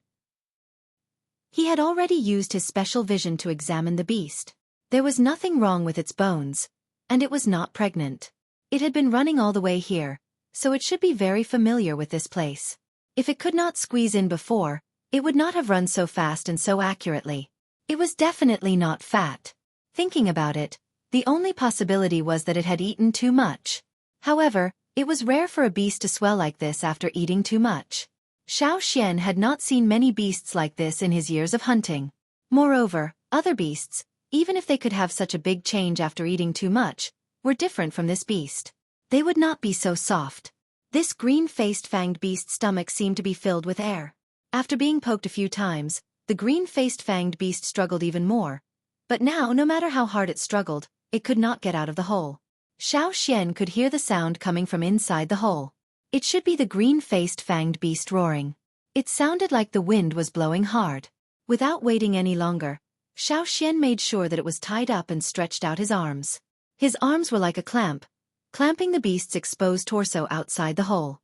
He had already used his special vision to examine the beast. There was nothing wrong with its bones, and it was not pregnant. It had been running all the way here, so it should be very familiar with this place. If it could not squeeze in before, it would not have run so fast and so accurately. It was definitely not fat. Thinking about it, the only possibility was that it had eaten too much. However, it was rare for a beast to swell like this after eating too much. Xiao Xian had not seen many beasts like this in his years of hunting. Moreover, other beasts, even if they could have such a big change after eating too much, were different from this beast. They would not be so soft. This green-faced fanged beast's stomach seemed to be filled with air. After being poked a few times, the green-faced fanged beast struggled even more. But now, no matter how hard it struggled, it could not get out of the hole. Xueqi could hear the sound coming from inside the hole. It should be the green-faced fanged beast roaring. It sounded like the wind was blowing hard. Without waiting any longer, Xueqi made sure that it was tied up and stretched out his arms. His arms were like a clamp, clamping the beast's exposed torso outside the hole.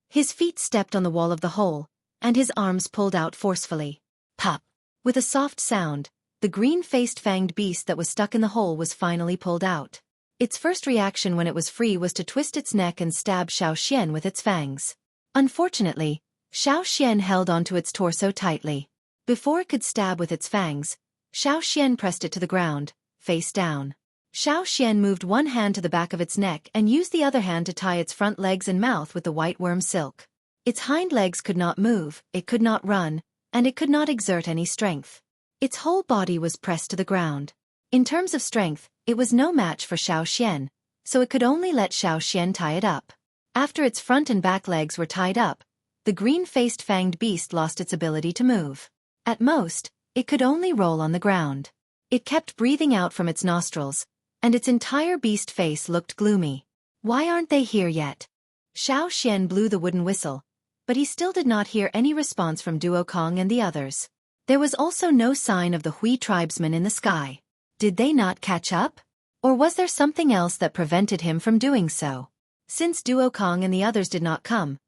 His feet stepped on the wall of the hole, and his arms pulled out forcefully. Pop! With a soft sound, the green-faced fanged beast that was stuck in the hole was finally pulled out. Its first reaction when it was free was to twist its neck and stab Xueqi with its fangs. Unfortunately, Xueqi held onto its torso tightly. Before it could stab with its fangs, Xueqi pressed it to the ground, face down. Xueqi moved one hand to the back of its neck and used the other hand to tie its front legs and mouth with the white worm silk. Its hind legs could not move, it could not run, and it could not exert any strength. Its whole body was pressed to the ground. In terms of strength, it was no match for Xueqi, so it could only let Xueqi tie it up. After its front and back legs were tied up, the green-faced fanged beast lost its ability to move. At most, it could only roll on the ground. It kept breathing out from its nostrils, and its entire beast face looked gloomy. Why aren't they here yet? Xueqi blew the wooden whistle, but he still did not hear any response from Duokong and the others. There was also no sign of the Hui tribesmen in the sky. Did they not catch up? Or was there something else that prevented him from doing so? Since Duokong and the others did not come,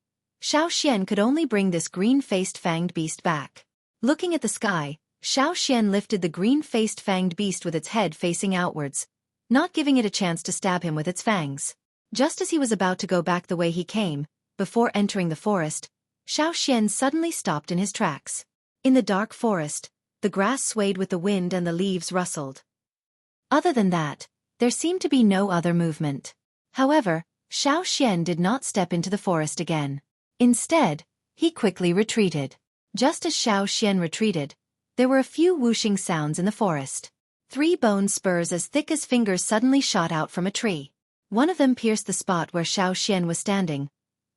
Xueqi could only bring this green-faced fanged beast back. Looking at the sky, Xueqi lifted the green-faced fanged beast with its head facing outwards, not giving it a chance to stab him with its fangs. Just as he was about to go back the way he came, before entering the forest, Xueqi suddenly stopped in his tracks. In the dark forest, the grass swayed with the wind and the leaves rustled. Other than that, there seemed to be no other movement. However, Xueqi did not step into the forest again. Instead, he quickly retreated. Just as Xueqi retreated, there were a few whooshing sounds in the forest. 3 bone spurs as thick as fingers suddenly shot out from a tree. One of them pierced the spot where Xueqi was standing,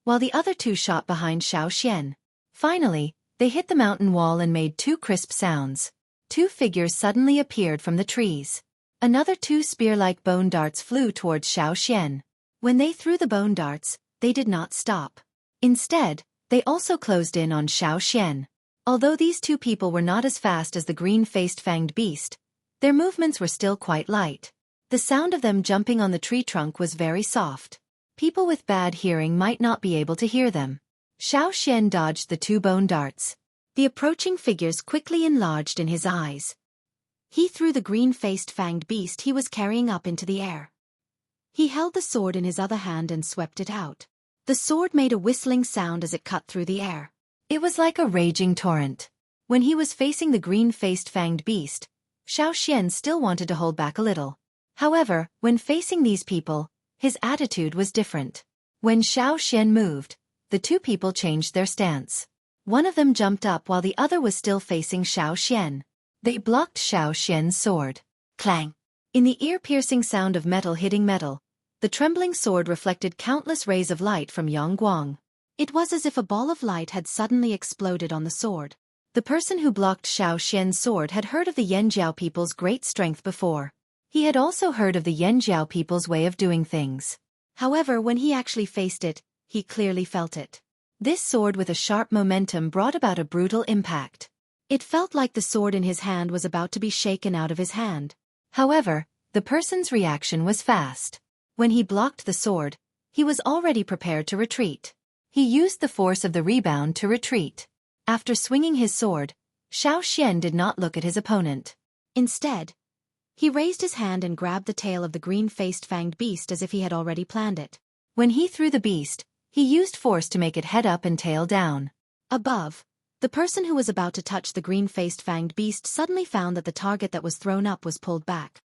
while the other 2 shot behind Xueqi. Finally, they hit the mountain wall and made 2 crisp sounds. 2 figures suddenly appeared from the trees. Another 2 spear-like bone darts flew towards Xueqi. When they threw the bone darts, they did not stop. Instead, they also closed in on Xueqi. Although these 2 people were not as fast as the green-faced fanged beast, their movements were still quite light. The sound of them jumping on the tree trunk was very soft. People with bad hearing might not be able to hear them. Xueqi dodged the 2 bone darts. The approaching figures quickly enlarged in his eyes. He threw the green-faced fanged beast he was carrying up into the air. He held the sword in his other hand and swept it out. The sword made a whistling sound as it cut through the air. It was like a raging torrent. When he was facing the green-faced fanged beast, Xueqi still wanted to hold back a little. However, when facing these people, his attitude was different. When Xueqi moved, the 2 people changed their stance. One of them jumped up while the other was still facing Xueqi. They blocked Xueqi's sword. Clang! In the ear-piercing sound of metal hitting metal, the trembling sword reflected countless rays of light from Yangguang. It was as if a ball of light had suddenly exploded on the sword. The person who blocked Xueqi's sword had heard of the Yanjiao people's great strength before. He had also heard of the Yanjiao people's way of doing things. However, when he actually faced it, he clearly felt it. This sword with a sharp momentum brought about a brutal impact. It felt like the sword in his hand was about to be shaken out of his hand. However, the person's reaction was fast. When he blocked the sword, he was already prepared to retreat. He used the force of the rebound to retreat. After swinging his sword, Xueqi did not look at his opponent. Instead, he raised his hand and grabbed the tail of the green-faced fanged beast as if he had already planned it. When he threw the beast, he used force to make it head up and tail down. Above, the person who was about to touch the green-faced fanged beast suddenly found that the target that was thrown up was pulled back.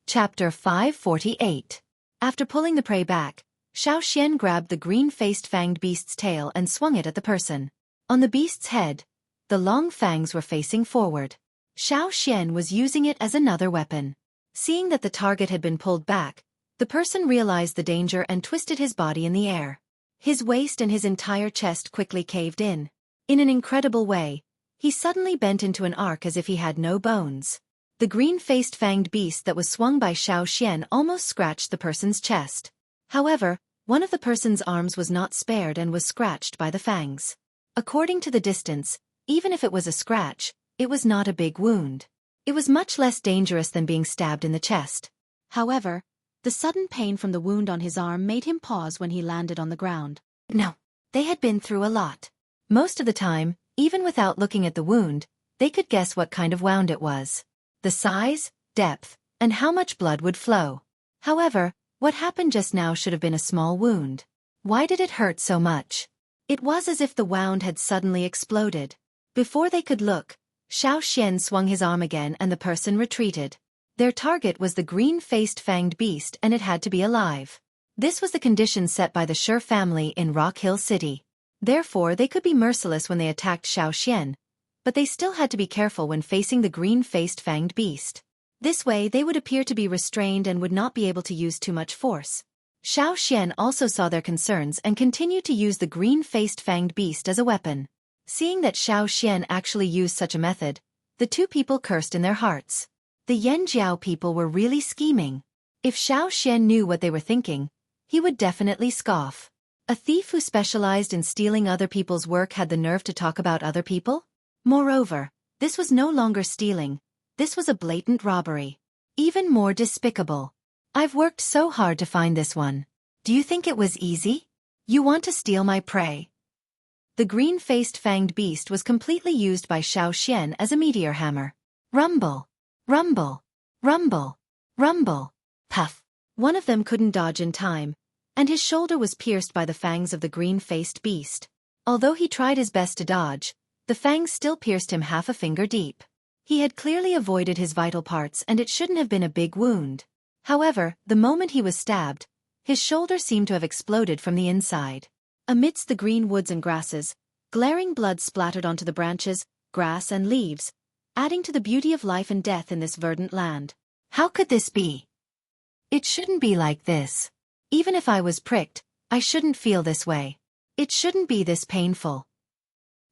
Chapter 548. After pulling the prey back, Xueqi grabbed the green-faced fanged beast's tail and swung it at the person. On the beast's head, the long fangs were facing forward. Xueqi was using it as another weapon. Seeing that the target had been pulled back, the person realized the danger and twisted his body in the air. His waist and his entire chest quickly caved in. In an incredible way, he suddenly bent into an arc as if he had no bones. The green-faced fanged beast that was swung by Xueqi almost scratched the person's chest. However, one of the person's arms was not spared and was scratched by the fangs. According to the distance, even if it was a scratch, it was not a big wound. It was much less dangerous than being stabbed in the chest. However, the sudden pain from the wound on his arm made him pause when he landed on the ground. No, they had been through a lot. Most of the time, even without looking at the wound, they could guess what kind of wound it was. The size, depth, and how much blood would flow. However, what happened just now should have been a small wound. Why did it hurt so much? It was as if the wound had suddenly exploded. Before they could look, Xueqi swung his arm again and the person retreated. Their target was the green-faced fanged beast and it had to be alive. This was the condition set by the Shi family in Rock Hill City. Therefore, they could be merciless when they attacked Xueqi, but they still had to be careful when facing the green-faced fanged beast. This way they would appear to be restrained and would not be able to use too much force. Xueqi also saw their concerns and continued to use the green-faced fanged beast as a weapon. Seeing that Xueqi actually used such a method, the two people cursed in their hearts. The Yanjiao people were really scheming. If Xueqi knew what they were thinking, he would definitely scoff. A thief who specialized in stealing other people's work had the nerve to talk about other people? Moreover, this was no longer stealing. This was a blatant robbery. Even more despicable. I've worked so hard to find this one. Do you think it was easy? You want to steal my prey? The green-faced fanged beast was completely used by Xueqi as a meteor hammer. Rumble. Rumble. Rumble. Rumble. Puff. One of them couldn't dodge in time, and his shoulder was pierced by the fangs of the green-faced beast. Although he tried his best to dodge, the fangs still pierced him half a finger deep. He had clearly avoided his vital parts and it shouldn't have been a big wound. However, the moment he was stabbed, his shoulder seemed to have exploded from the inside. Amidst the green woods and grasses, glaring blood splattered onto the branches, grass and leaves, adding to the beauty of life and death in this verdant land. How could this be? It shouldn't be like this. Even if I was pricked, I shouldn't feel this way. It shouldn't be this painful.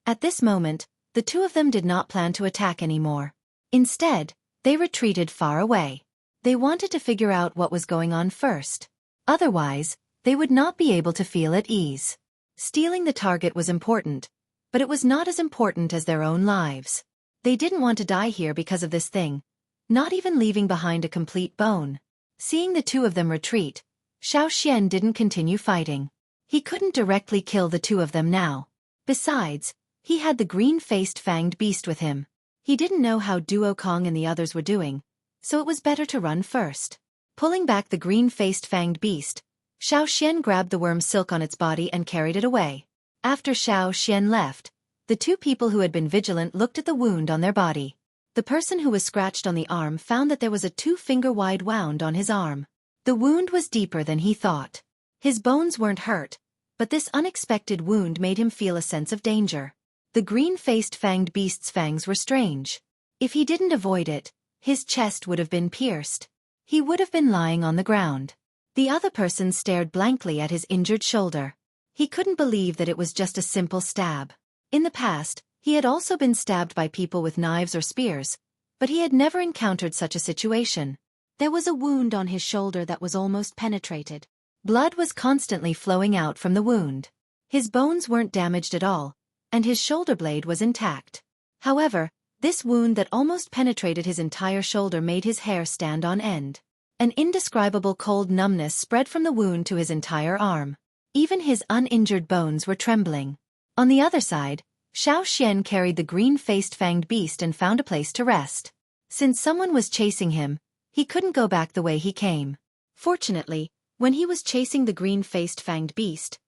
At this moment, the two of them did not plan to attack anymore. Instead, they retreated far away. They wanted to figure out what was going on first. Otherwise, they would not be able to feel at ease. Stealing the target was important, but it was not as important as their own lives. They didn't want to die here because of this thing, not even leaving behind a complete bone. Seeing the two of them retreat, Xueqi didn't continue fighting. He couldn't directly kill the two of them now. Besides, he had the green-faced fanged beast with him. He didn't know how Duo Kong and the others were doing, so it was better to run first. Pulling back the green-faced fanged beast, Xueqi grabbed the worm silk on its body and carried it away. After Xueqi left, the two people who had been vigilant looked at the wound on their body. The person who was scratched on the arm found that there was a 2-finger-wide wound on his arm. The wound was deeper than he thought. His bones weren't hurt, but this unexpected wound made him feel a sense of danger. The green-faced fanged beast's fangs were strange. If he didn't avoid it, his chest would have been pierced. He would have been lying on the ground. The other person stared blankly at his injured shoulder. He couldn't believe that it was just a simple stab. In the past, he had also been stabbed by people with knives or spears, but he had never encountered such a situation. There was a wound on his shoulder that was almost penetrated. Blood was constantly flowing out from the wound. His bones weren't damaged at all, and his shoulder blade was intact. However, this wound that almost penetrated his entire shoulder made his hair stand on end. An indescribable cold numbness spread from the wound to his entire arm. Even his uninjured bones were trembling. On the other side, Xueqi carried the green-faced fanged beast and found a place to rest. Since someone was chasing him, he couldn't go back the way he came. Fortunately, when he was chasing the green-faced fanged beast,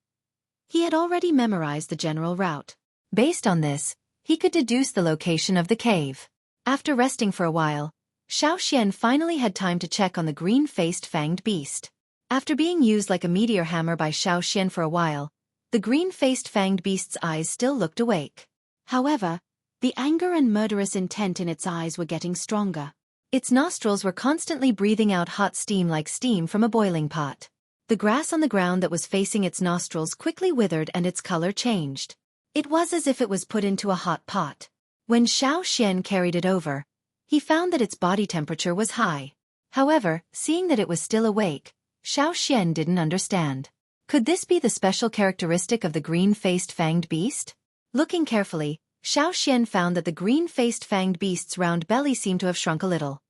he had already memorized the general route. Based on this, he could deduce the location of the cave. After resting for a while, Xueqi finally had time to check on the green-faced fanged beast. After being used like a meteor hammer by Xueqi for a while, the green-faced fanged beast's eyes still looked awake. However, the anger and murderous intent in its eyes were getting stronger. Its nostrils were constantly breathing out hot steam like steam from a boiling pot. The grass on the ground that was facing its nostrils quickly withered and its color changed. It was as if it was put into a hot pot. When Xiao Xian carried it over, he found that its body temperature was high. However, seeing that it was still awake, Xiao Xian didn't understand. Could this be the special characteristic of the green-faced fanged beast? Looking carefully, Xiao Xian found that the green-faced fanged beast's round belly seemed to have shrunk a little.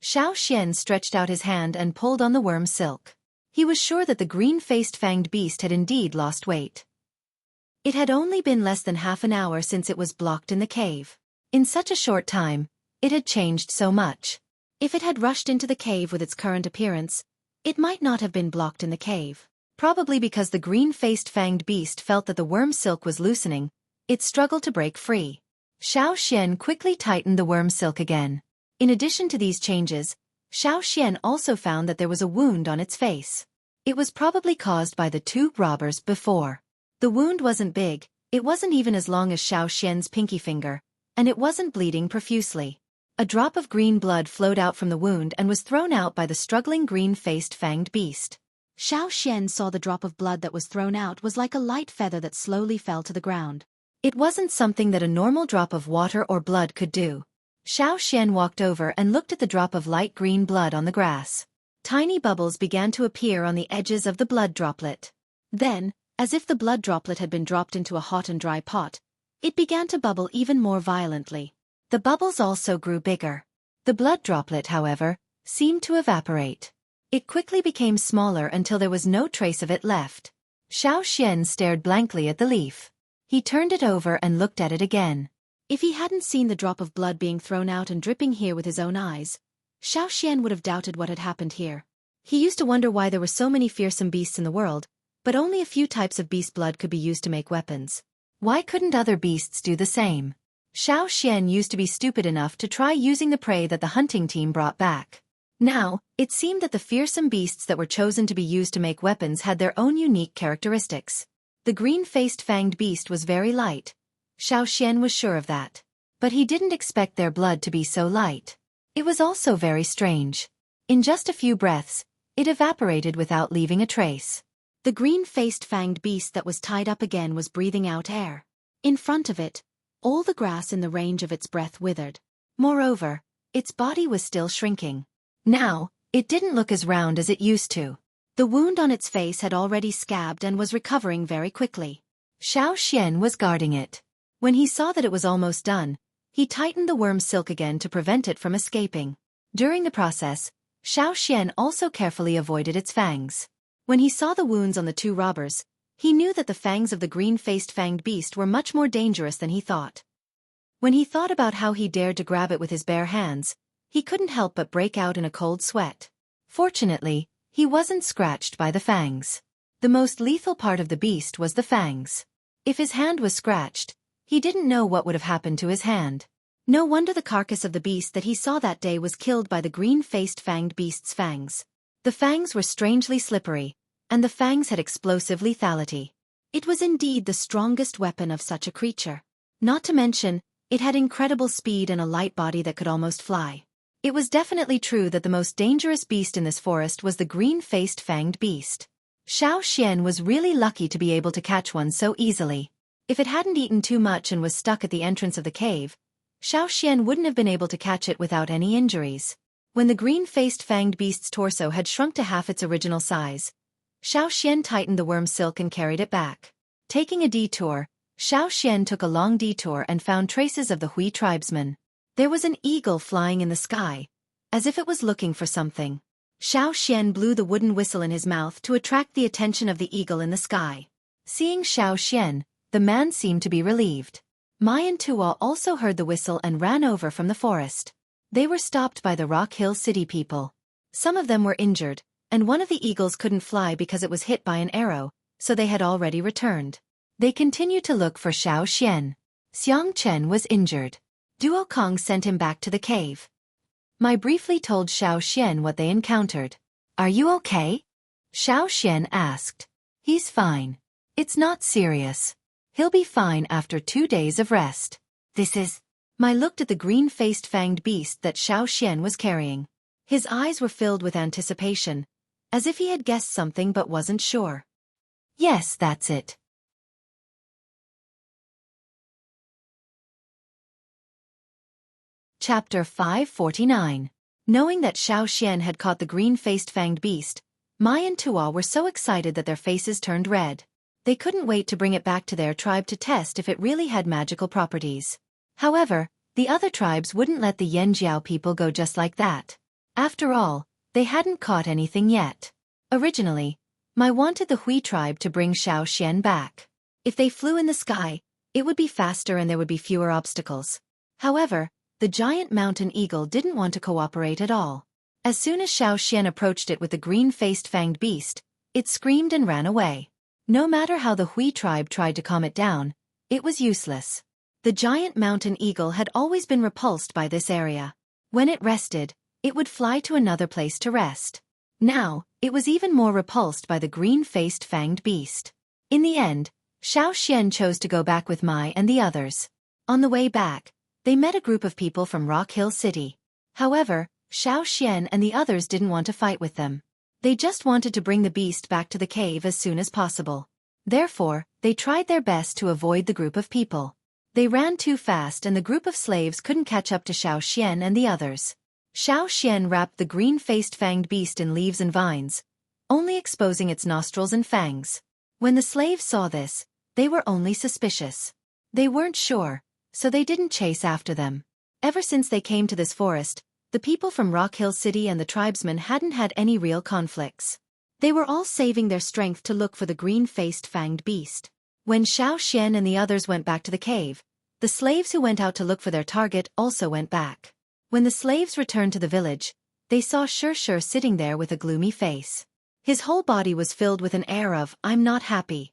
Xiao Xian stretched out his hand and pulled on the worm silk. He was sure that the green-faced fanged beast had indeed lost weight. It had only been less than half an hour since it was blocked in the cave. In such a short time, it had changed so much. If it had rushed into the cave with its current appearance, it might not have been blocked in the cave. Probably because the green-faced fanged beast felt that the worm silk was loosening, it struggled to break free. Xiao Xian quickly tightened the worm silk again. In addition to these changes, Xiao Xian also found that there was a wound on its face. It was probably caused by the two robbers before. The wound wasn't big, it wasn't even as long as Xiao Xian's pinky finger, and it wasn't bleeding profusely. A drop of green blood flowed out from the wound and was thrown out by the struggling green-faced fanged beast. Xiao Xian saw the drop of blood that was thrown out was like a light feather that slowly fell to the ground. It wasn't something that a normal drop of water or blood could do. Xiao Xian walked over and looked at the drop of light green blood on the grass. Tiny bubbles began to appear on the edges of the blood droplet. Then, as if the blood droplet had been dropped into a hot and dry pot, it began to bubble even more violently. The bubbles also grew bigger. The blood droplet, however, seemed to evaporate. It quickly became smaller until there was no trace of it left. Xiao Xian stared blankly at the leaf. He turned it over and looked at it again. If he hadn't seen the drop of blood being thrown out and dripping here with his own eyes, Xiao Xian would have doubted what had happened here. He used to wonder why there were so many fearsome beasts in the world, but only a few types of beast blood could be used to make weapons. Why couldn't other beasts do the same? Xiao Xian used to be stupid enough to try using the prey that the hunting team brought back. Now, it seemed that the fearsome beasts that were chosen to be used to make weapons had their own unique characteristics. The green-faced fanged beast was very light. Xiao Xian was sure of that. But he didn't expect their blood to be so light. It was also very strange. In just a few breaths, it evaporated without leaving a trace. The green-faced fanged beast that was tied up again was breathing out air. In front of it, all the grass in the range of its breath withered. Moreover, its body was still shrinking. Now, it didn't look as round as it used to. The wound on its face had already scabbed and was recovering very quickly. Xiao Xian was guarding it. When he saw that it was almost done, he tightened the worm silk again to prevent it from escaping. During the process, Xiao Xian also carefully avoided its fangs. When he saw the wounds on the two robbers, he knew that the fangs of the green-faced fanged beast were much more dangerous than he thought. When he thought about how he dared to grab it with his bare hands, he couldn't help but break out in a cold sweat. Fortunately, he wasn't scratched by the fangs. The most lethal part of the beast was the fangs. If his hand was scratched, he didn't know what would have happened to his hand. No wonder the carcass of the beast that he saw that day was killed by the green-faced fanged beast's fangs. The fangs were strangely slippery, and the fangs had explosive lethality. It was indeed the strongest weapon of such a creature. Not to mention, it had incredible speed and a light body that could almost fly. It was definitely true that the most dangerous beast in this forest was the green-faced fanged beast. Xiao Xian was really lucky to be able to catch one so easily. If it hadn't eaten too much and was stuck at the entrance of the cave, Xiao Xian wouldn't have been able to catch it without any injuries. When the green-faced fanged beast's torso had shrunk to half its original size, Xiao Xian tightened the worm silk and carried it back. Taking a detour, Xiao Xian took a long detour and found traces of the Hui tribesmen. There was an eagle flying in the sky, as if it was looking for something. Xiao Xian blew the wooden whistle in his mouth to attract the attention of the eagle in the sky. Seeing Xiao Xian, the man seemed to be relieved. Mai and Tuo also heard the whistle and ran over from the forest. They were stopped by the Rock Hill City people. Some of them were injured, and one of the eagles couldn't fly because it was hit by an arrow, so they had already returned. They continued to look for Xiao Xian. Xiang Chen was injured. Duo Kong sent him back to the cave. Mai briefly told Xiao Xian what they encountered. "Are you okay?" Xiao Xian asked. "He's fine. It's not serious. He'll be fine after 2 days of rest." This is Mai looked at the green-faced fanged beast that Xueqi was carrying. His eyes were filled with anticipation, as if he had guessed something but wasn't sure. Yes, that's it. Chapter 549. Knowing that Xueqi had caught the green-faced fanged beast, Mai and Tuo were so excited that their faces turned red. They couldn't wait to bring it back to their tribe to test if it really had magical properties. However, the other tribes wouldn't let the Yanjiao people go just like that. After all, they hadn't caught anything yet. Originally, Mai wanted the Hui tribe to bring Xueqi back. If they flew in the sky, it would be faster and there would be fewer obstacles. However, the giant mountain eagle didn't want to cooperate at all. As soon as Xueqi approached it with the green-faced fanged beast, it screamed and ran away. No matter how the Hui tribe tried to calm it down, it was useless. The giant mountain eagle had always been repulsed by this area. When it rested, it would fly to another place to rest. Now, it was even more repulsed by the green-faced fanged beast. In the end, Xueqi chose to go back with Mai and the others. On the way back, they met a group of people from Rock Hill City. However, Xueqi and the others didn't want to fight with them. They just wanted to bring the beast back to the cave as soon as possible. Therefore, they tried their best to avoid the group of people. They ran too fast and the group of slaves couldn't catch up to Xueqi and the others. Xueqi wrapped the green-faced fanged beast in leaves and vines, only exposing its nostrils and fangs. When the slaves saw this, they were only suspicious. They weren't sure, so they didn't chase after them. Ever since they came to this forest, the people from Rock Hill City and the tribesmen hadn't had any real conflicts. They were all saving their strength to look for the green-faced fanged beast. When Xueqi and the others went back to the cave, the slaves who went out to look for their target also went back. When the slaves returned to the village, they saw Xueqi sitting there with a gloomy face. His whole body was filled with an air of, "I'm not happy."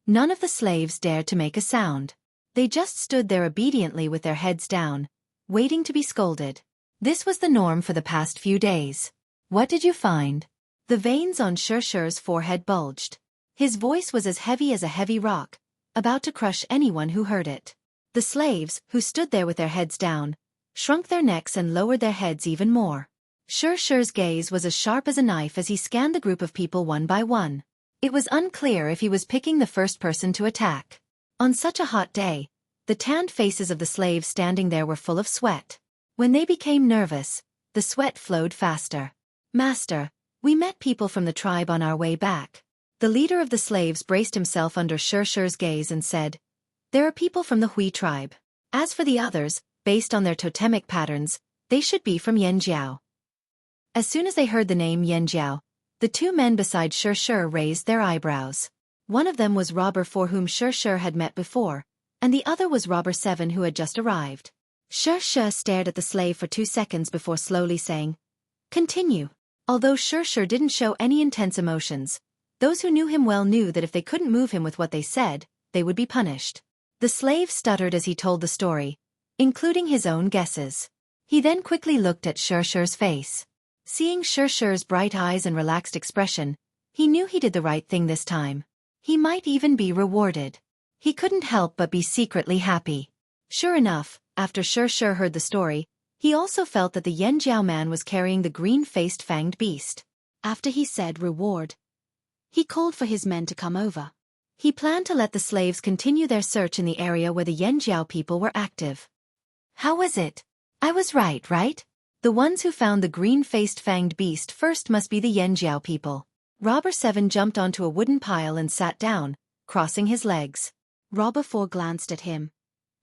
None of the slaves dared to make a sound. They just stood there obediently with their heads down, waiting to be scolded. This was the norm for the past few days. What did you find? The veins on Xueqi's forehead bulged. His voice was as heavy as a heavy rock, about to crush anyone who heard it. The slaves, who stood there with their heads down, shrunk their necks and lowered their heads even more. Xueqi's gaze was as sharp as a knife as he scanned the group of people one by one. It was unclear if he was picking the first person to attack. On such a hot day, the tanned faces of the slaves standing there were full of sweat. When they became nervous, the sweat flowed faster. "Master, we met people from the tribe on our way back." The leader of the slaves braced himself under Xueqi's gaze and said, "There are people from the Hui tribe. As for the others, based on their totemic patterns, they should be from Yanjiao." As soon as they heard the name Yanjiao, the two men beside Xueqi raised their eyebrows. One of them was Robber 4 whom Xueqi had met before, and the other was Robber 7 who had just arrived. Xueqi stared at the slave for 2 seconds before slowly saying, "Continue." Although Xueqi didn't show any intense emotions, those who knew him well knew that if they couldn't move him with what they said, they would be punished. The slave stuttered as he told the story, including his own guesses. He then quickly looked at Xueqi's face. Seeing Xueqi's bright eyes and relaxed expression, he knew he did the right thing this time. He might even be rewarded. He couldn't help but be secretly happy. Sure enough, after Xueqi heard the story, he also felt that the Yanjiao man was carrying the green-faced fanged beast. After he said reward, he called for his men to come over. He planned to let the slaves continue their search in the area where the Yanjiao people were active. "How was it? I was right? The ones who found the green-faced fanged beast first must be the Yanjiao people." Robber 7 jumped onto a wooden pile and sat down, crossing his legs. Robber 4 glanced at him.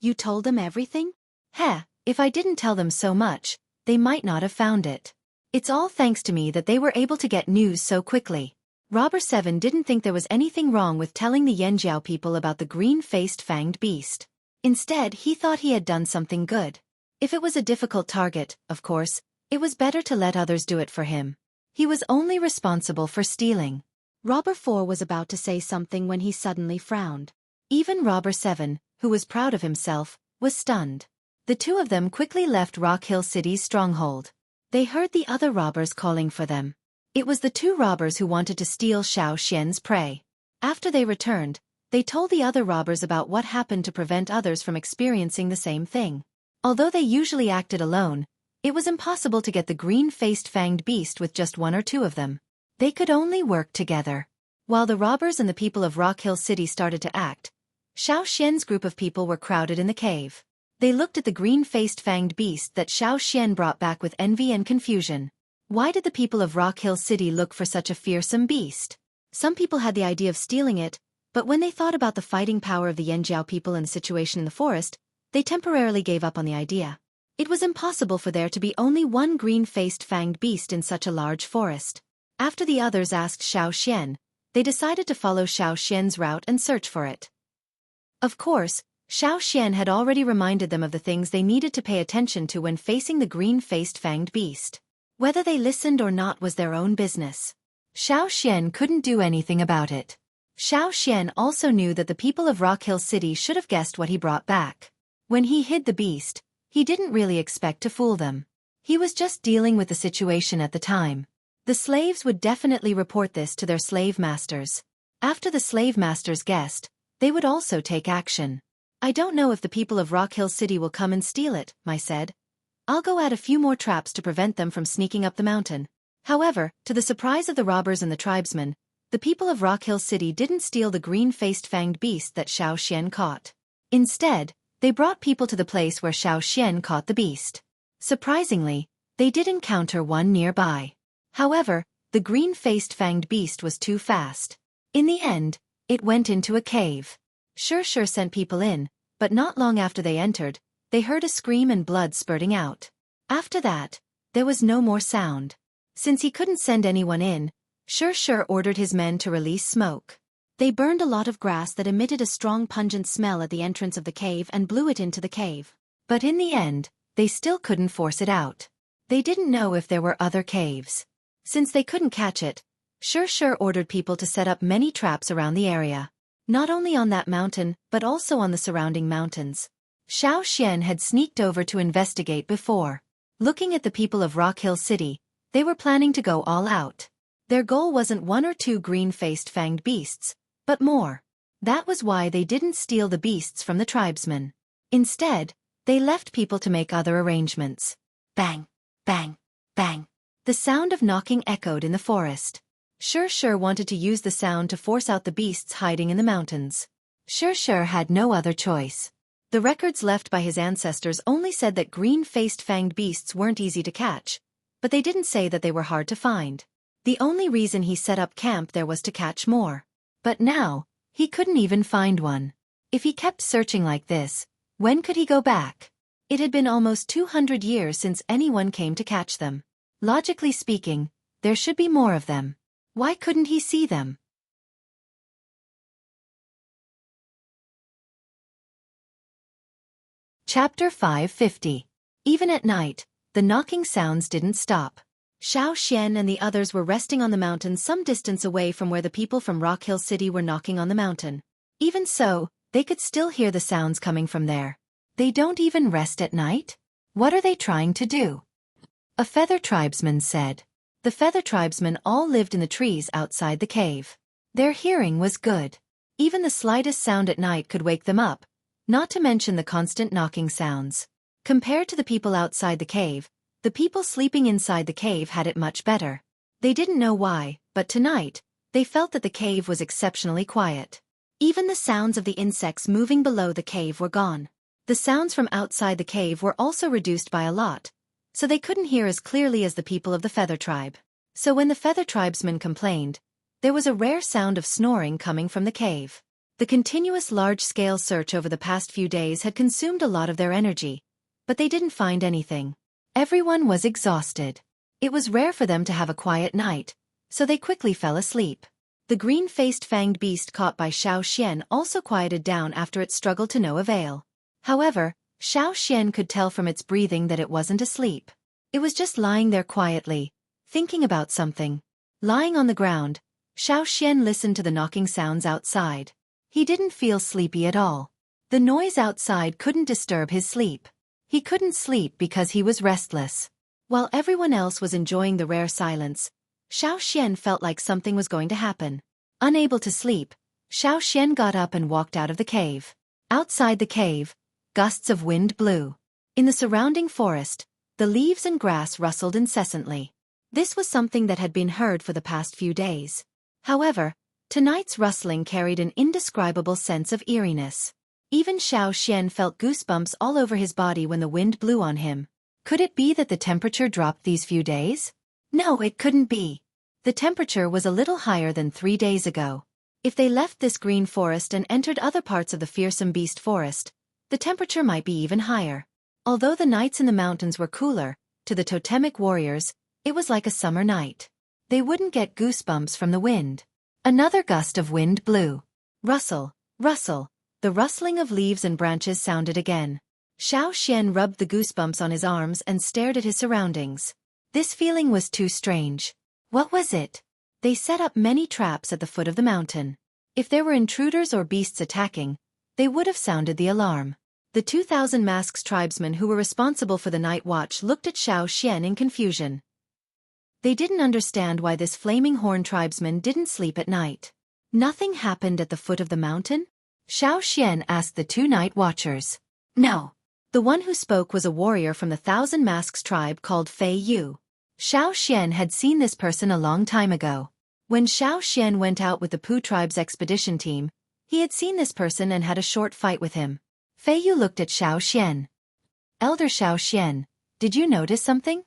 "You told them everything?" "Heh, if I didn't tell them so much, they might not have found it. It's all thanks to me that they were able to get news so quickly." Robber 7 didn't think there was anything wrong with telling the Yanjiao people about the green-faced fanged beast. Instead, he thought he had done something good. If it was a difficult target, of course, it was better to let others do it for him. He was only responsible for stealing. Robber 4 was about to say something when he suddenly frowned. Even Robber 7, who was proud of himself, was stunned. The two of them quickly left Rock Hill City's stronghold. They heard the other robbers calling for them. It was the two robbers who wanted to steal Xueqi's prey. After they returned, they told the other robbers about what happened to prevent others from experiencing the same thing. Although they usually acted alone, it was impossible to get the green-faced fanged beast with just one or two of them. They could only work together. While the robbers and the people of Rock Hill City started to act, Xiao Xian's group of people were crowded in the cave. They looked at the green-faced fanged beast that Xiao Xian brought back with envy and confusion. Why did the people of Rock Hill City look for such a fearsome beast? Some people had the idea of stealing it, but when they thought about the fighting power of the Yanjiao people and the situation in the forest, they temporarily gave up on the idea. It was impossible for there to be only one green-faced fanged beast in such a large forest. After the others asked Xiao Xian, they decided to follow Xiao Xian's route and search for it. Of course, Xiao Xian had already reminded them of the things they needed to pay attention to when facing the green-faced fanged beast. Whether they listened or not was their own business. Xiao Xian couldn't do anything about it. Xiao Xian also knew that the people of Rock Hill City should have guessed what he brought back. When he hid the beast, he didn't really expect to fool them. He was just dealing with the situation at the time. The slaves would definitely report this to their slave masters. After the slave masters guessed, they would also take action. I don't know if the people of Rock Hill City will come and steal it, Mai said. I'll go add a few more traps to prevent them from sneaking up the mountain. However, to the surprise of the robbers and the tribesmen, the people of Rock Hill City didn't steal the green-faced fanged beast that Xiao Xian caught. Instead, they brought people to the place where Xiao Xian caught the beast. Surprisingly, they did encounter one nearby. However, the green-faced fanged beast was too fast. In the end, it went into a cave. Xueqi sent people in, but not long after they entered, they heard a scream and blood spurting out. After that, there was no more sound. Since he couldn't send anyone in, Xueqi ordered his men to release smoke. They burned a lot of grass that emitted a strong pungent smell at the entrance of the cave and blew it into the cave. But in the end, they still couldn't force it out. They didn't know if there were other caves. Since they couldn't catch it, Xueqi ordered people to set up many traps around the area. Not only on that mountain, but also on the surrounding mountains. Xiao Xian had sneaked over to investigate before. Looking at the people of Rock Hill City, they were planning to go all out. Their goal wasn't one or two green-faced fanged beasts, but more. That was why they didn't steal the beasts from the tribesmen. Instead, they left people to make other arrangements. Bang, bang, bang. The sound of knocking echoed in the forest. Xueqi wanted to use the sound to force out the beasts hiding in the mountains. Xueqi had no other choice. The records left by his ancestors only said that green-faced fanged beasts weren't easy to catch, but they didn't say that they were hard to find. The only reason he set up camp there was to catch more. But now, he couldn't even find one. If he kept searching like this, when could he go back? It had been almost 200 years since anyone came to catch them. Logically speaking, there should be more of them. Why couldn't he see them? Chapter 550. Even at night, the knocking sounds didn't stop. Xiao Xian and the others were resting on the mountain some distance away from where the people from Rock Hill City were knocking on the mountain. Even so, they could still hear the sounds coming from there. They don't even rest at night? What are they trying to do? A feather tribesman said. The feather tribesmen all lived in the trees outside the cave. Their hearing was good. Even the slightest sound at night could wake them up, not to mention the constant knocking sounds. Compared to the people outside the cave, the people sleeping inside the cave had it much better. They didn't know why, but tonight, they felt that the cave was exceptionally quiet. Even the sounds of the insects moving below the cave were gone. The sounds from outside the cave were also reduced by a lot, so they couldn't hear as clearly as the people of the feather tribe. So when the feather tribesmen complained, there was a rare sound of snoring coming from the cave. The continuous large-scale search over the past few days had consumed a lot of their energy, but they didn't find anything. Everyone was exhausted. It was rare for them to have a quiet night, so they quickly fell asleep. The green-faced fanged beast caught by Xiao Xian also quieted down after it struggled to no avail. However, Xiao Xian could tell from its breathing that it wasn't asleep. It was just lying there quietly, thinking about something. Lying on the ground, Xiao Xian listened to the knocking sounds outside. He didn't feel sleepy at all. The noise outside couldn't disturb his sleep. He couldn't sleep because he was restless. While everyone else was enjoying the rare silence, Xiao Xian felt like something was going to happen. Unable to sleep, Xiao Xian got up and walked out of the cave. Outside the cave, gusts of wind blew. In the surrounding forest, the leaves and grass rustled incessantly. This was something that had been heard for the past few days. However, tonight's rustling carried an indescribable sense of eeriness. Even Xueqi felt goosebumps all over his body when the wind blew on him. Could it be that the temperature dropped these few days? No, it couldn't be. The temperature was a little higher than 3 days ago. If they left this green forest and entered other parts of the fearsome beast forest, the temperature might be even higher. Although the nights in the mountains were cooler, to the totemic warriors, it was like a summer night. They wouldn't get goosebumps from the wind. Another gust of wind blew. Rustle, rustle. The rustling of leaves and branches sounded again. Xueqi rubbed the goosebumps on his arms and stared at his surroundings. This feeling was too strange. What was it? They set up many traps at the foot of the mountain. If there were intruders or beasts attacking, they would have sounded the alarm. The 2,000 Masks tribesmen who were responsible for the night watch looked at Xueqi in confusion. They didn't understand why this flaming horn tribesman didn't sleep at night. Nothing happened at the foot of the mountain? Xueqi asked the 2 night watchers. No. The one who spoke was a warrior from the 1,000 Masks tribe called Fei Yu. Xueqi had seen this person a long time ago. When Xueqi went out with the Pu tribe's expedition team, he had seen this person and had a short fight with him. Fei Yu looked at Xueqi. Elder Xueqi, did you notice something?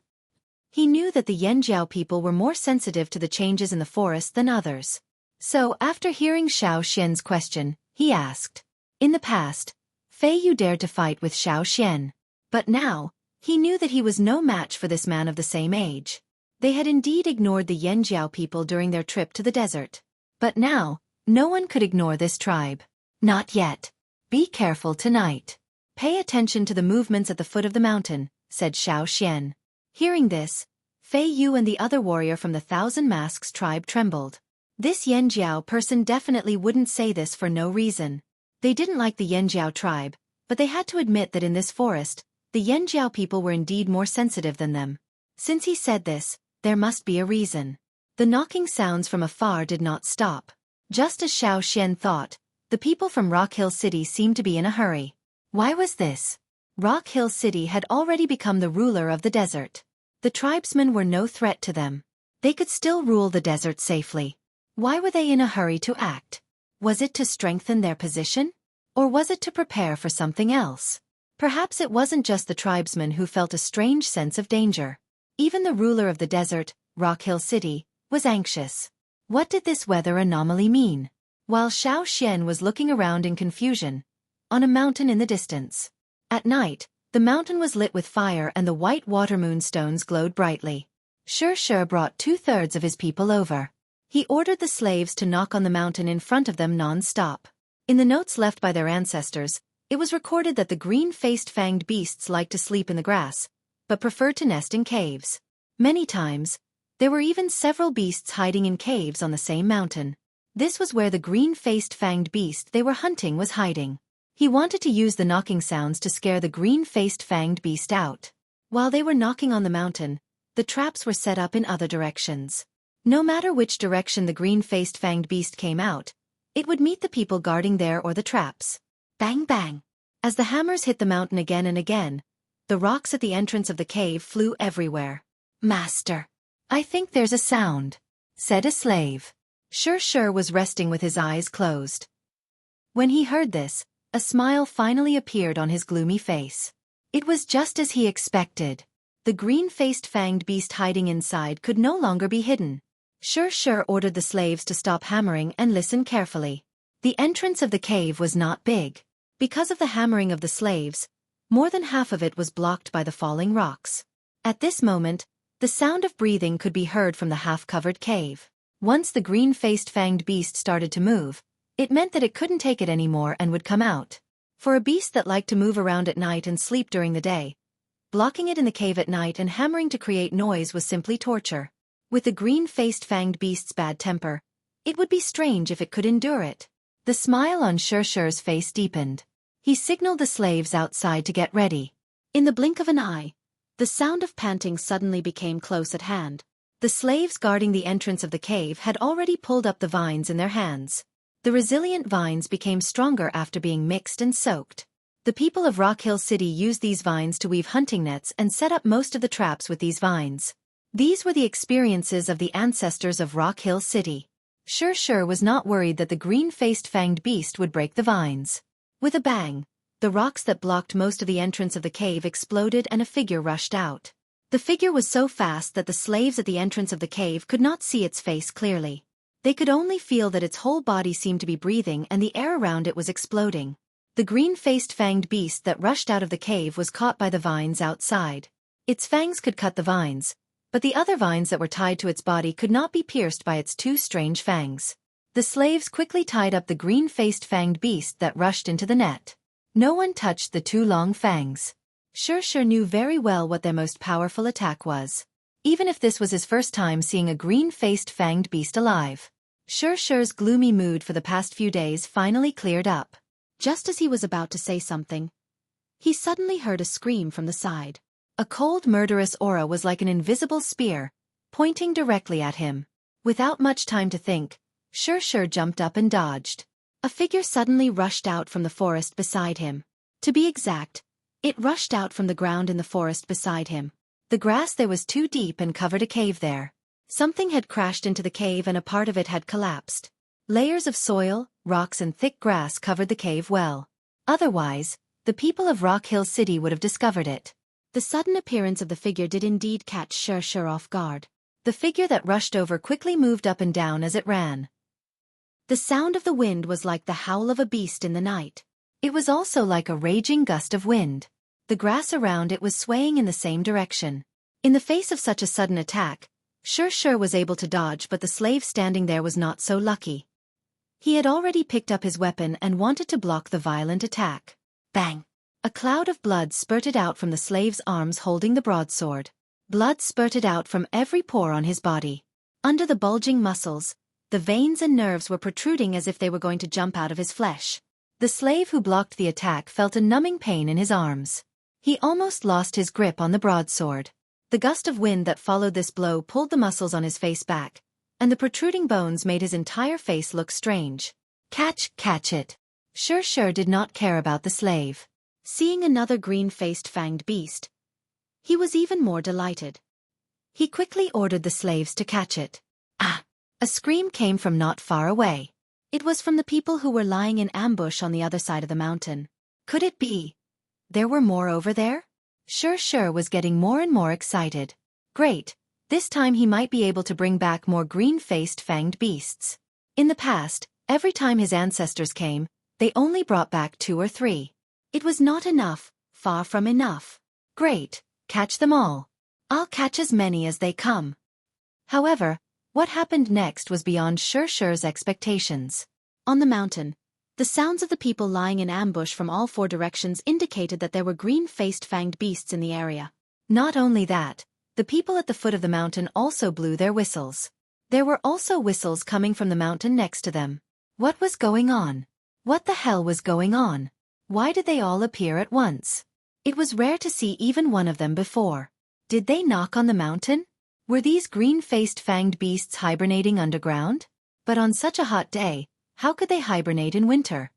He knew that the Yanjiao people were more sensitive to the changes in the forest than others. So, after hearing Xueqi's question, he asked. In the past, Fei Yu dared to fight with Xueqi. But now, he knew that he was no match for this man of the same age. They had indeed ignored the Yanjiao people during their trip to the desert. But now, no one could ignore this tribe. Not yet. Be careful tonight. Pay attention to the movements at the foot of the mountain, said Xueqi. Hearing this, Fei Yu and the other warrior from the 1,000 Masks tribe trembled. This Yanjiao person definitely wouldn't say this for no reason. They didn't like the Yanjiao tribe, but they had to admit that in this forest, the Yanjiao people were indeed more sensitive than them. Since he said this, there must be a reason. The knocking sounds from afar did not stop. Just as Xueqi thought, the people from Rock Hill City seemed to be in a hurry. Why was this? Rock Hill City had already become the ruler of the desert. The tribesmen were no threat to them. They could still rule the desert safely. Why were they in a hurry to act? Was it to strengthen their position? Or was it to prepare for something else? Perhaps it wasn't just the tribesmen who felt a strange sense of danger. Even the ruler of the desert, Rock Hill City, was anxious. What did this weather anomaly mean? While Xueqi was looking around in confusion, on a mountain in the distance. At night, the mountain was lit with fire and the white water moonstones glowed brightly. Xueqi brought 2/3 of his people over. He ordered the slaves to knock on the mountain in front of them non-stop. In the notes left by their ancestors, it was recorded that the green-faced fanged beasts liked to sleep in the grass, but preferred to nest in caves. Many times, there were even several beasts hiding in caves on the same mountain. This was where the green-faced fanged beast they were hunting was hiding. He wanted to use the knocking sounds to scare the green-faced fanged beast out. While they were knocking on the mountain, the traps were set up in other directions. No matter which direction the green-faced fanged beast came out, it would meet the people guarding there or the traps. Bang bang! As the hammers hit the mountain again and again, the rocks at the entrance of the cave flew everywhere. Master, I think there's a sound, said a slave. Xueqi was resting with his eyes closed. When he heard this, a smile finally appeared on his gloomy face. It was just as he expected. The green-faced fanged beast hiding inside could no longer be hidden. Xueqi ordered the slaves to stop hammering and listen carefully. The entrance of the cave was not big. Because of the hammering of the slaves, more than half of it was blocked by the falling rocks. At this moment, the sound of breathing could be heard from the half-covered cave. Once the green-faced fanged beast started to move, it meant that it couldn't take it anymore and would come out. For a beast that liked to move around at night and sleep during the day, blocking it in the cave at night and hammering to create noise was simply torture. With the green-faced fanged beast's bad temper, it would be strange if it could endure it. The smile on Xueqi's face deepened. He signaled the slaves outside to get ready. In the blink of an eye, the sound of panting suddenly became close at hand. The slaves guarding the entrance of the cave had already pulled up the vines in their hands. The resilient vines became stronger after being mixed and soaked. The people of Rock Hill City used these vines to weave hunting nets and set up most of the traps with these vines. These were the experiences of the ancestors of Rock Hill City. Xueqi was not worried that the green-faced fanged beast would break the vines. With a bang, the rocks that blocked most of the entrance of the cave exploded and a figure rushed out. The figure was so fast that the slaves at the entrance of the cave could not see its face clearly. They could only feel that its whole body seemed to be breathing and the air around it was exploding. The green-faced fanged beast that rushed out of the cave was caught by the vines outside. Its fangs could cut the vines, but the other vines that were tied to its body could not be pierced by its two strange fangs. The slaves quickly tied up the green-faced fanged beast that rushed into the net. No one touched the two long fangs. Xueqi knew very well what their most powerful attack was. Even if this was his first time seeing a green-faced fanged beast alive. Xueqi's gloomy mood for the past few days finally cleared up. Just as he was about to say something, he suddenly heard a scream from the side. A cold, murderous aura was like an invisible spear, pointing directly at him. Without much time to think, Xueqi jumped up and dodged. A figure suddenly rushed out from the forest beside him. To be exact, it rushed out from the ground in the forest beside him. The grass there was too deep and covered a cave there. Something had crashed into the cave and a part of it had collapsed. Layers of soil, rocks and thick grass covered the cave well. Otherwise, the people of Rock Hill City would have discovered it. The sudden appearance of the figure did indeed catch Xueqi off guard. The figure that rushed over quickly moved up and down as it ran. The sound of the wind was like the howl of a beast in the night. It was also like a raging gust of wind. The grass around it was swaying in the same direction. In the face of such a sudden attack, Xueqi was able to dodge, but the slave standing there was not so lucky. He had already picked up his weapon and wanted to block the violent attack. Bang! A cloud of blood spurted out from the slave's arms holding the broadsword. Blood spurted out from every pore on his body. Under the bulging muscles, the veins and nerves were protruding as if they were going to jump out of his flesh. The slave who blocked the attack felt a numbing pain in his arms. He almost lost his grip on the broadsword. The gust of wind that followed this blow pulled the muscles on his face back, and the protruding bones made his entire face look strange. Catch it! Xueqi did not care about the slave. Seeing another green-faced fanged beast, he was even more delighted. He quickly ordered the slaves to catch it. Ah! A scream came from not far away. It was from the people who were lying in ambush on the other side of the mountain. Could it be? There were more over there? Xueqi was getting more and more excited. Great! This time he might be able to bring back more green-faced fanged beasts. In the past, every time his ancestors came, they only brought back 2 or 3. It was not enough, far from enough. Great! Catch them all. I'll catch as many as they come. However, what happened next was beyond Xueqi's expectations. On the mountain, the sounds of the people lying in ambush from all 4 directions indicated that there were green-faced fanged beasts in the area. Not only that, the people at the foot of the mountain also blew their whistles. There were also whistles coming from the mountain next to them. What was going on? What the hell was going on? Why did they all appear at once? It was rare to see even one of them before. Did they knock on the mountain? Were these green-faced fanged beasts hibernating underground? But on such a hot day, how could they hibernate in winter?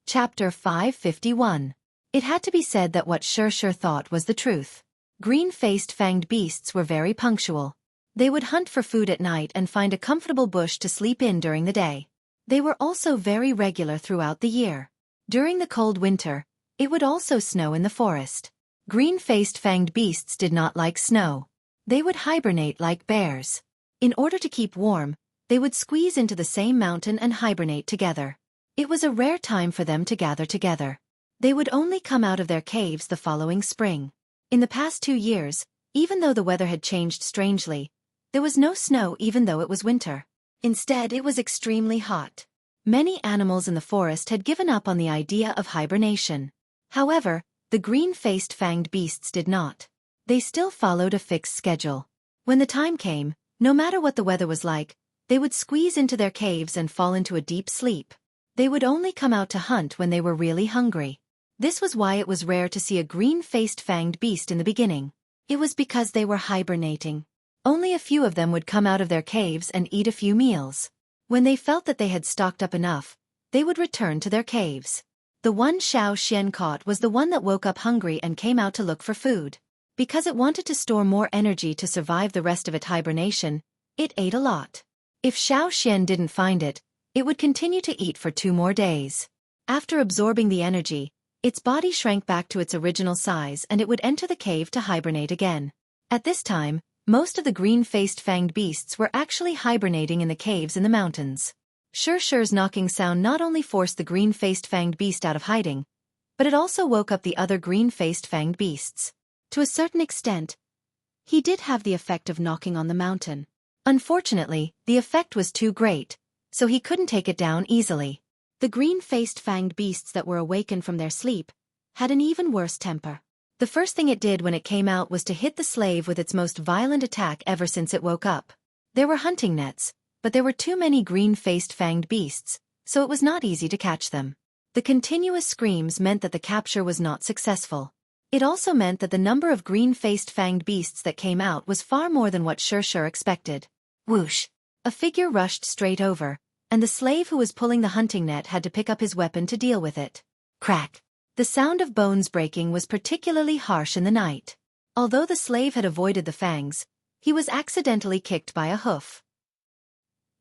Chapter 551. It had to be said that what Xueqi thought was the truth. Green-faced fanged beasts were very punctual. They would hunt for food at night and find a comfortable bush to sleep in during the day. They were also very regular throughout the year. During the cold winter, it would also snow in the forest. Green-faced fanged beasts did not like snow. They would hibernate like bears. In order to keep warm, they would squeeze into the same mountain and hibernate together. It was a rare time for them to gather together. They would only come out of their caves the following spring. In the past 2 years, even though the weather had changed strangely, there was no snow even though it was winter. Instead, it was extremely hot. Many animals in the forest had given up on the idea of hibernation. However, the green-faced fanged beasts did not. They still followed a fixed schedule. When the time came, no matter what the weather was like, they would squeeze into their caves and fall into a deep sleep. They would only come out to hunt when they were really hungry. This was why it was rare to see a green-faced fanged beast in the beginning. It was because they were hibernating. Only a few of them would come out of their caves and eat a few meals. When they felt that they had stocked up enough, they would return to their caves. The one Xiao Xian caught was the one that woke up hungry and came out to look for food. Because it wanted to store more energy to survive the rest of its hibernation, it ate a lot. If Xiao Xian didn't find it, it would continue to eat for 2 more days. After absorbing the energy, its body shrank back to its original size and it would enter the cave to hibernate again. At this time, most of the green-faced fanged beasts were actually hibernating in the caves in the mountains. Xueqi's knocking sound not only forced the green-faced fanged beast out of hiding, but it also woke up the other green-faced fanged beasts. To a certain extent, he did have the effect of knocking on the mountain. Unfortunately, the effect was too great, so he couldn't take it down easily. The green-faced fanged beasts that were awakened from their sleep had an even worse temper. The first thing it did when it came out was to hit the slave with its most violent attack ever since it woke up. There were hunting nets, but there were too many green-faced fanged beasts, so it was not easy to catch them. The continuous screams meant that the capture was not successful. It also meant that the number of green-faced fanged beasts that came out was far more than what Xueqi expected. Whoosh! A figure rushed straight over, and the slave who was pulling the hunting net had to pick up his weapon to deal with it. Crack! The sound of bones breaking was particularly harsh in the night. Although the slave had avoided the fangs, he was accidentally kicked by a hoof.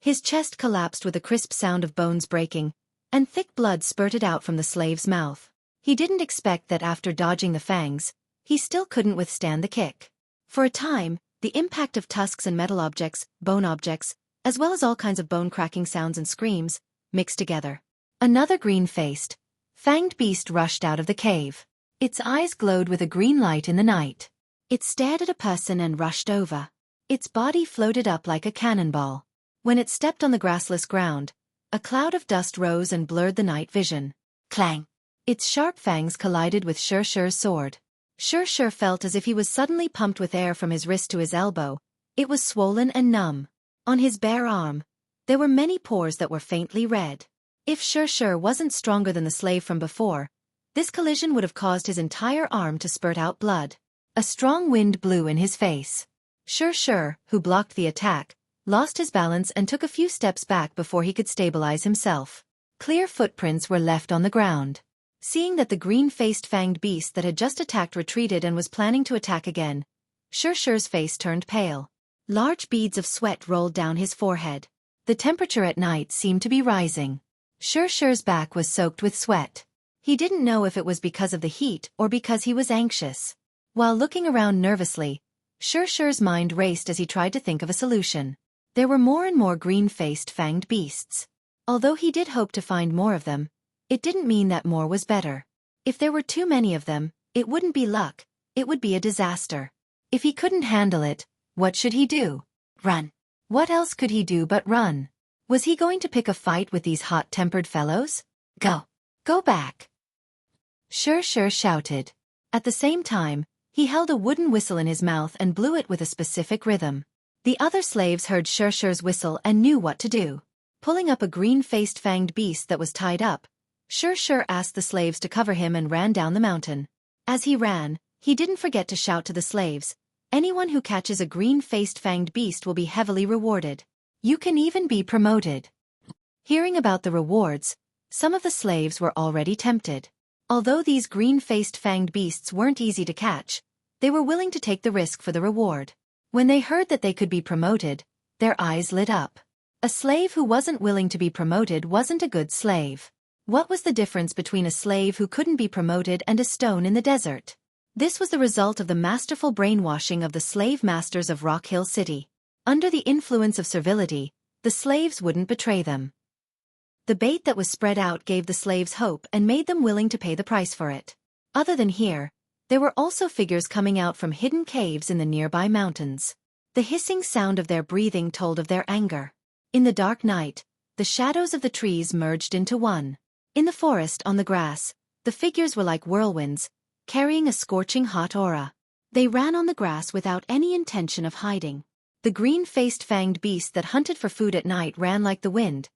His chest collapsed with a crisp sound of bones breaking, and thick blood spurted out from the slave's mouth. He didn't expect that after dodging the fangs, he still couldn't withstand the kick. For a time, the impact of tusks and metal objects, bone objects, as well as all kinds of bone-cracking sounds and screams, mixed together. Another green-faced, fanged beast rushed out of the cave. Its eyes glowed with a green light in the night. It stared at a person and rushed over. Its body floated up like a cannonball. When it stepped on the grassless ground, a cloud of dust rose and blurred the night vision. Clang! Its sharp fangs collided with Xueqi's sword. Xueqi felt as if he was suddenly pumped with air from his wrist to his elbow. It was swollen and numb. On his bare arm, there were many pores that were faintly red. If Xueqi wasn't stronger than the slave from before, this collision would have caused his entire arm to spurt out blood. A strong wind blew in his face. Xueqi, who blocked the attack, lost his balance and took a few steps back before he could stabilize himself. Clear footprints were left on the ground. Seeing that the green-faced fanged beast that had just attacked retreated and was planning to attack again, Xueqi's face turned pale. Large beads of sweat rolled down his forehead. The temperature at night seemed to be rising. Xueqi's back was soaked with sweat. He didn't know if it was because of the heat or because he was anxious. While looking around nervously, Xueqi's mind raced as he tried to think of a solution. There were more and more green-faced fanged beasts. Although he did hope to find more of them, it didn't mean that more was better. If there were too many of them, it wouldn't be luck, it would be a disaster. If he couldn't handle it, what should he do? Run. What else could he do but run? Was he going to pick a fight with these hot-tempered fellows? Go. Go back. Xueqi shouted. At the same time, he held a wooden whistle in his mouth and blew it with a specific rhythm. The other slaves heard Xueqi's whistle and knew what to do. Pulling up a green-faced fanged beast that was tied up, Xueqi asked the slaves to cover him and ran down the mountain. As he ran, he didn't forget to shout to the slaves, "Anyone who catches a green-faced fanged beast will be heavily rewarded. You can even be promoted." Hearing about the rewards, some of the slaves were already tempted. Although these green-faced fanged beasts weren't easy to catch, they were willing to take the risk for the reward. When they heard that they could be promoted, their eyes lit up. A slave who wasn't willing to be promoted wasn't a good slave. What was the difference between a slave who couldn't be promoted and a stone in the desert? This was the result of the masterful brainwashing of the slave masters of Rock Hill City. Under the influence of servility, the slaves wouldn't betray them. The bait that was spread out gave the slaves hope and made them willing to pay the price for it. Other than here, there were also figures coming out from hidden caves in the nearby mountains. The hissing sound of their breathing told of their anger. In the dark night, the shadows of the trees merged into one. In the forest on the grass, the figures were like whirlwinds, carrying a scorching hot aura. They ran on the grass without any intention of hiding. The green-faced fanged beast that hunted for food at night ran like the wind,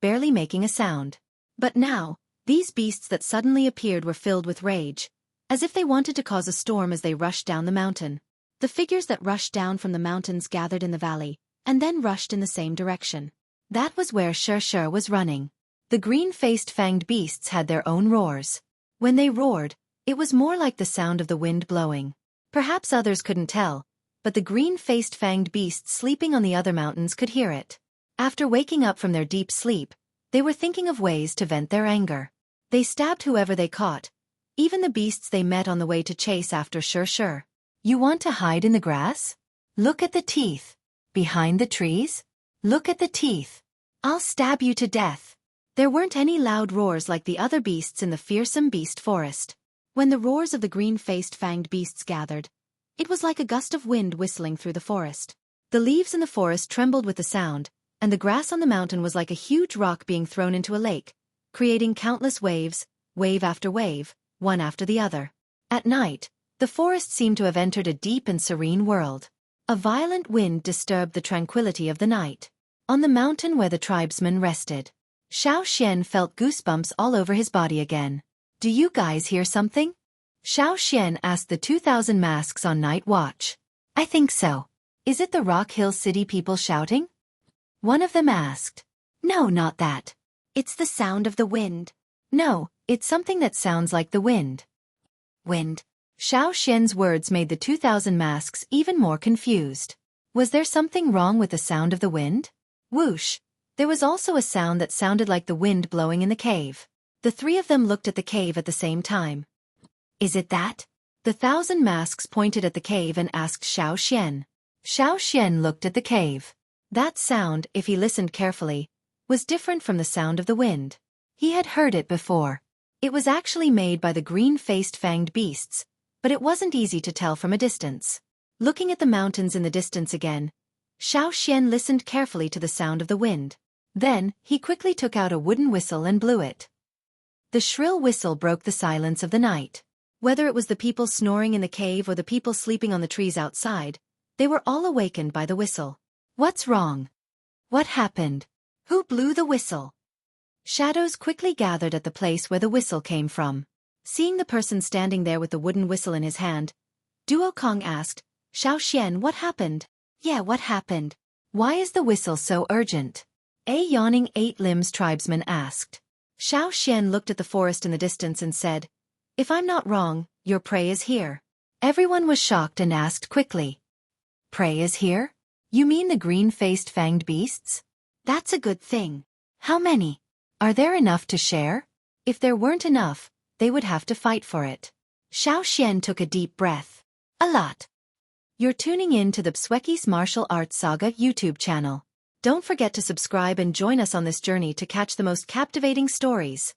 barely making a sound. But now, these beasts that suddenly appeared were filled with rage, as if they wanted to cause a storm as they rushed down the mountain. The figures that rushed down from the mountains gathered in the valley, and then rushed in the same direction. That was where Xueqi was running. The green-faced fanged beasts had their own roars. When they roared, it was more like the sound of the wind blowing. Perhaps others couldn't tell, but the green-faced fanged beasts sleeping on the other mountains could hear it. After waking up from their deep sleep, they were thinking of ways to vent their anger. They stabbed whoever they caught, even the beasts they met on the way to chase after Xueqi. You want to hide in the grass? Look at the teeth. Behind the trees? Look at the teeth. I'll stab you to death. There weren't any loud roars like the other beasts in the fearsome beast forest. When the roars of the green-faced fanged beasts gathered, it was like a gust of wind whistling through the forest. The leaves in the forest trembled with the sound, and the grass on the mountain was like a huge rock being thrown into a lake, creating countless waves, wave after wave, one after the other. At night, the forest seemed to have entered a deep and serene world. A violent wind disturbed the tranquility of the night. On the mountain where the tribesmen rested, Xueqi felt goosebumps all over his body again. Do you guys hear something? Xueqi asked the 2,000 masks on night watch. I think so. Is it the Rock Hill City people shouting? One of them asked. No, not that. It's the sound of the wind. No, it's something that sounds like the wind. Wind. Xueqi's words made the 2,000 masks even more confused. Was there something wrong with the sound of the wind? Whoosh. There was also a sound that sounded like the wind blowing in the cave. The three of them looked at the cave at the same time. Is it that? The 1,000 masks pointed at the cave and asked Xueqi. Xueqi looked at the cave. That sound, if he listened carefully, was different from the sound of the wind. He had heard it before. It was actually made by the green-faced fanged beasts, but it wasn't easy to tell from a distance. Looking at the mountains in the distance again, Xueqi listened carefully to the sound of the wind. Then, he quickly took out a wooden whistle and blew it. The shrill whistle broke the silence of the night. Whether it was the people snoring in the cave or the people sleeping on the trees outside, they were all awakened by the whistle. What's wrong? What happened? Who blew the whistle? Shadows quickly gathered at the place where the whistle came from. Seeing the person standing there with the wooden whistle in his hand, Duo Kong asked, Xueqi, what happened? Yeah, what happened? Why is the whistle so urgent? A yawning 8-limbs tribesman asked. Xueqi looked at the forest in the distance and said, If I'm not wrong, your prey is here. Everyone was shocked and asked quickly. Prey is here? You mean the green-faced fanged beasts? That's a good thing. How many? Are there enough to share? If there weren't enough, they would have to fight for it. Xueqi took a deep breath. A lot. You're tuning in to the Xueqi's Martial Arts Saga YouTube channel. Don't forget to subscribe and join us on this journey to catch the most captivating stories.